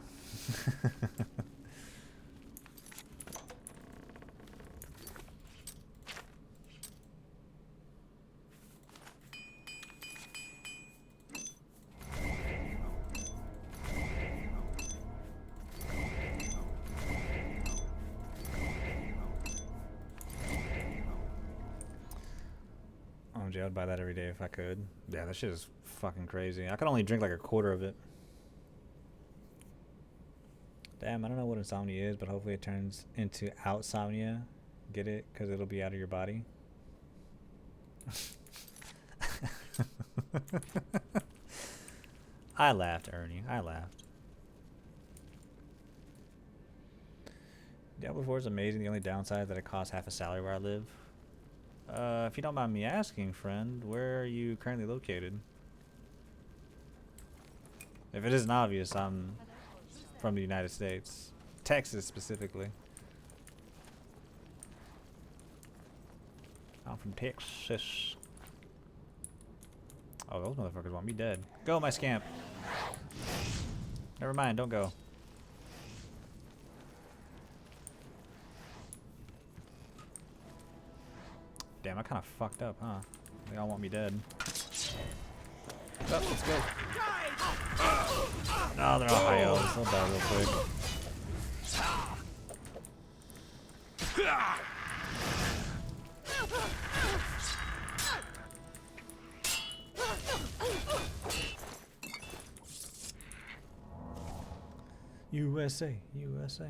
OMG, I'd buy that every day if I could. Yeah, that shit is fucking crazy. I could only drink like a quarter of it. Damn, I don't know what insomnia is, but hopefully it turns into outsomnia. Get it? Because it'll be out of your body. I laughed, Ernie. I laughed. Diablo 4 is amazing. The only downside is that it costs half a salary where I live. If you don't mind me asking, friend, where are you currently located? If it isn't obvious, I'm from the United States. Texas, specifically. I'm from Texas. Oh, those motherfuckers want me dead. Go, my scamp. Never mind, don't go. Damn, I kind of fucked up, huh? They all want me dead. Oh, let's go. No, they're all high elves. They'll die real quick. USA, USA.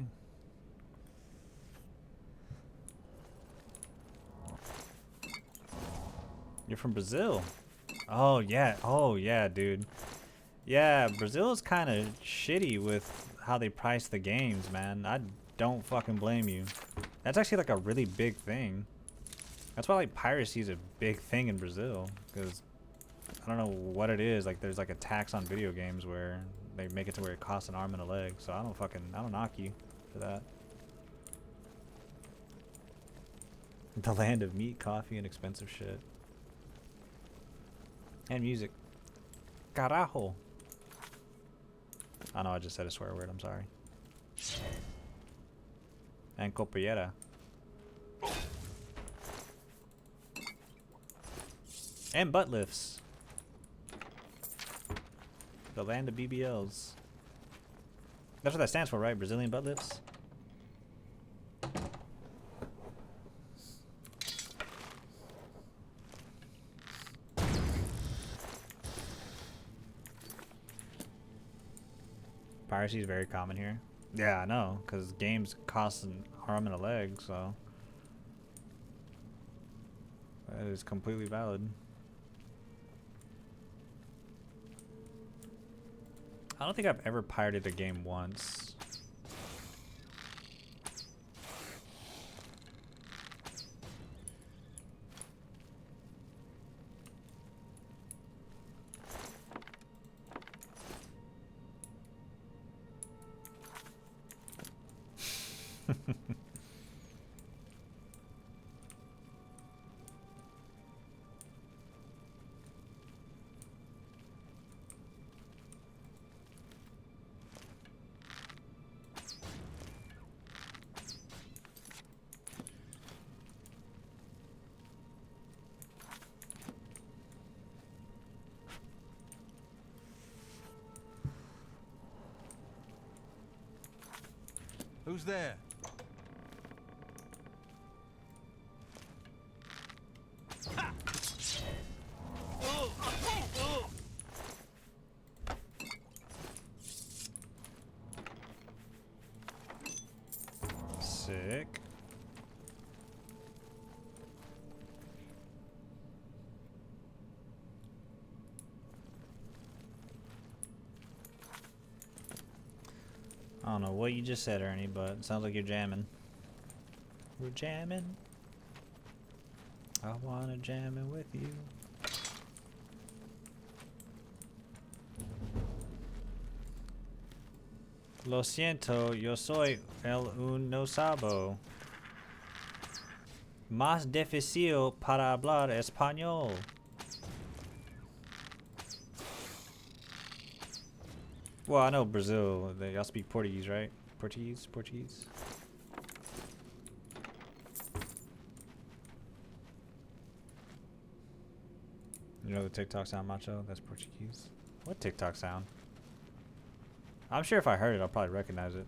You're from Brazil? Oh yeah, dude. Yeah, Brazil is kind of shitty with how they price the games, man. I don't fucking blame you. That's actually like a really big thing. That's why like piracy is a big thing in Brazil, because I don't know what it is. Like there's like a tax on video games where they make it to where it costs an arm and a leg. So I don't knock you for that. The land of meat, coffee, and expensive shit. And music. Carajo. I know I just said a swear word, I'm sorry. And copillera. And butt lifts. The land of BBLs. That's what that stands for, right? Brazilian butt lifts? Piracy is very common here. Yeah, I know, because games cost an arm and a leg, so that is completely valid. I don't think I've ever pirated a game once. Who's there? Sick. I don't know what you just said, Ernie, but it sounds like you're jamming. We're jamming. I wanna jam it with you. Lo siento, yo soy el un no sabo. Más difícil para hablar español. Well, I know Brazil, y'all speak Portuguese, right? Portuguese? You know the TikTok sound, Macho? That's Portuguese. What TikTok sound? I'm sure if I heard it, I'll probably recognize it.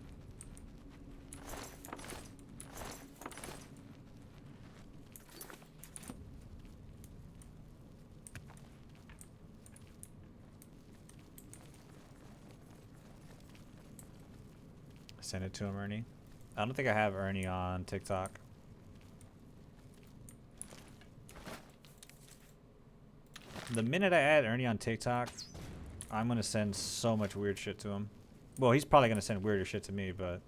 Send it to him, Ernie. I don't think I have Ernie on TikTok. The minute I add Ernie on TikTok, I'm gonna send so much weird shit to him. Well, he's probably gonna send weirder shit to me, but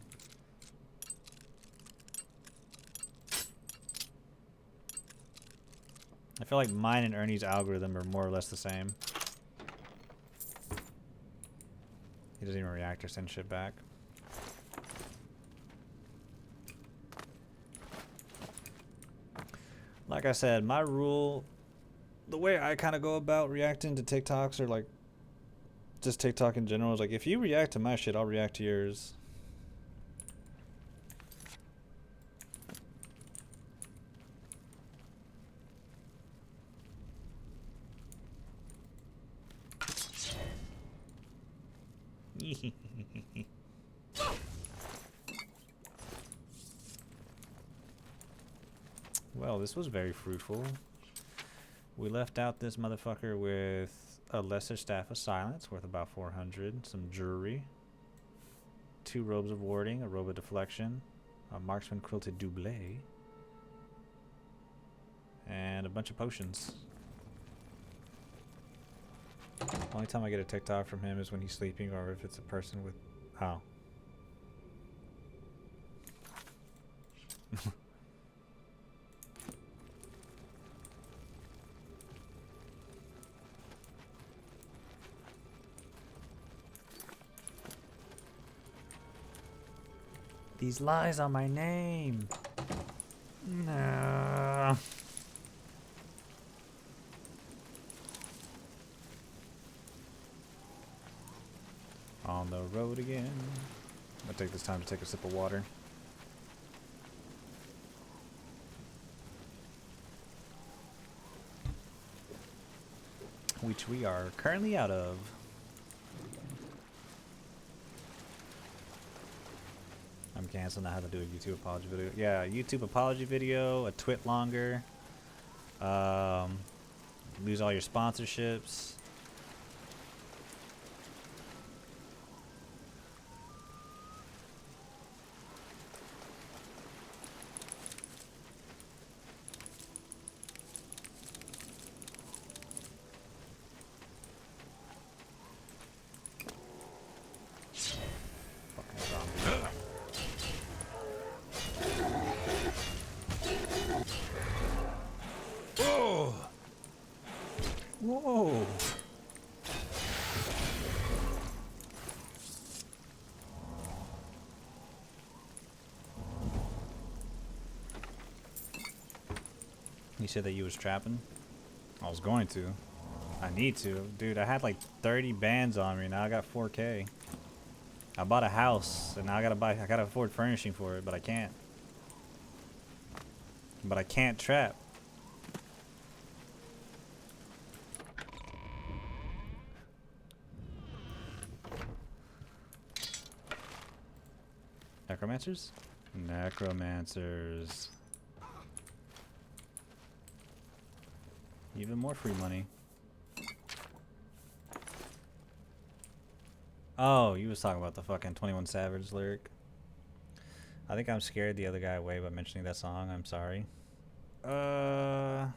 I feel like mine and Ernie's algorithm are more or less the same. He doesn't even react or send shit back. Like I said, my rule, the way I kind of go about reacting to TikToks or like just TikTok in general is like, if you react to my shit, I'll react to yours. Well, this was very fruitful. We left out this motherfucker with a lesser staff of silence worth about 400, some jewelry, 2 robes of warding, a robe of deflection, a marksman quilted doublet, and a bunch of potions. Only time I get a TikTok from him is when he's sleeping or if it's a person with... Oh. These lies on my name. No. On the road again. I'm gonna take this time to take a sip of water. Which we are currently out of. I'm canceling how to do a YouTube apology video. Yeah, YouTube apology video, a twit longer. Lose all your sponsorships. Whoa. You said that you was trapping? I was going to. I need to. Dude, I had like 30 bands on me. Now I got 4K. I bought a house and now I gotta afford furnishing for it, but I can't. But I can't trap. Necromancers? Necromancers. Even more free money. Oh, you was talking about the fucking 21 Savage lyric. I think I'm scared the other guy away by mentioning that song. I'm sorry. Oh,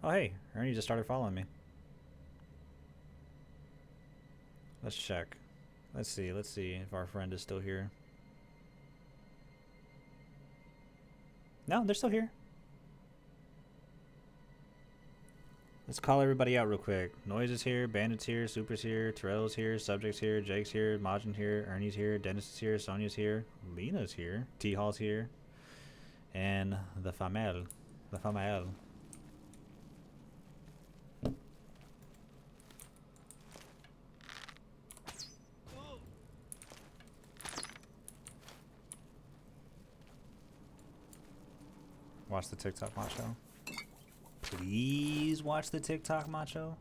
hey. Ernie just started following me. Let's check. Let's see if our friend is still here. No, they're still here. Let's call everybody out real quick. Noise is here, Bandit's here, Super's here, Terrell's here, Subject's here, Jake's here, Majin here, Ernie's here, Dennis is here, Sonia's here, Lena's here, T-Hall's here, and the Famel. The Famel. Watch the TikTok macho. Please watch the TikTok macho.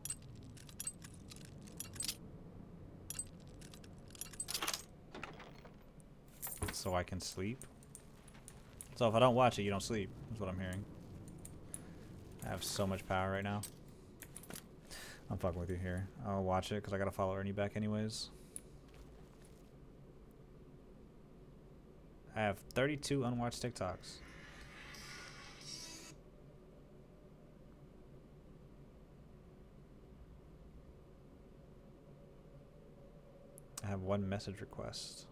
So I can sleep. So if I don't watch it, you don't sleep, is what I'm hearing. I have so much power right now. I'm fucking with you here. I'll watch it because I gotta follow Ernie back anyways. I have 32 unwatched TikToks. I have one message request.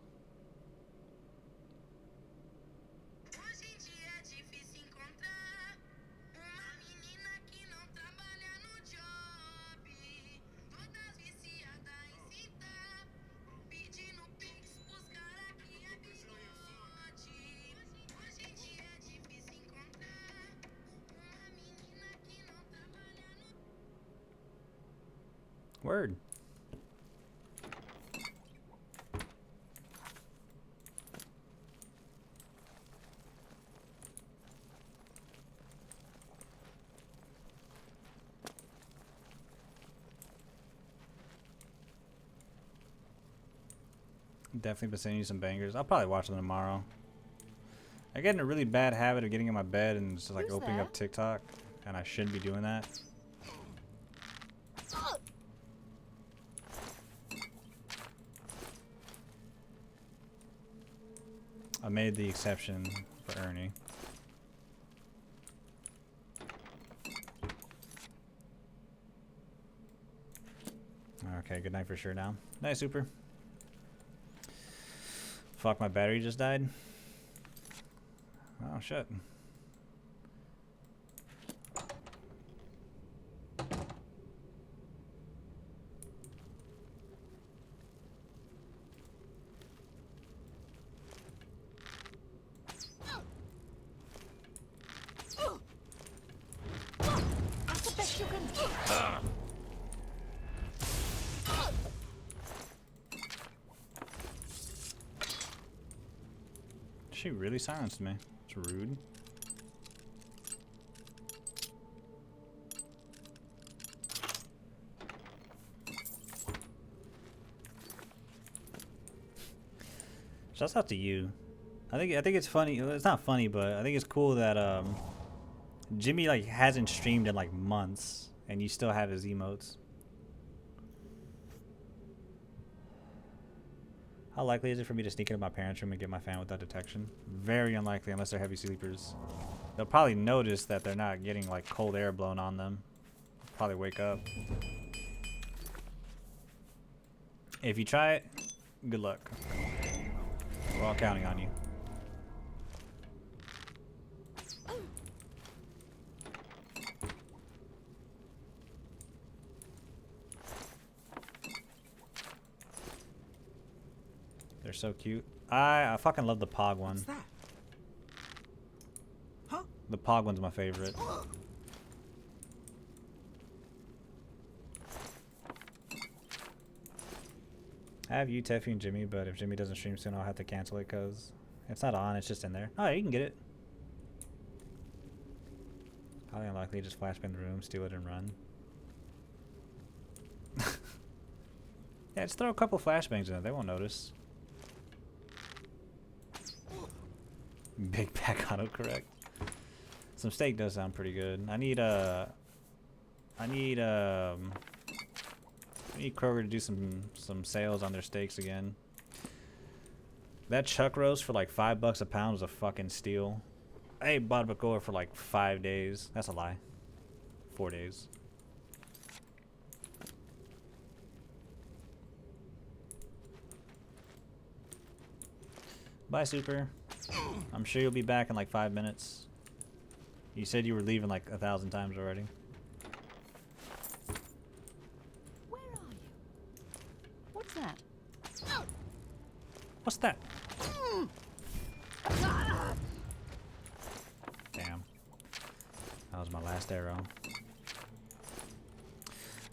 Word. Definitely been sending you some bangers. I'll probably watch them tomorrow. I get in a really bad habit of getting in my bed and just like opening up TikTok, and I shouldn't be doing that. I made the exception for Ernie. Okay, good night for sure now. Night, Super. Fuck, my battery just died. Oh, shit. She really silenced me. It's rude. Shouts out to you. I think it's funny. It's not funny, but I think it's cool that Jimmy like hasn't streamed in like months, and you still have his emotes. How likely is it for me to sneak into my parents' room and get my fan without detection? Very unlikely unless they're heavy sleepers. They'll probably notice that they're not getting like cold air blown on them. Probably wake up. If you try it, good luck. We're all counting on you. They're so cute. I fucking love the Pog one. What's that? Huh? The Pog one's my favorite. I have you, Teffy, and Jimmy, but if Jimmy doesn't stream soon, I'll have to cancel it because it's not on. It's just in there. Oh, yeah, you can get it. Highly unlikely. Just flashbang the room, steal it, and run. Yeah, just throw a couple flashbangs in it. They won't notice. Big pack autocorrect. Some steak does sound pretty good. I need Kroger to do some sales on their steaks again. That chuck roast for like $5 a pound was a fucking steal. I ate barbacoa for like 5 days. That's a lie. 4 days. Bye, Super. I'm sure you'll be back in like 5 minutes. You said you were leaving like 1,000 times already. Where are you? What's that? What's that? Damn. That was my last arrow.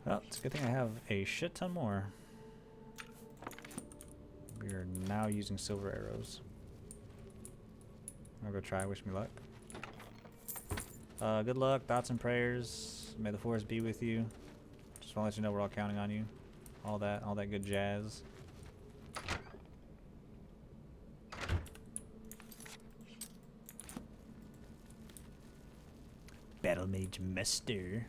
Well, it's a good thing I have a shit ton more. We are now using silver arrows. I'll go try. Wish me luck. Good luck, thoughts and prayers. May the force be with you. Just want to let you know we're all counting on you. All that good jazz. Battle Mage Master.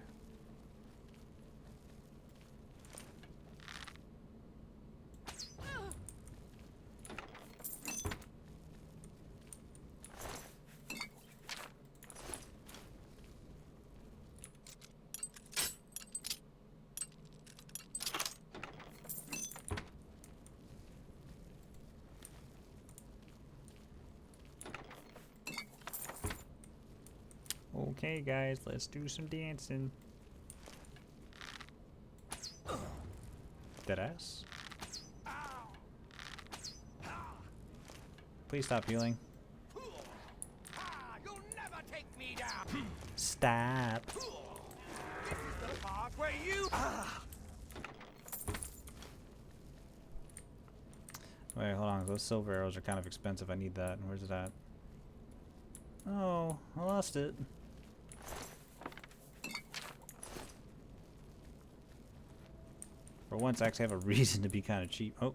Okay, guys, let's do some dancing. Deadass. Please stop healing. You'll never take me down. Stop. This is the part where you. Wait, hold on. Those silver arrows are kind of expensive. I need that. Where's it at? Oh, I lost it. For once, I actually have a reason to be kind of cheap. Oh.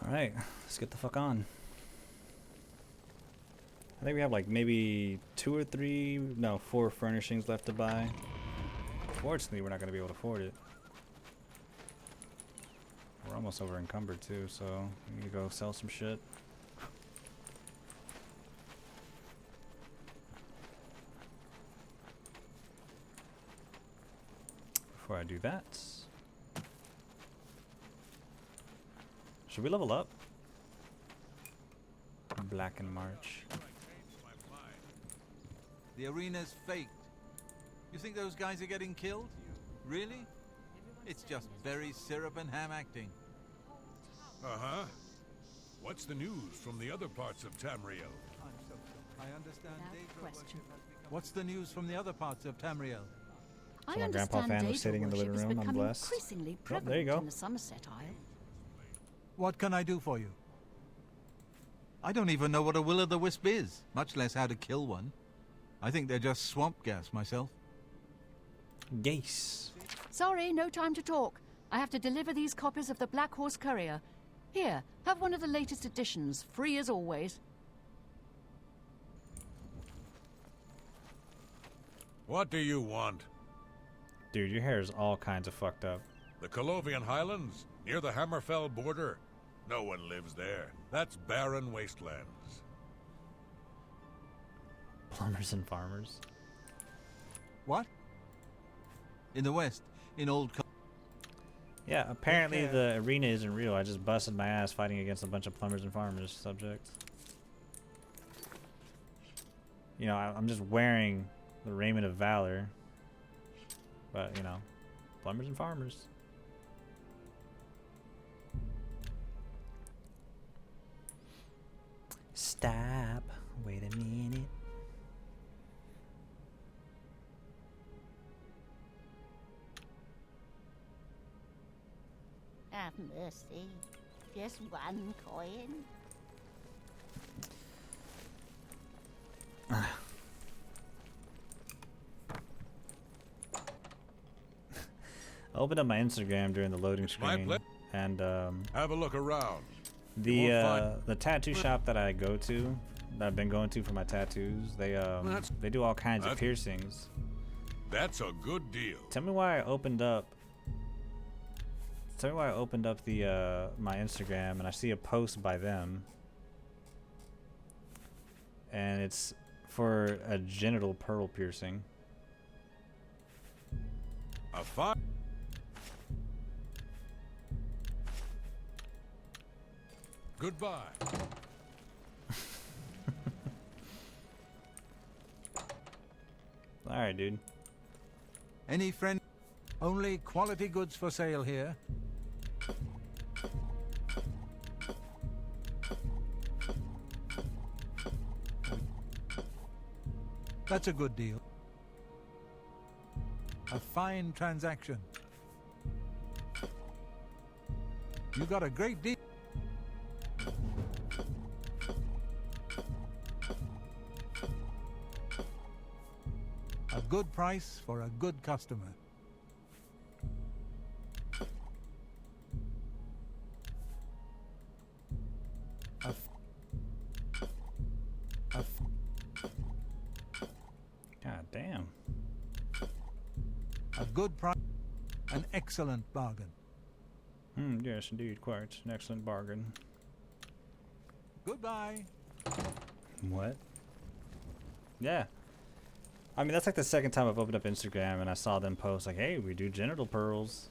Alright, let's get the fuck on. I think we have like maybe 2 or 3, no, 4 furnishings left to buy. Fortunately, we're not going to be able to afford it. We're almost over encumbered too, so we need to go sell some shit. Before I do that, should we level up? Black and March. The arena's faked. You think those guys are getting killed? Really? It's just berry syrup and ham acting. Uh-huh. What's the news from the other parts of Tamriel? I understand. Question. What's the news from the other parts of Tamriel? I So my grandpa understand fan was sitting in the living data worship room. is I'm becoming blessed. increasingly Oh, there you prevalent go. in the Somerset Isle. What can I do for you? I don't even know what a will-o'-the-wisp is, much less how to kill one. I think they're just swamp gas myself. Gace. Sorry, no time to talk. I have to deliver these copies of the Black Horse Courier. Here, have one of the latest editions, free as always. What do you want? Dude, your hair is all kinds of fucked up. The Colovian Highlands, near the Hammerfell border. No one lives there. That's barren wastelands. Plumbers and farmers. What? In the west, in old... Yeah, apparently the arena isn't real. I just busted my ass fighting against a bunch of plumbers and farmers subjects. You know, I'm just wearing the raiment of valor. But, you know, plumbers and farmers. Stop. Wait a minute. Have mercy. Just one coin. I opened up my Instagram during the loading My screen, and have a look around. the tattoo shop that I go to, that I've been going to for my tattoos, they do all kinds of piercings. That's a good deal. Tell me why I opened up the my Instagram and I see a post by them, and it's for a genital pearl piercing. A fine. Goodbye. All right, dude. Any friend? Only quality goods for sale here. That's a good deal. A fine transaction. You got a great deal. A good price for a good customer. God damn. A good price. An excellent bargain. Yes, indeed, quite an excellent bargain. Goodbye. What? Yeah. I mean, that's like the second time I've opened up Instagram and I saw them post like, hey, we do genital pearls.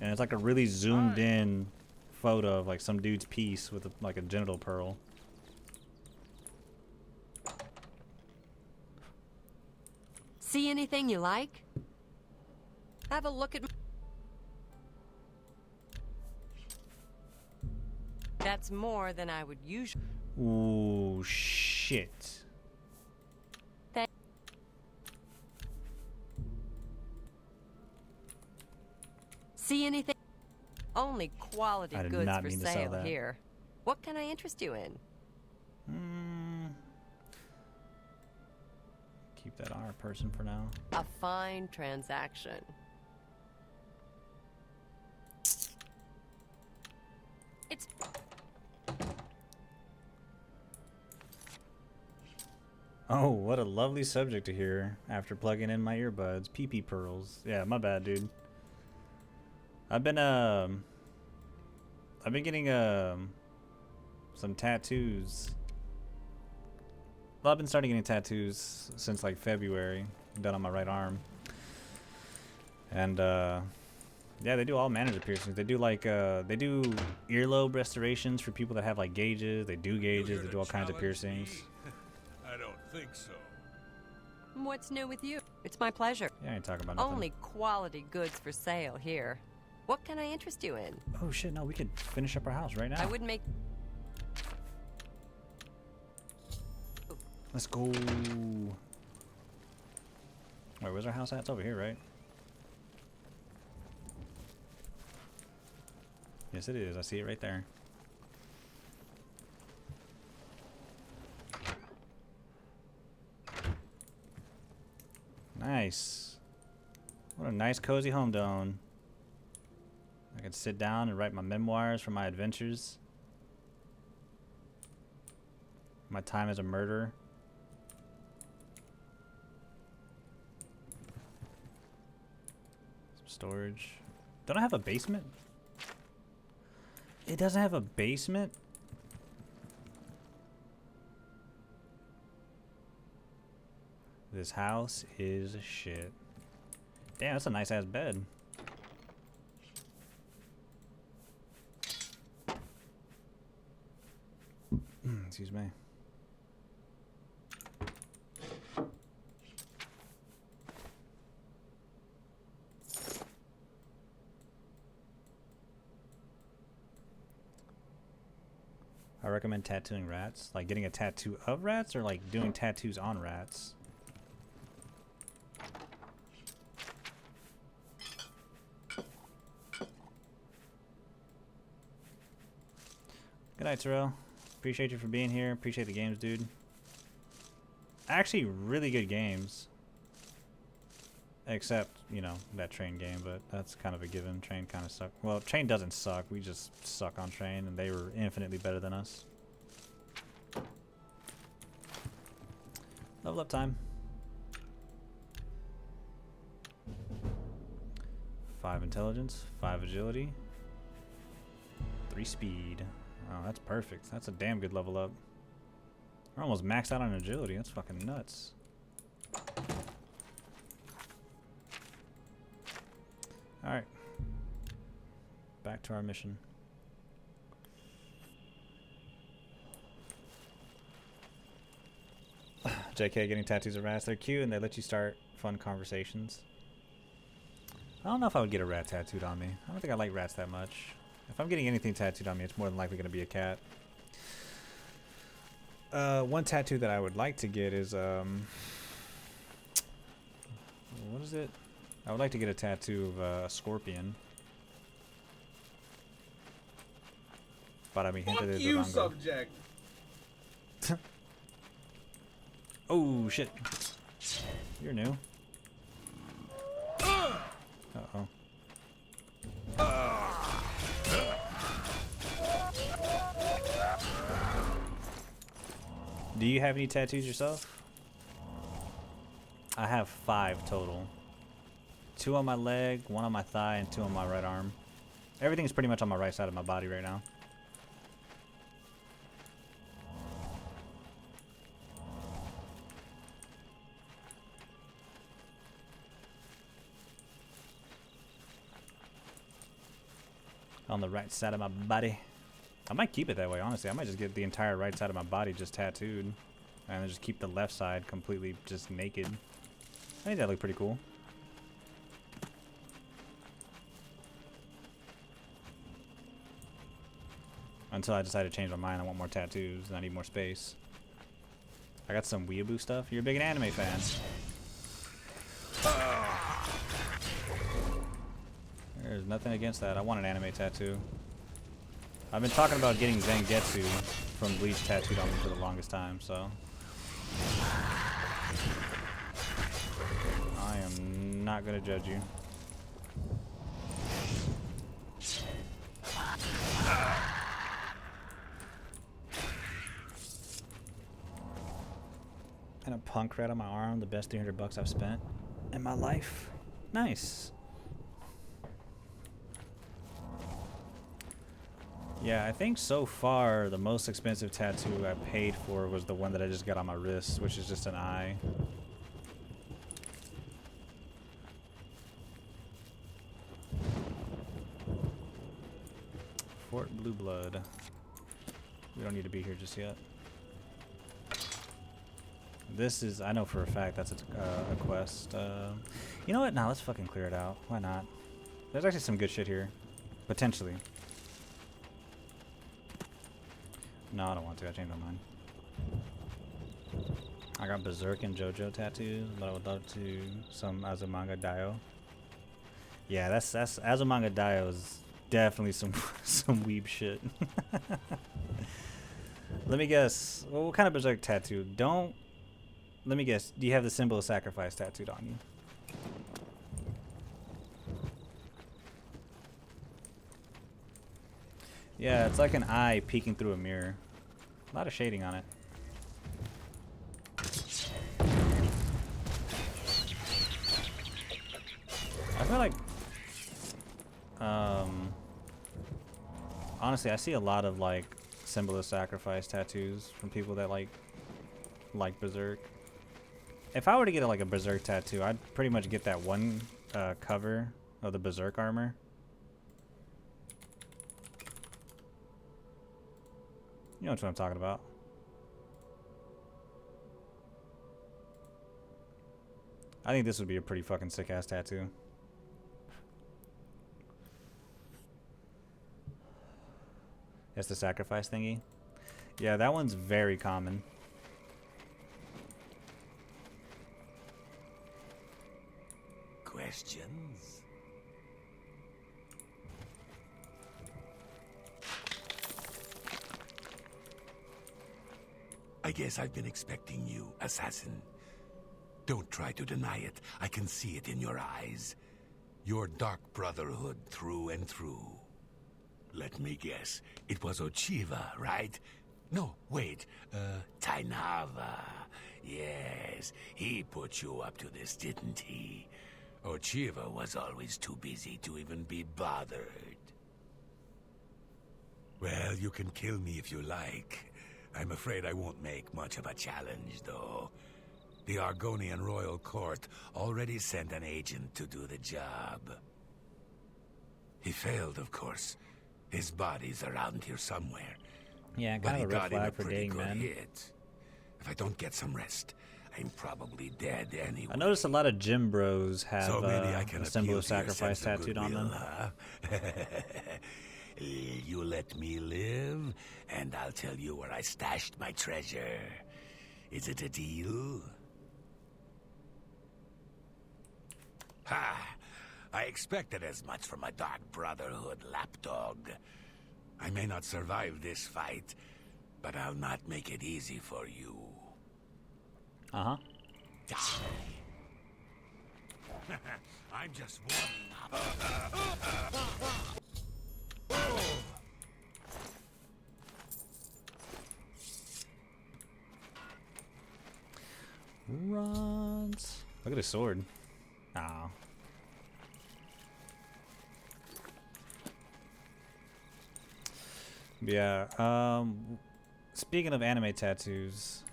And it's like a really zoomed in photo of like some dude's piece with like a genital pearl. See anything you like? Have a look at. That's more than I would usually. Ooh, shit. See anything? Only quality I did goods not for mean to sell sale that. here. What can I interest you in? Keep that on our person for now. A fine transaction. It's. Oh, what a lovely subject to hear after plugging in my earbuds. Pee-pee pearls. Yeah, my bad, dude. I've been getting some tattoos. Well, I've been starting getting tattoos since like February, done on my right arm. And yeah, they do all manners of piercings. They do like they do earlobe restorations for people that have like gauges. They do gauges. They do all kinds of piercings. I don't think so. What's new with you? It's my pleasure. Yeah, I ain't talking about nothing. Only quality goods for sale here. What can I interest you in? Oh shit, no, we could finish up our house right now. I wouldn't make. Let's go. Wait, where's our house at? It's over here, right? Yes, it is. I see it right there. Nice. What a nice, cozy home, Don. I can sit down and write my memoirs from my adventures. My time as a murderer. Some storage. Don't I have a basement? It doesn't have a basement? This house is shit. Damn, that's a nice ass bed. Excuse me. I recommend tattooing rats. Like getting a tattoo of rats or like doing tattoos on rats. Good night, Terrell. Appreciate you for being here. Appreciate the games, dude. Actually, really good games. Except, you know, that train game, but that's kind of a given. Train kind of suck. Well, train doesn't suck. We just suck on train, and they were infinitely better than us. Level up time. 5 intelligence, 5 agility, 3 speed. Oh, that's perfect. That's a damn good level up. We're almost maxed out on agility. That's fucking nuts. Alright. Back to our mission. JK, getting tattoos of rats. They're cute and they let you start fun conversations. I don't know if I would get a rat tattooed on me. I don't think I like rats that much. If I'm getting anything tattooed on me, it's more than likely going to be a cat. One tattoo that I would like to get is, what is it? I would like to get a tattoo of a scorpion. Para mi gente de you, Durango. subject. Oh, shit. You're new. Uh-oh. Do you have any tattoos yourself? I have 5 total. 2 on my leg, 1 on my thigh, and 2 on my right arm. Everything's pretty much on my right side of my body right now. On the right side of my body. I might keep it that way, honestly. I might just get the entire right side of my body just tattooed. And then just keep the left side completely just naked. I think that'd look pretty cool. Until I decide to change my mind. I want more tattoos and I need more space. I got some weeaboo stuff. You're a big anime fan. There's nothing against that. I want an anime tattoo. I've been talking about getting Zangetsu from Bleach tattooed on me for the longest time, so. I am not gonna judge you. And a punk rat on my arm, the best $300 I've spent in my life. Nice. Yeah, I think so far the most expensive tattoo I paid for was the one that I just got on my wrist, which is just an eye. Fort Blue Blood. We don't need to be here just yet. This is, I know for a fact that's a quest. You know what? Nah, let's fucking clear it out. Why not? There's actually some good shit here. Potentially. No, I don't want to. I changed my mind. I got Berserk and JoJo tattoos, but I would love to some Azumanga Daioh. Yeah, that's Azumanga Daioh is definitely some weeb shit. Let me guess. Well, what kind of Berserk tattoo? Let me guess. Do you have the symbol of sacrifice tattooed on you? Yeah, it's like an eye peeking through a mirror. A lot of shading on it. I feel like, honestly, I see a lot of like symbol of sacrifice tattoos from people that like Berserk. If I were to get like a Berserk tattoo, I'd pretty much get that one cover of the Berserk armor. You know what I'm talking about. I think this would be a pretty fucking sick ass tattoo. That's the sacrifice thingy. Yeah, that one's very common. Questions? I guess I've been expecting you, assassin. Don't try to deny it. I can see it in your eyes. Your Dark Brotherhood through and through. Let me guess. It was Ochiva, right? No, wait. Tainava. Yes, he put you up to this, didn't he? Ochiva was always too busy to even be bothered. Well, you can kill me if you like. I'm afraid I won't make much of a challenge, though. The Argonian Royal Court already sent an agent to do the job. He failed, of course. His body's around here somewhere. Yeah, But kind he of a red got in a flag for pretty dating good men. hit. If I don't get some rest, I'm probably dead anyway. I noticed a lot of gym bros have So maybe I can a symbol appeal of to your sacrifice sense of tattooed on goodwill, them. huh? You let me live, and I'll tell you where I stashed my treasure. Is it a deal? Ha! I expected as much from a Dark Brotherhood lapdog. I may not survive this fight, but I'll not make it easy for you. Uh-huh. I'm just warming up. Runs. Look at his sword. Oh. Yeah. Speaking of anime tattoos,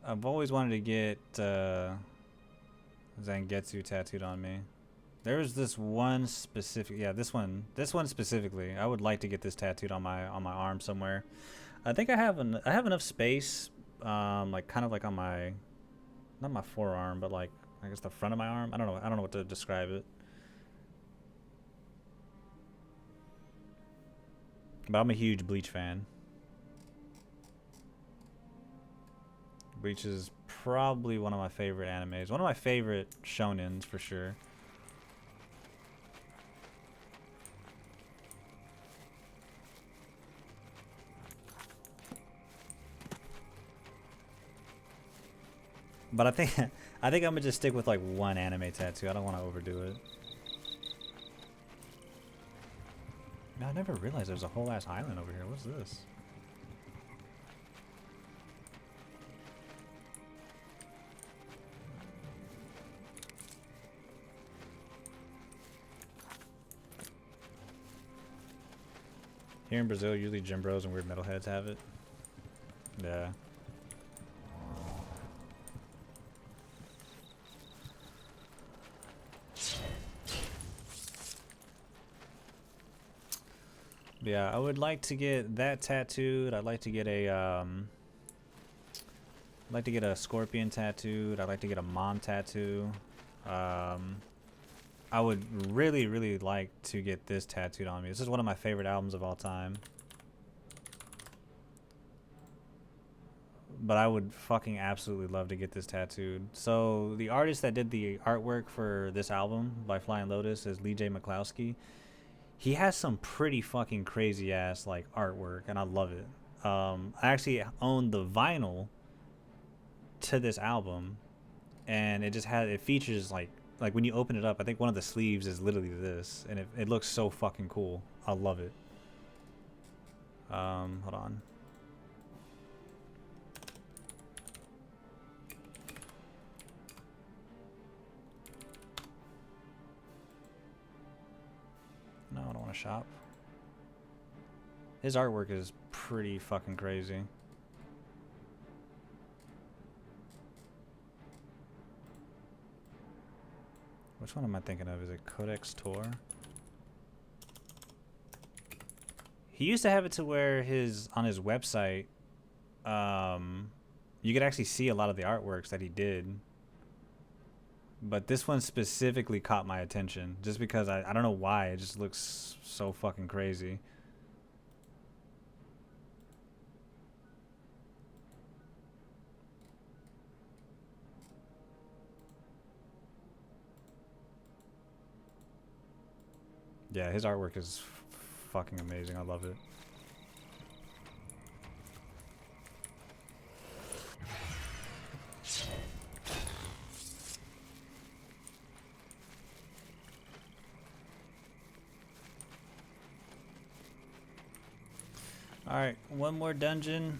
I've always wanted to get Zangetsu tattooed on me. There's this one specific, yeah, this one specifically. I would like to get this tattooed on my arm somewhere. I think I have enough space, like kind of like on my, not my forearm, but like I guess the front of my arm. I don't know what to describe it. But I'm a huge Bleach fan. Bleach is probably one of my favorite animes. One of my favorite shonens for sure. But I think I'm gonna just stick with like one anime tattoo. I don't want to overdo it. Man, I never realized there's a whole ass island over here. What's this? Here in Brazil, usually gym bros and weird metalheads have it. Yeah. Yeah, I would like to get that tattooed. I'd like to get a scorpion tattooed. I'd like to get a mom tattoo. I would really, really like to get this tattooed on me. This is one of my favorite albums of all time. But I would fucking absolutely love to get this tattooed. So the artist that did the artwork for this album by Flying Lotus is Lee J. McCloskey. He has some pretty fucking crazy ass like artwork, and I love it. I actually own the vinyl to this album, and it features like when you open it up, I think one of the sleeves is literally this, and it looks so fucking cool. I love it. Hold on. No, I don't want to shop. His artwork is pretty fucking crazy. Which one am I thinking of? Is it Codex Tor? He used to have it to where on his website, you could actually see a lot of the artworks that he did. But this one specifically caught my attention just because I don't know why, it just looks so fucking crazy. Yeah, his artwork is fucking amazing. I love it. Alright, one more dungeon.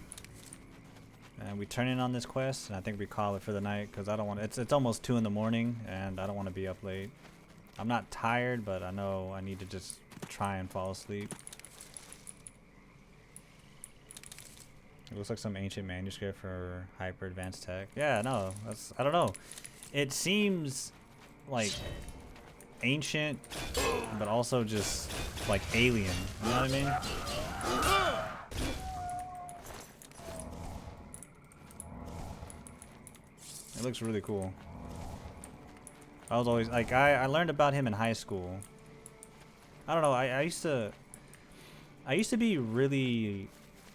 And we turn in on this quest, and I think we call it for the night, because I don't want it's almost 2 in the morning, and I don't want to be up late. I'm not tired, but I know I need to just try and fall asleep. It looks like some ancient manuscript for hyper advanced tech. Yeah, no, I don't know. It seems like ancient, but also just like alien. You know what I mean? It looks really cool. I was always like, I learned about him in high school. I don't know. I used to be really,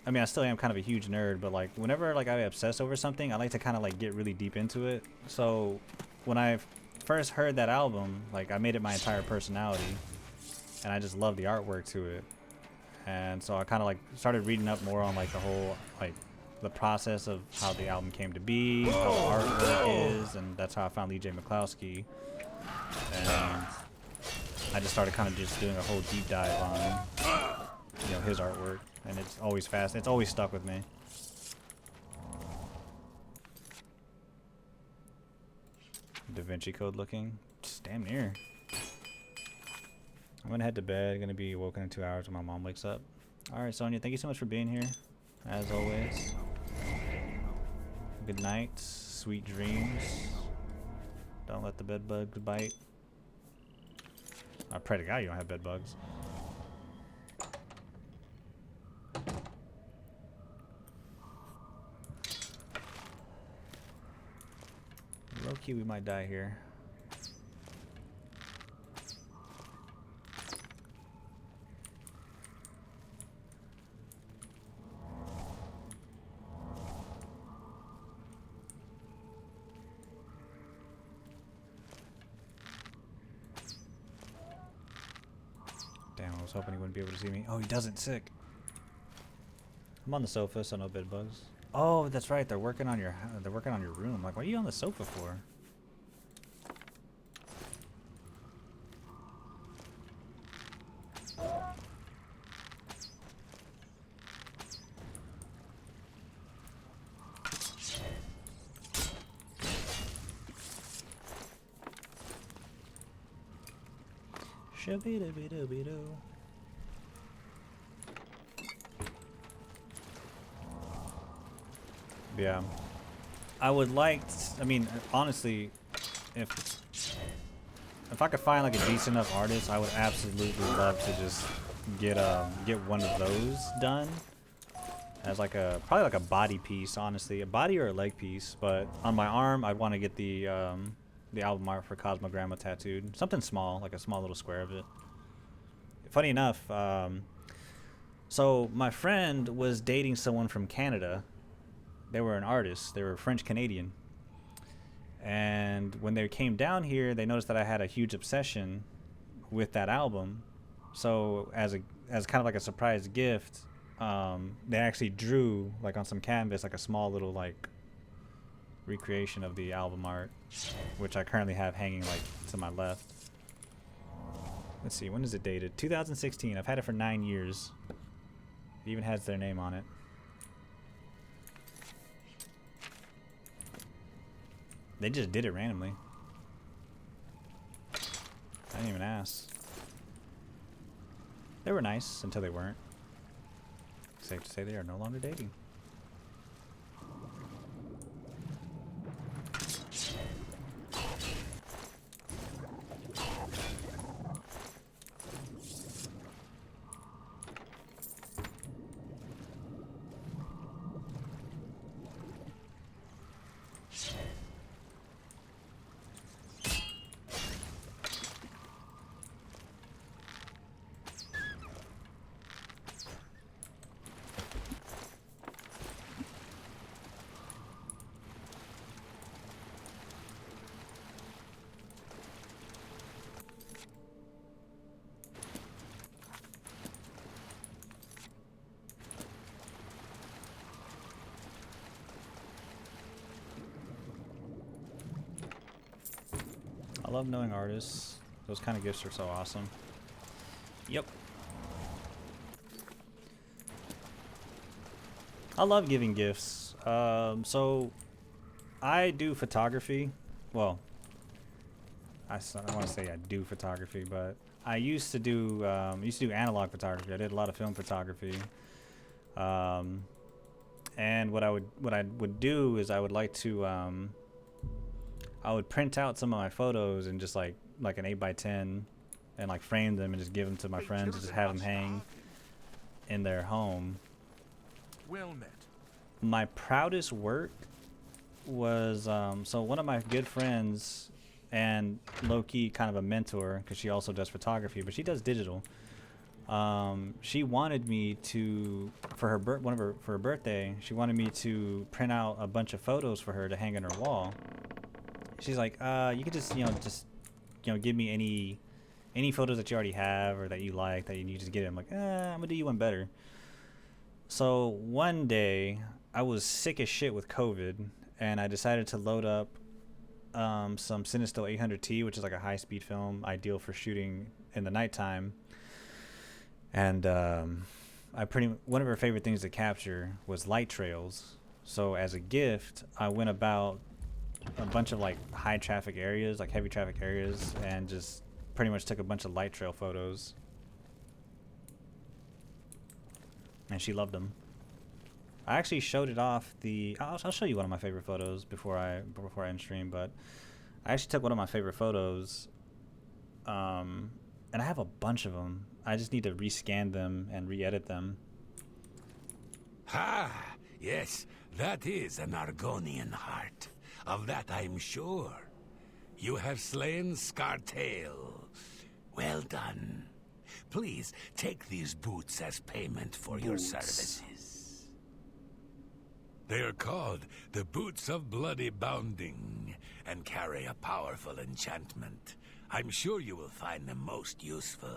I mean, I still am kind of a huge nerd, but like whenever like I obsess over something, I like to kind of like get really deep into it. So when I first heard that album, like I made it my entire personality, and I just love the artwork to it. And so I kind of like started reading up more on like the whole like the process of how the album came to be, how the artwork is, and that's how I found Lee J. McCloskey. And I just started kind of just doing a whole deep dive on, you know, his artwork, and it's always fast. It's always stuck with me. Da Vinci Code looking, just damn near. I'm gonna head to bed. Gonna be woken in 2 hours when my mom wakes up. All right, Sonia, thank you so much for being here, as always. Good night, sweet dreams. Don't let the bed bugs bite. I pray to God you don't have bed bugs. Low key, we might die here. Damn, I was hoping he wouldn't be able to see me. Oh, he doesn't. Sick. I'm on the sofa, so no bed bugs. Oh, that's right. They're working on your room. Like, what are you on the sofa for? Shabby-dabby-dabby-doo. Yeah, I would like. I mean, honestly, if I could find like a decent enough artist, I would absolutely love to just get one of those done as like probably like a body piece. Honestly, a body or a leg piece. But on my arm, I'd want to get the album art for Cosmogramma tattooed. Something small, like a small little square of it. Funny enough, so my friend was dating someone from Canada. They were an artist. They were French Canadian. And when they came down here, they noticed that I had a huge obsession with that album. So as kind of like a surprise gift, they actually drew like on some canvas like a small little like recreation of the album art, which I currently have hanging like to my left. Let's see, when is it dated? 2016. I've had it for 9 years. It even has their name on it. They just did it randomly. I didn't even ask. They were nice until they weren't. Safe to say they are no longer dating. I love knowing artists. Those kind of gifts are so awesome. Yep. I love giving gifts. So I do photography. Well, I don't want to say I do photography, but I used to do analog photography. I did a lot of film photography. And what I would do is I would like to I would print out some of my photos and just like an 8x10 and like frame them and just give them to my friends and just have them hang in their home. Well met. My proudest work was so one of my good friends and low-key kind of a mentor, because she also does photography, but she does digital. She wanted me to, for her birthday, she wanted me to print out a bunch of photos for her to hang on her wall. She's like, you could just give me any photos that you already have or that you like that you just get it. I'm like, I'm gonna do you one better. So one day I was sick as shit with COVID, and I decided to load up some Cinestill 800T, which is like a high-speed film, ideal for shooting in the nighttime. And one of her favorite things to capture was light trails. So as a gift, I went about a bunch of like high traffic areas, like heavy traffic areas, and just pretty much took a bunch of light trail photos. And she loved them. I actually showed it off I'll show you one of my favorite photos before I end stream, but I actually took one of my favorite photos, and I have a bunch of them. I just need to rescan them and re-edit them. Ha! Yes, that is an Argonian heart. Of that I'm sure. You have slain Scartail. Well done. Please take these boots as payment for your services. They are called the Boots of Bloody Bounding and carry a powerful enchantment. I'm sure you will find them most useful.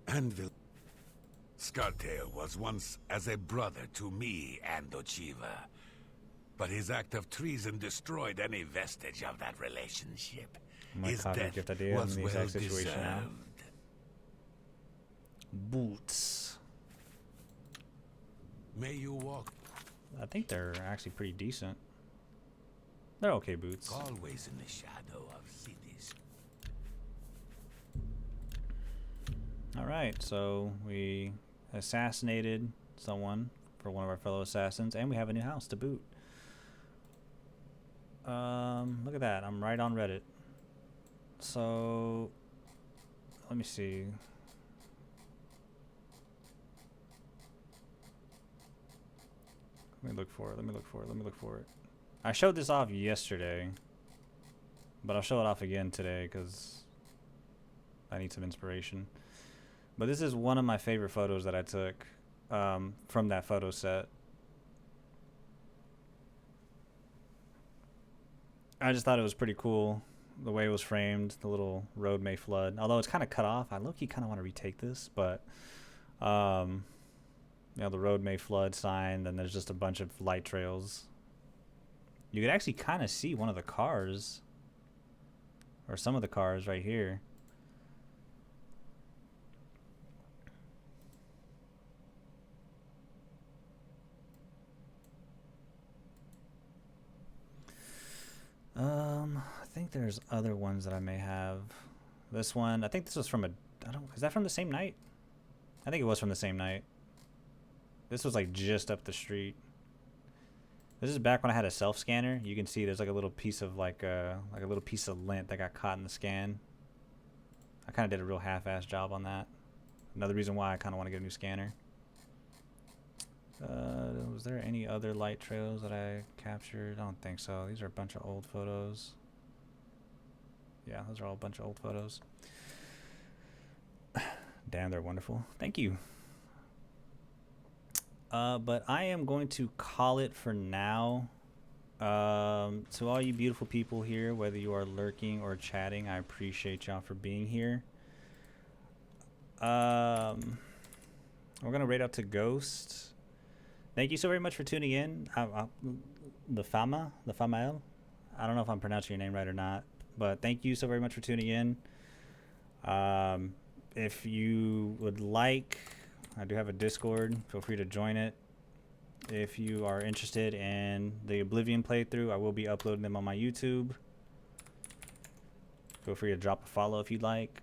Anvil. Scartail was once as a brother to me and Ochiva, but his act of treason destroyed any vestige of that relationship. His death was well deserved. Boots. May you walk. I think they're actually pretty decent. They're okay boots. Always in the shadow of cities. Alright, so we assassinated someone for one of our fellow assassins, and we have a new house to boot. Look at that. I'm right on Reddit. So, let me see. Let me look for it. I showed this off yesterday, but I'll show it off again today because I need some inspiration. But this is one of my favorite photos that I took from that photo set. I just thought it was pretty cool the way it was framed, the little road may flood. Although it's kind of cut off. I low-key kind of want to retake this, but you know, the road may flood sign, and there's just a bunch of light trails. You could actually kind of see one of the cars, or some of the cars right here. I think there's other ones that I may have. This one, I think this was from is that from the same night? I think it was from the same night. This was like just up the street. This is back when I had a self scanner. You can see there's like a little piece of like a little piece of lint that got caught in the scan. I kind of did a real half-ass job on that. Another reason why I kind of want to get a new scanner. Was there any other light trails that I captured? I don't think so. These are a bunch of old photos. Yeah, those are all a bunch of old photos. Damn, they're wonderful. Thank you. But I am going to call it for now. To all you beautiful people here, whether you are lurking or chatting, I appreciate y'all for being here. We're going to raid out to Ghost. Thank you so very much for tuning in. The Famael. I don't know if I'm pronouncing your name right or not, but thank you so very much for tuning in. If you would like I do have a Discord. Feel free to join it. If you are interested in the Oblivion playthrough, I will be uploading them on my YouTube. Feel free to drop a follow if you'd like.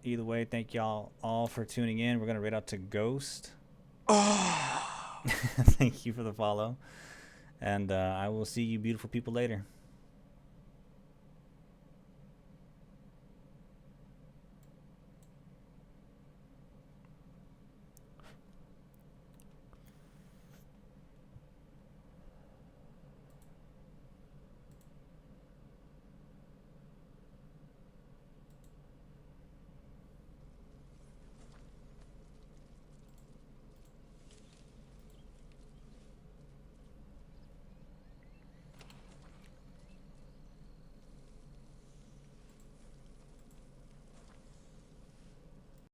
Either way, thank y'all all for tuning in. We're going to raid out to Ghost. Thank you for the follow. And I will see you beautiful people later.